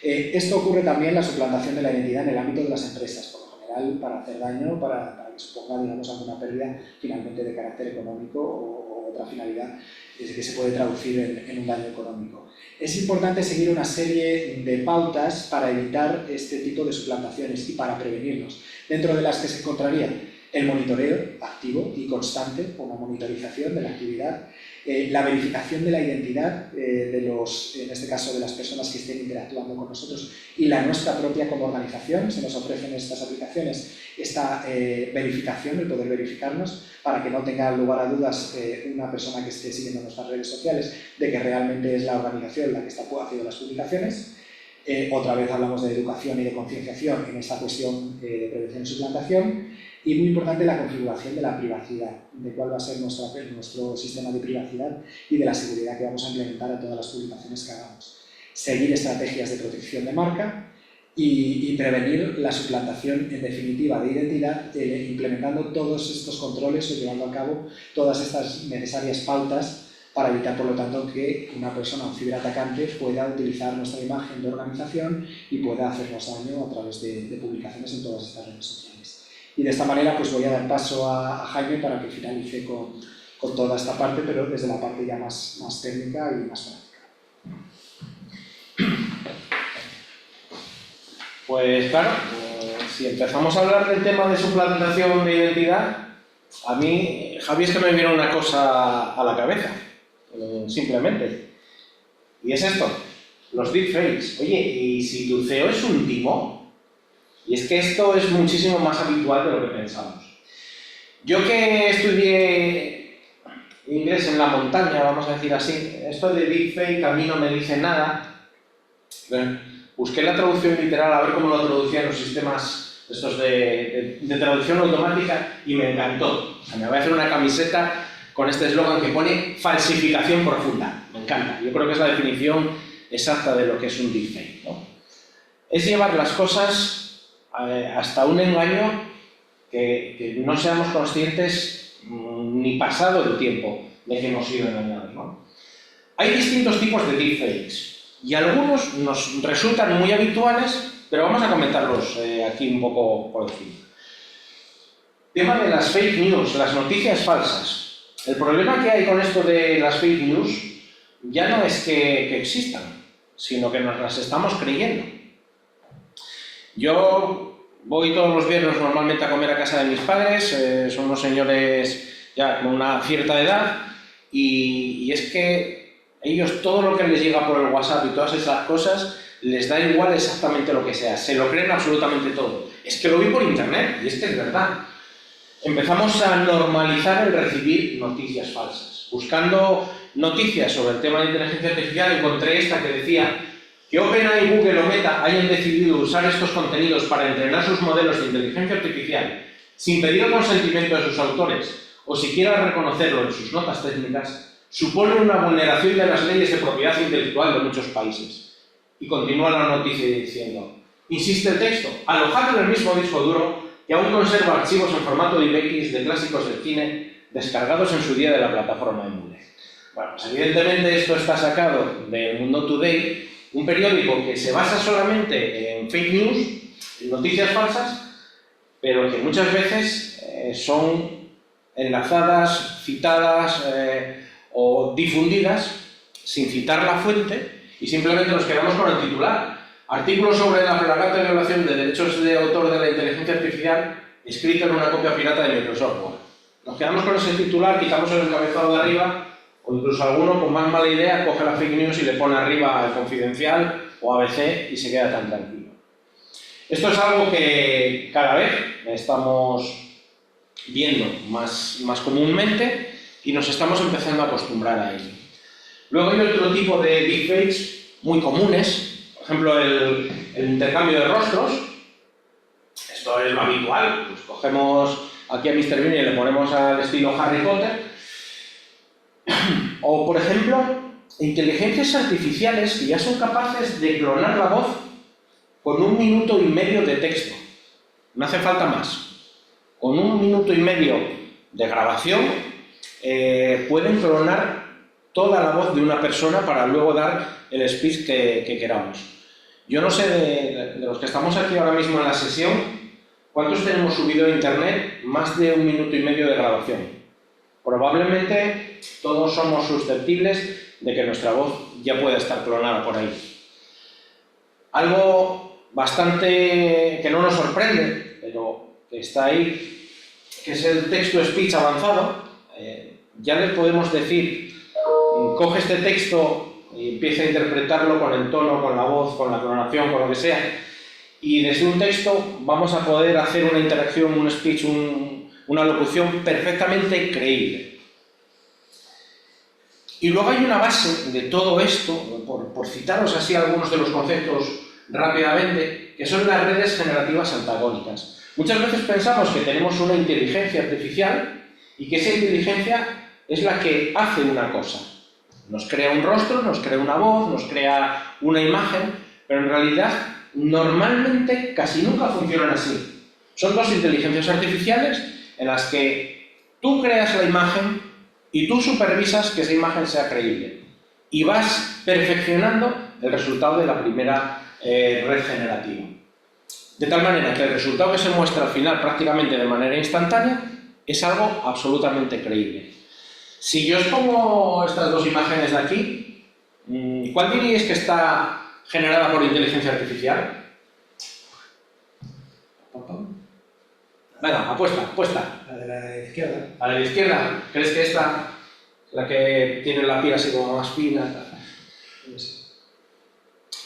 Esto ocurre también, la suplantación de la identidad, en el ámbito de las empresas, por lo general para hacer daño, para que suponga, digamos, alguna pérdida finalmente de carácter económico o otra finalidad que se puede traducir en un daño económico. Es importante seguir una serie de pautas para evitar este tipo de suplantaciones y para prevenirnos, dentro de las que se encontraría el monitoreo activo y constante, o una monitorización de la actividad, la verificación de la identidad en este caso de las personas que estén interactuando con nosotros y la nuestra propia como organización. Se nos ofrecen estas aplicaciones, esta verificación, el poder verificarnos para que no tenga lugar a dudas una persona que esté siguiendo nuestras redes sociales de que realmente es la organización la que está haciendo las publicaciones. Otra vez hablamos de educación y de concienciación en esta cuestión de prevención y suplantación. Y muy importante la configuración de la privacidad, de cuál va a ser nuestro sistema de privacidad y de la seguridad que vamos a implementar a todas las publicaciones que hagamos. Seguir estrategias de protección de marca y prevenir la suplantación, en definitiva, de identidad, implementando todos estos controles o llevando a cabo todas estas necesarias pautas para evitar, por lo tanto, que una persona, un ciberatacante, pueda utilizar nuestra imagen de organización y pueda hacernos daño a través de publicaciones en todas estas redes sociales. Y de esta manera pues voy a dar paso a Jaime para que finalice con toda esta parte, pero desde la parte ya más técnica y más práctica. Pues claro, si empezamos a hablar del tema de suplantación de identidad, a mí, Javi, es que me viene una cosa a la cabeza, simplemente. Y es esto, los deepfakes. Oye, ¿y si tu CEO es un timo? Y es que esto es muchísimo más habitual de lo que pensamos. Yo que estudié inglés en la montaña, vamos a decir así, esto de deepfake a mí no me dice nada. Busqué la traducción literal a ver cómo lo traducían los sistemas estos de traducción automática y me encantó. O sea, me voy a hacer una camiseta con este eslogan que pone falsificación profunda. Me encanta. Yo creo que es la definición exacta de lo que es un deepfake, ¿no? Es llevar las cosas hasta un engaño que no seamos conscientes ni pasado el tiempo de que hemos sido engañados, ¿no? Hay distintos tipos de deepfakes y algunos nos resultan muy habituales, pero vamos a comentarlos aquí un poco por encima. Tema de las fake news, las noticias falsas. El problema que hay con esto de las fake news ya no es que existan, sino que nos las estamos creyendo. Yo voy todos los viernes normalmente a comer a casa de mis padres, son unos señores ya con una cierta edad, y es que ellos todo lo que les llega por el WhatsApp y todas esas cosas les da igual exactamente lo que sea, se lo creen absolutamente todo. Es que lo vi por internet y es que es verdad. Empezamos a normalizar el recibir noticias falsas. Buscando noticias sobre el tema de inteligencia artificial encontré esta que decía que OpenAI, Google o Meta hayan decidido usar estos contenidos para entrenar sus modelos de inteligencia artificial sin pedir el consentimiento de sus autores o siquiera reconocerlo en sus notas técnicas, supone una vulneración de las leyes de propiedad intelectual de muchos países. Y continúa la noticia diciendo, insiste el texto, alojado en el mismo disco duro que aún conserva archivos en formato DivX de clásicos del cine descargados en su día de la plataforma Emule. Bueno, pues evidentemente esto está sacado de Mundo Today, un periódico que se basa solamente en fake news, en noticias falsas, pero que muchas veces son enlazadas, citadas o difundidas sin citar la fuente y simplemente nos quedamos con el titular. Artículo sobre la flagrante violación de derechos de autor de la inteligencia artificial escrito en una copia pirata de Microsoft Word. Nos quedamos con ese titular, quitamos el encabezado de arriba, o incluso alguno con más mala idea coge la fake news y le pone arriba el Confidencial o ABC y se queda tan tranquilo. Esto es algo que cada vez estamos viendo más comúnmente y nos estamos empezando a acostumbrar a ello. Luego hay otro tipo de deepfakes muy comunes. Por ejemplo, el intercambio de rostros. Esto es lo habitual. Pues cogemos aquí a Mr. Bean y le ponemos al estilo Harry Potter. O, por ejemplo, inteligencias artificiales que ya son capaces de clonar la voz con 1 minuto y medio de texto. No hace falta más. Con 1 minuto y medio de grabación pueden clonar toda la voz de una persona para luego dar el speech que queramos. Yo no sé de los que estamos aquí ahora mismo en la sesión, ¿cuántos tenemos subido a internet más de 1 minuto y medio de grabación? Probablemente todos somos susceptibles de que nuestra voz ya pueda estar clonada por ahí. Algo bastante que no nos sorprende, pero que está ahí, que es el texto-speech avanzado. Ya le podemos decir, coge este texto y empieza a interpretarlo con el tono, con la voz, con la clonación, con lo que sea, y desde un texto vamos a poder hacer una interacción, un speech, una locución perfectamente creíble. Y luego hay una base de todo esto, por citaros así algunos de los conceptos rápidamente, que son las redes generativas antagónicas. Muchas veces pensamos que tenemos una inteligencia artificial y que esa inteligencia es la que hace una cosa. Nos crea un rostro, nos crea una voz, nos crea una imagen, pero en realidad normalmente casi nunca funcionan así. Son dos inteligencias artificiales en las que tú creas la imagen y tú supervisas que esa imagen sea creíble. Y vas perfeccionando el resultado de la primera red generativa. De tal manera que el resultado que se muestra al final prácticamente de manera instantánea es algo absolutamente creíble. Si yo os pongo estas dos imágenes de aquí, ¿cuál diríais que está generada por inteligencia artificial? Venga, apuesta. La de la izquierda. La de la izquierda. ¿Crees que esta, la que tiene la piel así como más fina?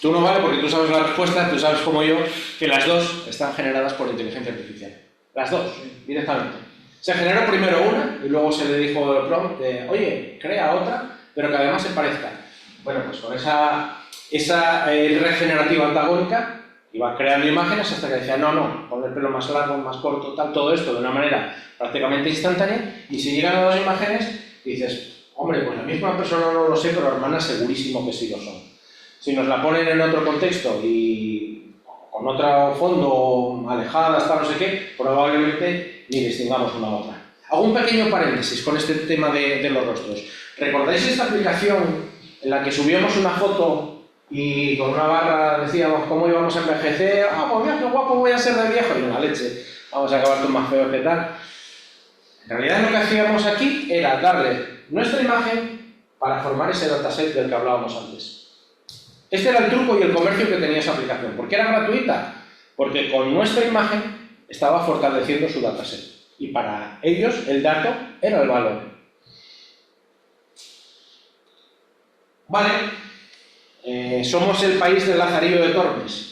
Tú no vale porque tú sabes la respuesta, tú sabes como yo que las dos están generadas por inteligencia artificial. Las dos, directamente. Se generó primero una y luego se le dijo el prompt de, oye, crea otra, pero que además se parezca. Bueno, pues con esa red generativa antagónica iba creando imágenes hasta que decía, no, pon el pelo más largo, más corto, tal, todo esto de una manera prácticamente instantánea, y si llegan a dos imágenes, dices, hombre, pues la misma persona no lo sé, pero hermanas segurísimo que sí lo son. Si nos la ponen en otro contexto y con otro fondo alejada, hasta no sé qué, probablemente ni distingamos una a otra. Hago un pequeño paréntesis con este tema de los rostros. ¿Recordáis esta aplicación en la que subíamos una foto y con una barra decíamos cómo íbamos a envejecer? Ah, pues mira, qué guapo voy a ser de viejo. Y una leche, vamos a acabar todo más feo que tal. En realidad lo que hacíamos aquí era darle nuestra imagen para formar ese dataset del que hablábamos antes. Este era el truco y el comercio que tenía esa aplicación. ¿Por qué era gratuita? Porque con nuestra imagen estaba fortaleciendo su dataset. Y para ellos el dato era el valor. Vale, somos el país del Lazarillo de Tormes.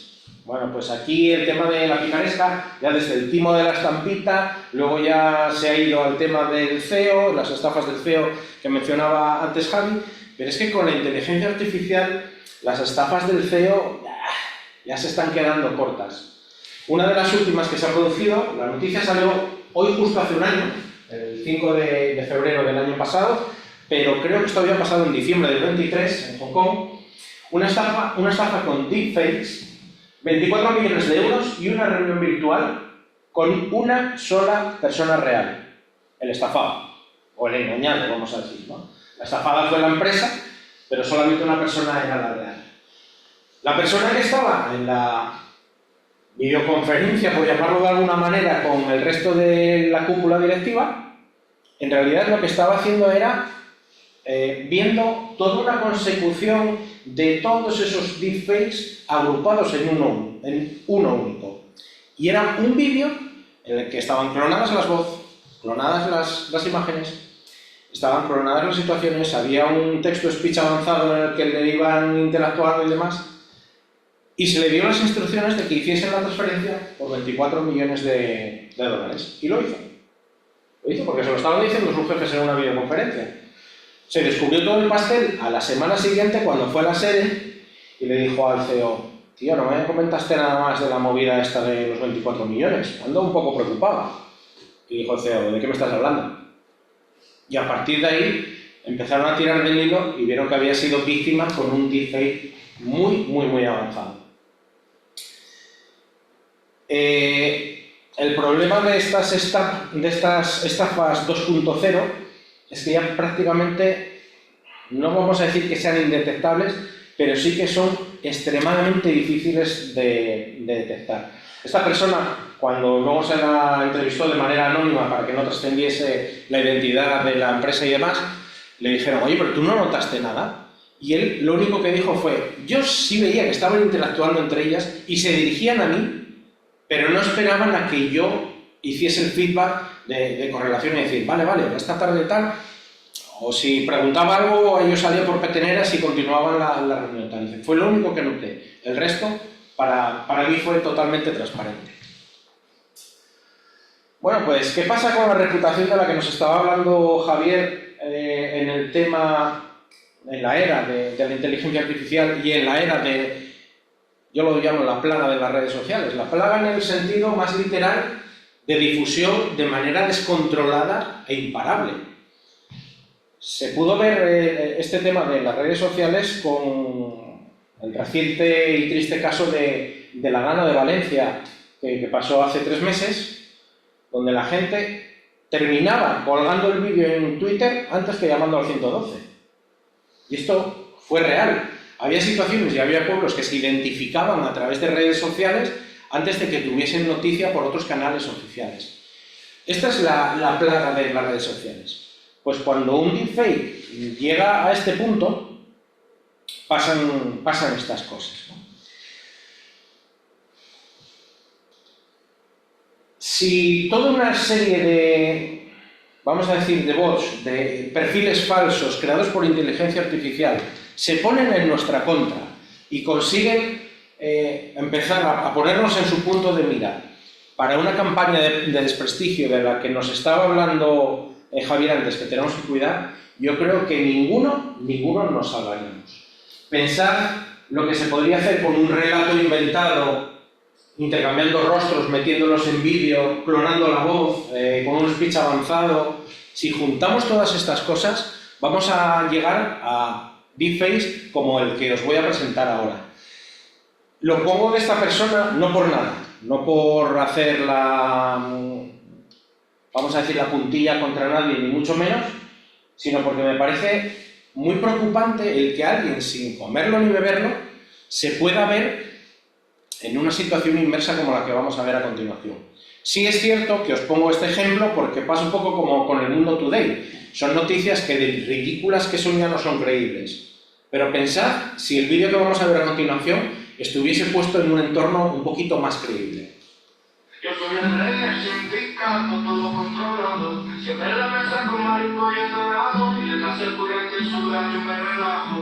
Bueno, pues aquí el tema de la picaresca, ya desde el timo de la estampita, luego ya se ha ido al tema del CEO, las estafas del CEO que mencionaba antes Javi, pero es que con la inteligencia artificial las estafas del CEO ya se están quedando cortas. Una de las últimas que se ha producido, la noticia salió hoy justo hace un año, el 5 de febrero del año pasado, pero creo que esto había pasado en diciembre del 23 en Hong Kong, una estafa con deepfakes, 24 millones de euros y una reunión virtual con una sola persona real, el estafado, o el engañado, vamos a decir, ¿no? La estafada fue la empresa, pero solamente una persona era la real. La persona que estaba en la videoconferencia, por llamarlo de alguna manera, con el resto de la cúpula directiva, en realidad lo que estaba haciendo era viendo toda una consecución de todos esos deepfakes agrupados en uno único. Y era un vídeo en el que estaban clonadas las voces, clonadas las imágenes, estaban clonadas las situaciones, había un texto-speech avanzado en el que le iban interactuando y demás, y se le dieron las instrucciones de que hiciesen la transferencia por 24 millones de dólares. Y lo hizo. Lo hizo porque se lo estaban diciendo sus jefes en una videoconferencia. Se descubrió todo el pastel a la semana siguiente cuando fue a la sede y le dijo al CEO: tío, no me comentaste nada más de la movida esta de los 24 millones, ando un poco preocupado. Y dijo el CEO: ¿de qué me estás hablando? Y a partir de ahí empezaron a tirar del hilo y vieron que había sido víctima con un deepfake muy avanzado. El problema de estas estafas 2.0 es que ya prácticamente, no vamos a decir que sean indetectables, pero sí que son extremadamente difíciles de detectar. Esta persona, cuando luego se la entrevistó de manera anónima para que no trascendiese la identidad de la empresa y demás, le dijeron: oye, pero tú no notaste nada. Y él lo único que dijo fue: yo sí veía que estaban interactuando entre ellas y se dirigían a mí, pero no esperaban a que yo hiciese el feedback de correlación y decir, vale, esta tarde tal, o si preguntaba algo, ellos salían por peteneras y continuaban la reunión tal. Dice, fue lo único que noté. El resto, para mí, fue totalmente transparente. Bueno, pues, ¿qué pasa con la reputación de la que nos estaba hablando Javier en el tema, en la era de la inteligencia artificial y en la era de, yo lo llamo la plaga de las redes sociales, la plaga en el sentido más literal de difusión de manera descontrolada e imparable. Se pudo ver este tema de las redes sociales con el reciente y triste caso de la Gana de Valencia, que pasó hace 3 meses, donde la gente terminaba colgando el vídeo en Twitter antes que llamando al 112. Y esto fue real. Había situaciones y había pueblos que se identificaban a través de redes sociales antes de que tuviesen noticia por otros canales oficiales. Esta es la plaga de las redes sociales. Pues cuando un deepfake llega a este punto, pasan estas cosas, ¿no? Si toda una serie de, vamos a decir, de bots, de perfiles falsos creados por inteligencia artificial, se ponen en nuestra contra y consiguen empezar a ponernos en su punto de mira para una campaña de desprestigio de la que nos estaba hablando Javier antes, que tenemos que cuidar, yo creo que ninguno nos salvaríamos. Pensad lo que se podría hacer con un relato inventado, intercambiando rostros, metiéndolos en vídeo, clonando la voz, con un speech avanzado. Si juntamos todas estas cosas, vamos a llegar a deepfakes como el que os voy a presentar ahora. Lo pongo de esta persona no por nada, no por hacer vamos a decir, la puntilla contra nadie, ni mucho menos, sino porque me parece muy preocupante el que alguien, sin comerlo ni beberlo, se pueda ver en una situación inmersa como la que vamos a ver a continuación. Sí es cierto que os pongo este ejemplo porque pasa un poco como con el Mundo Today. Son noticias que de ridículas que son ya no son creíbles. Pero pensad si el vídeo que vamos a ver a continuación estuviese puesto en un entorno un poquito más creíble. Yo soy el rey, el sindicato, todo controlado. Siempre en la mesa con marico y dorado. Y detrás el currente suda, yo me relajo.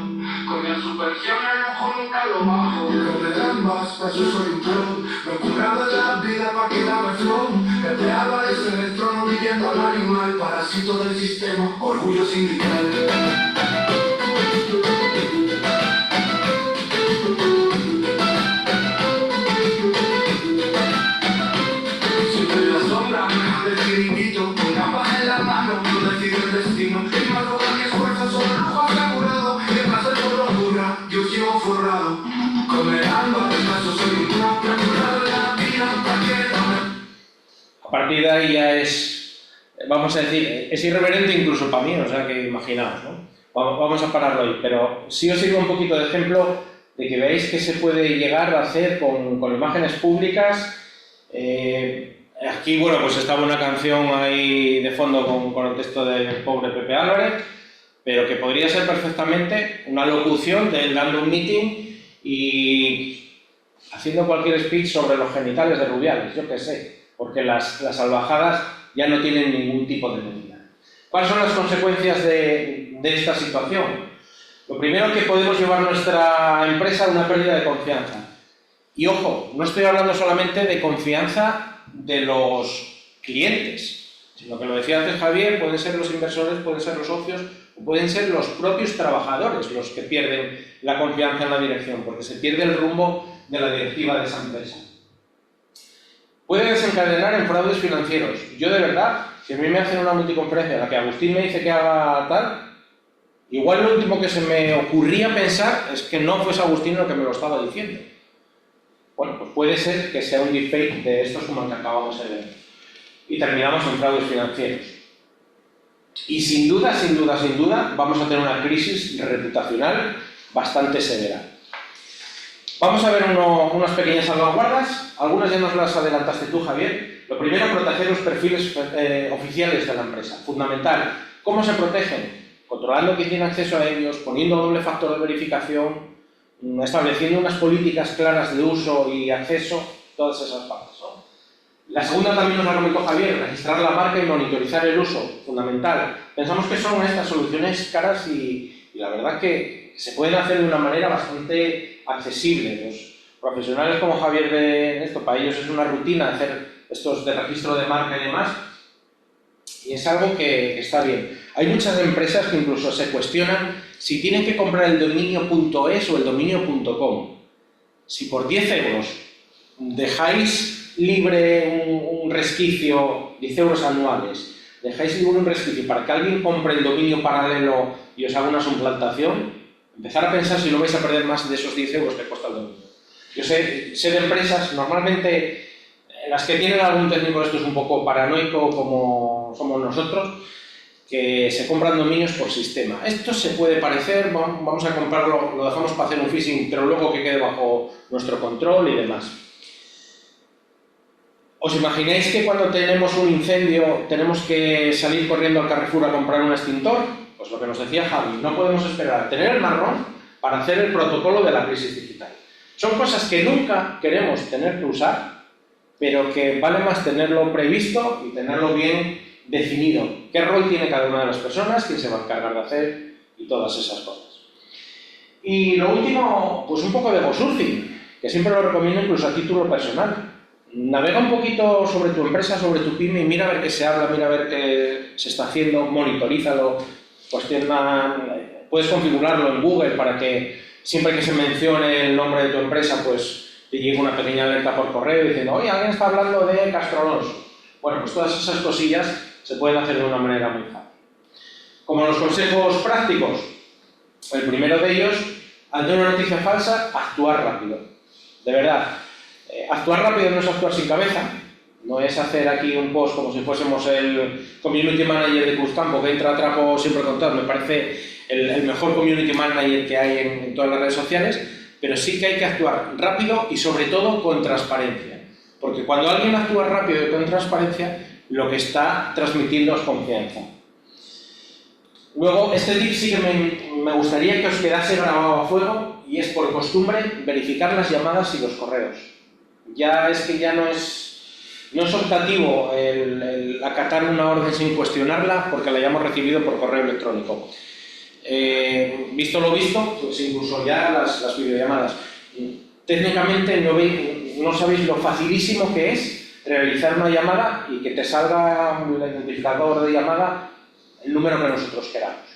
Con mi supersión el ojo nunca lo bajo. Hijo de ambas, pa' eso soy un pro. Me he currado de la vida pa' que dame flow. Que te aparece en el trono viviendo al animal. Parásito del sistema, orgullo sindical. A partir de ahí ya es, vamos a decir, es irreverente incluso para mí, o sea que imaginaos, ¿no? Vamos a pararlo ahí, pero sí os sirvo un poquito de ejemplo de que veáis que se puede llegar a hacer con imágenes públicas. Aquí, bueno, pues estaba una canción ahí de fondo con el texto del pobre Pepe Álvarez, pero que podría ser perfectamente una locución de él dando un meeting y haciendo cualquier speech sobre los genitales de Rubiales, yo qué sé, porque las salvajadas ya no tienen ningún tipo de medida. ¿Cuáles son las consecuencias de esta situación? Lo primero, que podemos llevar nuestra empresa a una pérdida de confianza. Y ojo, no estoy hablando solamente de confianza de los clientes, sino que lo decía antes Javier, pueden ser los inversores, pueden ser los socios, o pueden ser los propios trabajadores los que pierden la confianza en la dirección, porque se pierde el rumbo de la directiva de esa empresa. Puede desencadenar en fraudes financieros. Yo de verdad, si a mí me hacen una multiconferencia en la que Agustín me dice que haga tal, igual lo último que se me ocurría pensar es que no fuese Agustín el que me lo estaba diciendo. Bueno, pues puede ser que sea un deepfake de estos como el que acabamos de ver. Y terminamos en fraudes financieros. Y sin duda, vamos a tener una crisis reputacional bastante severa. Vamos a ver unas pequeñas salvaguardas. Algunas ya nos las adelantaste tú, Javier. Lo primero, proteger los perfiles oficiales de la empresa. Fundamental. ¿Cómo se protegen? Controlando quién tiene acceso a ellos, poniendo doble factor de verificación, estableciendo unas políticas claras de uso y acceso, todas esas partes, ¿no? La segunda también nos la comentó Javier, registrar la marca y monitorizar el uso, fundamental. Pensamos que son estas soluciones caras y la verdad que se pueden hacer de una manera bastante accesible. Los profesionales como Javier de esto, para ellos es una rutina hacer estos de registro de marca y demás, y es algo que está bien. Hay muchas empresas que incluso se cuestionan si tienen que comprar el dominio .es o el dominio .com. Si por 10 euros dejáis libre un resquicio, 10 euros anuales, dejáis libre un resquicio para que alguien compre el dominio paralelo y os haga una suplantación, empezar a pensar si no vais a perder más de esos 10 euros que cuesta el dominio. Yo sé de empresas, normalmente las que tienen algún técnico de estos un poco paranoico como somos nosotros, que se compran dominios por sistema. Esto se puede parecer, vamos a comprarlo, lo dejamos para hacer un phishing, pero luego que quede bajo nuestro control y demás. ¿Os imagináis que cuando tenemos un incendio tenemos que salir corriendo al Carrefour a comprar un extintor? Pues lo que nos decía Javi, no podemos esperar a tener el marrón para hacer el protocolo de la crisis digital. Son cosas que nunca queremos tener que usar, pero que vale más tenerlo previsto y tenerlo bien definido. ¿Qué rol tiene cada una de las personas? ¿Quién se va a encargar de hacer? Y todas esas cosas. Y lo último, pues un poco de GoSurfing, que siempre lo recomiendo incluso a título personal. Navega un poquito sobre tu empresa, sobre tu pyme y mira a ver qué se habla, mira a ver qué se está haciendo, monitorízalo. Puedes configurarlo en Google para que siempre que se mencione el nombre de tu empresa, pues te llegue una pequeña alerta por correo diciendo, oye, alguien está hablando de Castro Alonso. Bueno, pues todas esas cosillas se pueden hacer de una manera muy fácil. Como los consejos prácticos, el primero de ellos, ante una noticia falsa, actuar rápido. de verdad, actuar rápido no es actuar sin cabeza, no es hacer aquí un post como si fuésemos el community manager de Cruzcampo que entra a trapo siempre con todo. Me parece el mejor community manager que hay en todas las redes sociales, pero sí que hay que actuar rápido y sobre todo con transparencia, porque cuando alguien actúa rápido y con transparencia, lo que está transmitiendo es confianza. Luego, este tip sí que me gustaría que os quedase grabado a fuego, y es por costumbre verificar las llamadas y los correos. Ya es que ya no es optativo el acatar una orden sin cuestionarla porque la hayamos recibido por correo electrónico. Visto lo visto, pues incluso ya las videollamadas. Técnicamente no sabéis lo facilísimo que es realizar una llamada y que te salga el identificador de llamada el número que nosotros queramos.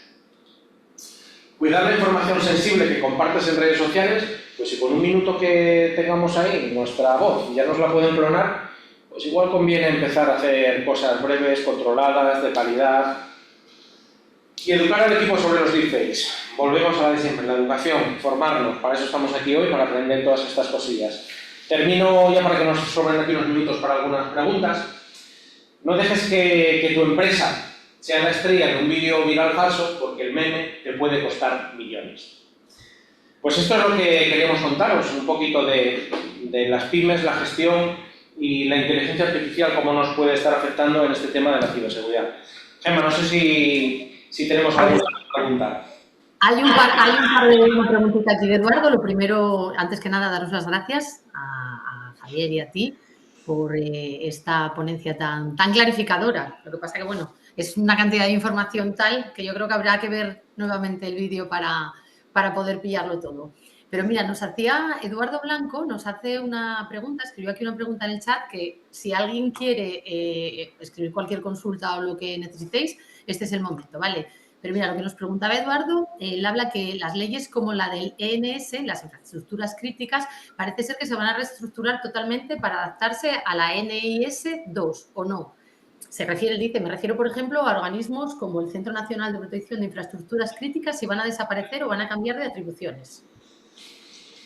Cuidar la información sensible que compartes en redes sociales, pues si con un minuto que tengamos ahí nuestra voz ya nos la pueden clonar, pues igual conviene empezar a hacer cosas breves, controladas, de calidad. Y educar al equipo sobre los deepfakes. Volvemos a la de siempre, la educación, formarnos, para eso estamos aquí hoy, para aprender todas estas cosillas. Termino ya para que nos sobren aquí unos minutos para algunas preguntas. No dejes que tu empresa sea la estrella de un vídeo viral falso, porque el meme te puede costar millones. Pues esto es lo que queríamos contaros, un poquito de las pymes, la gestión y la inteligencia artificial, cómo nos puede estar afectando en este tema de la ciberseguridad. Gemma, no sé si tenemos alguna pregunta. Hay un par de preguntitas aquí de Eduardo. Lo primero, antes que nada, daros las gracias a Javier y a ti por esta ponencia tan clarificadora. Lo que pasa que, bueno, es una cantidad de información tal que yo creo que habrá que ver nuevamente el vídeo para poder pillarlo todo. Pero mira, Eduardo Blanco nos hace una pregunta, escribió aquí una pregunta en el chat que si alguien quiere escribir cualquier consulta o lo que necesitéis, este es el momento, ¿vale? Pero mira, lo que nos preguntaba Eduardo, él habla que las leyes como la del ENS, las infraestructuras críticas, parece ser que se van a reestructurar totalmente para adaptarse a la NIS 2, ¿o no? Me refiero, por ejemplo, a organismos como el Centro Nacional de Protección de Infraestructuras Críticas, si van a desaparecer o van a cambiar de atribuciones.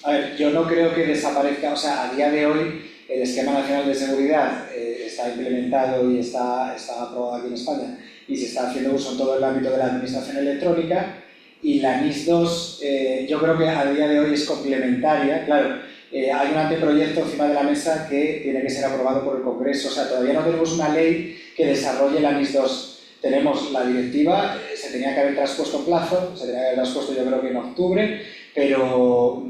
A ver, yo no creo que desaparezca, o sea, a día de hoy el Esquema Nacional de Seguridad está implementado y está aprobado aquí en España y se está haciendo uso en todo el ámbito de la administración electrónica, y la NIS 2 yo creo que a día de hoy es complementaria. Claro, hay un anteproyecto encima de la mesa que tiene que ser aprobado por el Congreso, o sea, todavía no tenemos una ley que desarrolle la NIS 2. Tenemos la directiva, se tenía que haber traspuesto en plazo, se tenía que haber traspuesto yo creo que en octubre, pero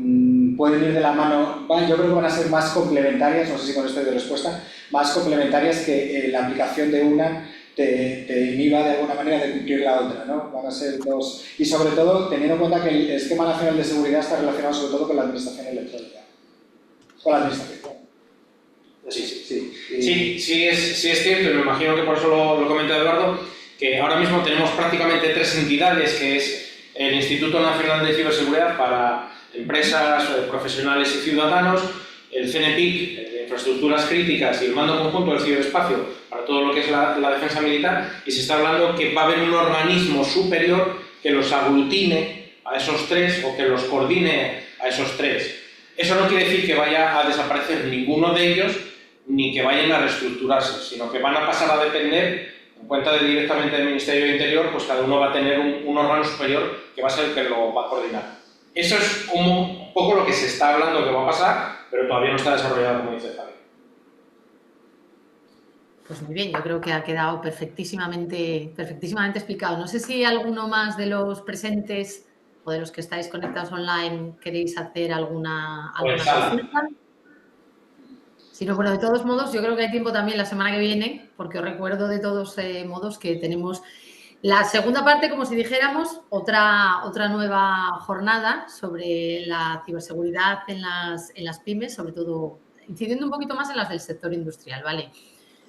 pueden ir de la mano, yo creo que van a ser más complementarias, no sé si con esto hay de respuesta, más complementarias que la aplicación de una te inhiba de alguna manera de cumplir la otra, ¿no? Van a ser dos, y sobre todo teniendo en cuenta que el Esquema Nacional de Seguridad está relacionado sobre todo con la administración electrónica, con la administración. Sí, es cierto, y me imagino que por eso lo comenta Eduardo, que ahora mismo tenemos prácticamente 3 entidades, que es el Instituto Nacional de Ciberseguridad para empresas, profesionales y ciudadanos, el CNPIC de infraestructuras críticas y el Mando Conjunto del Ciberespacio para todo lo que es la defensa militar, y se está hablando que va a haber un organismo superior que los aglutine a esos 3 o que los coordine a esos 3. Eso no quiere decir que vaya a desaparecer ninguno de ellos ni que vayan a reestructurarse, sino que van a pasar a depender, en cuenta directamente del Ministerio de Interior, pues cada uno va a tener un órgano superior que va a ser el que lo va a coordinar. Eso es un poco lo que se está hablando que va a pasar, pero todavía no está desarrollado, como dice Javi. Pues muy bien, yo creo que ha quedado perfectísimamente explicado. No sé si alguno más de los presentes o de los que estáis conectados online queréis hacer alguna consulta. Si no, bueno, de todos modos, yo creo que hay tiempo también la semana que viene, porque os recuerdo de todos modos que tenemos la segunda parte, como si dijéramos, otra nueva jornada sobre la ciberseguridad en las pymes, sobre todo incidiendo un poquito más en las del sector industrial, ¿vale?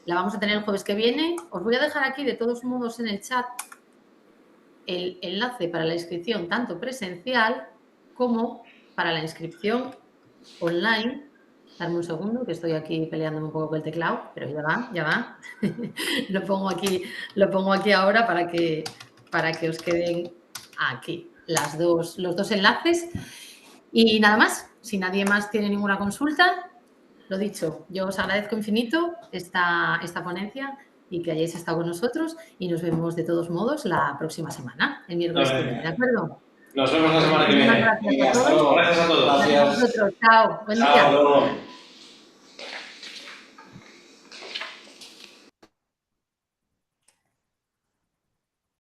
La vamos a tener el jueves que viene. Os voy a dejar aquí, de todos modos, en el chat el enlace para la inscripción, tanto presencial como para la inscripción online. Darme un segundo, que estoy aquí peleándome un poco con el teclado, pero ya va. Lo pongo aquí ahora para que os queden aquí los dos enlaces. Y nada más, si nadie más tiene ninguna consulta, lo dicho, yo os agradezco infinito esta ponencia y que hayáis estado con nosotros y nos vemos de todos modos la próxima semana, el miércoles que viene, ¿de acuerdo? Nos vemos la semana que viene. Gracias a todos. Gracias a todos. Gracias a vosotros. Chao. Buen día. Chao.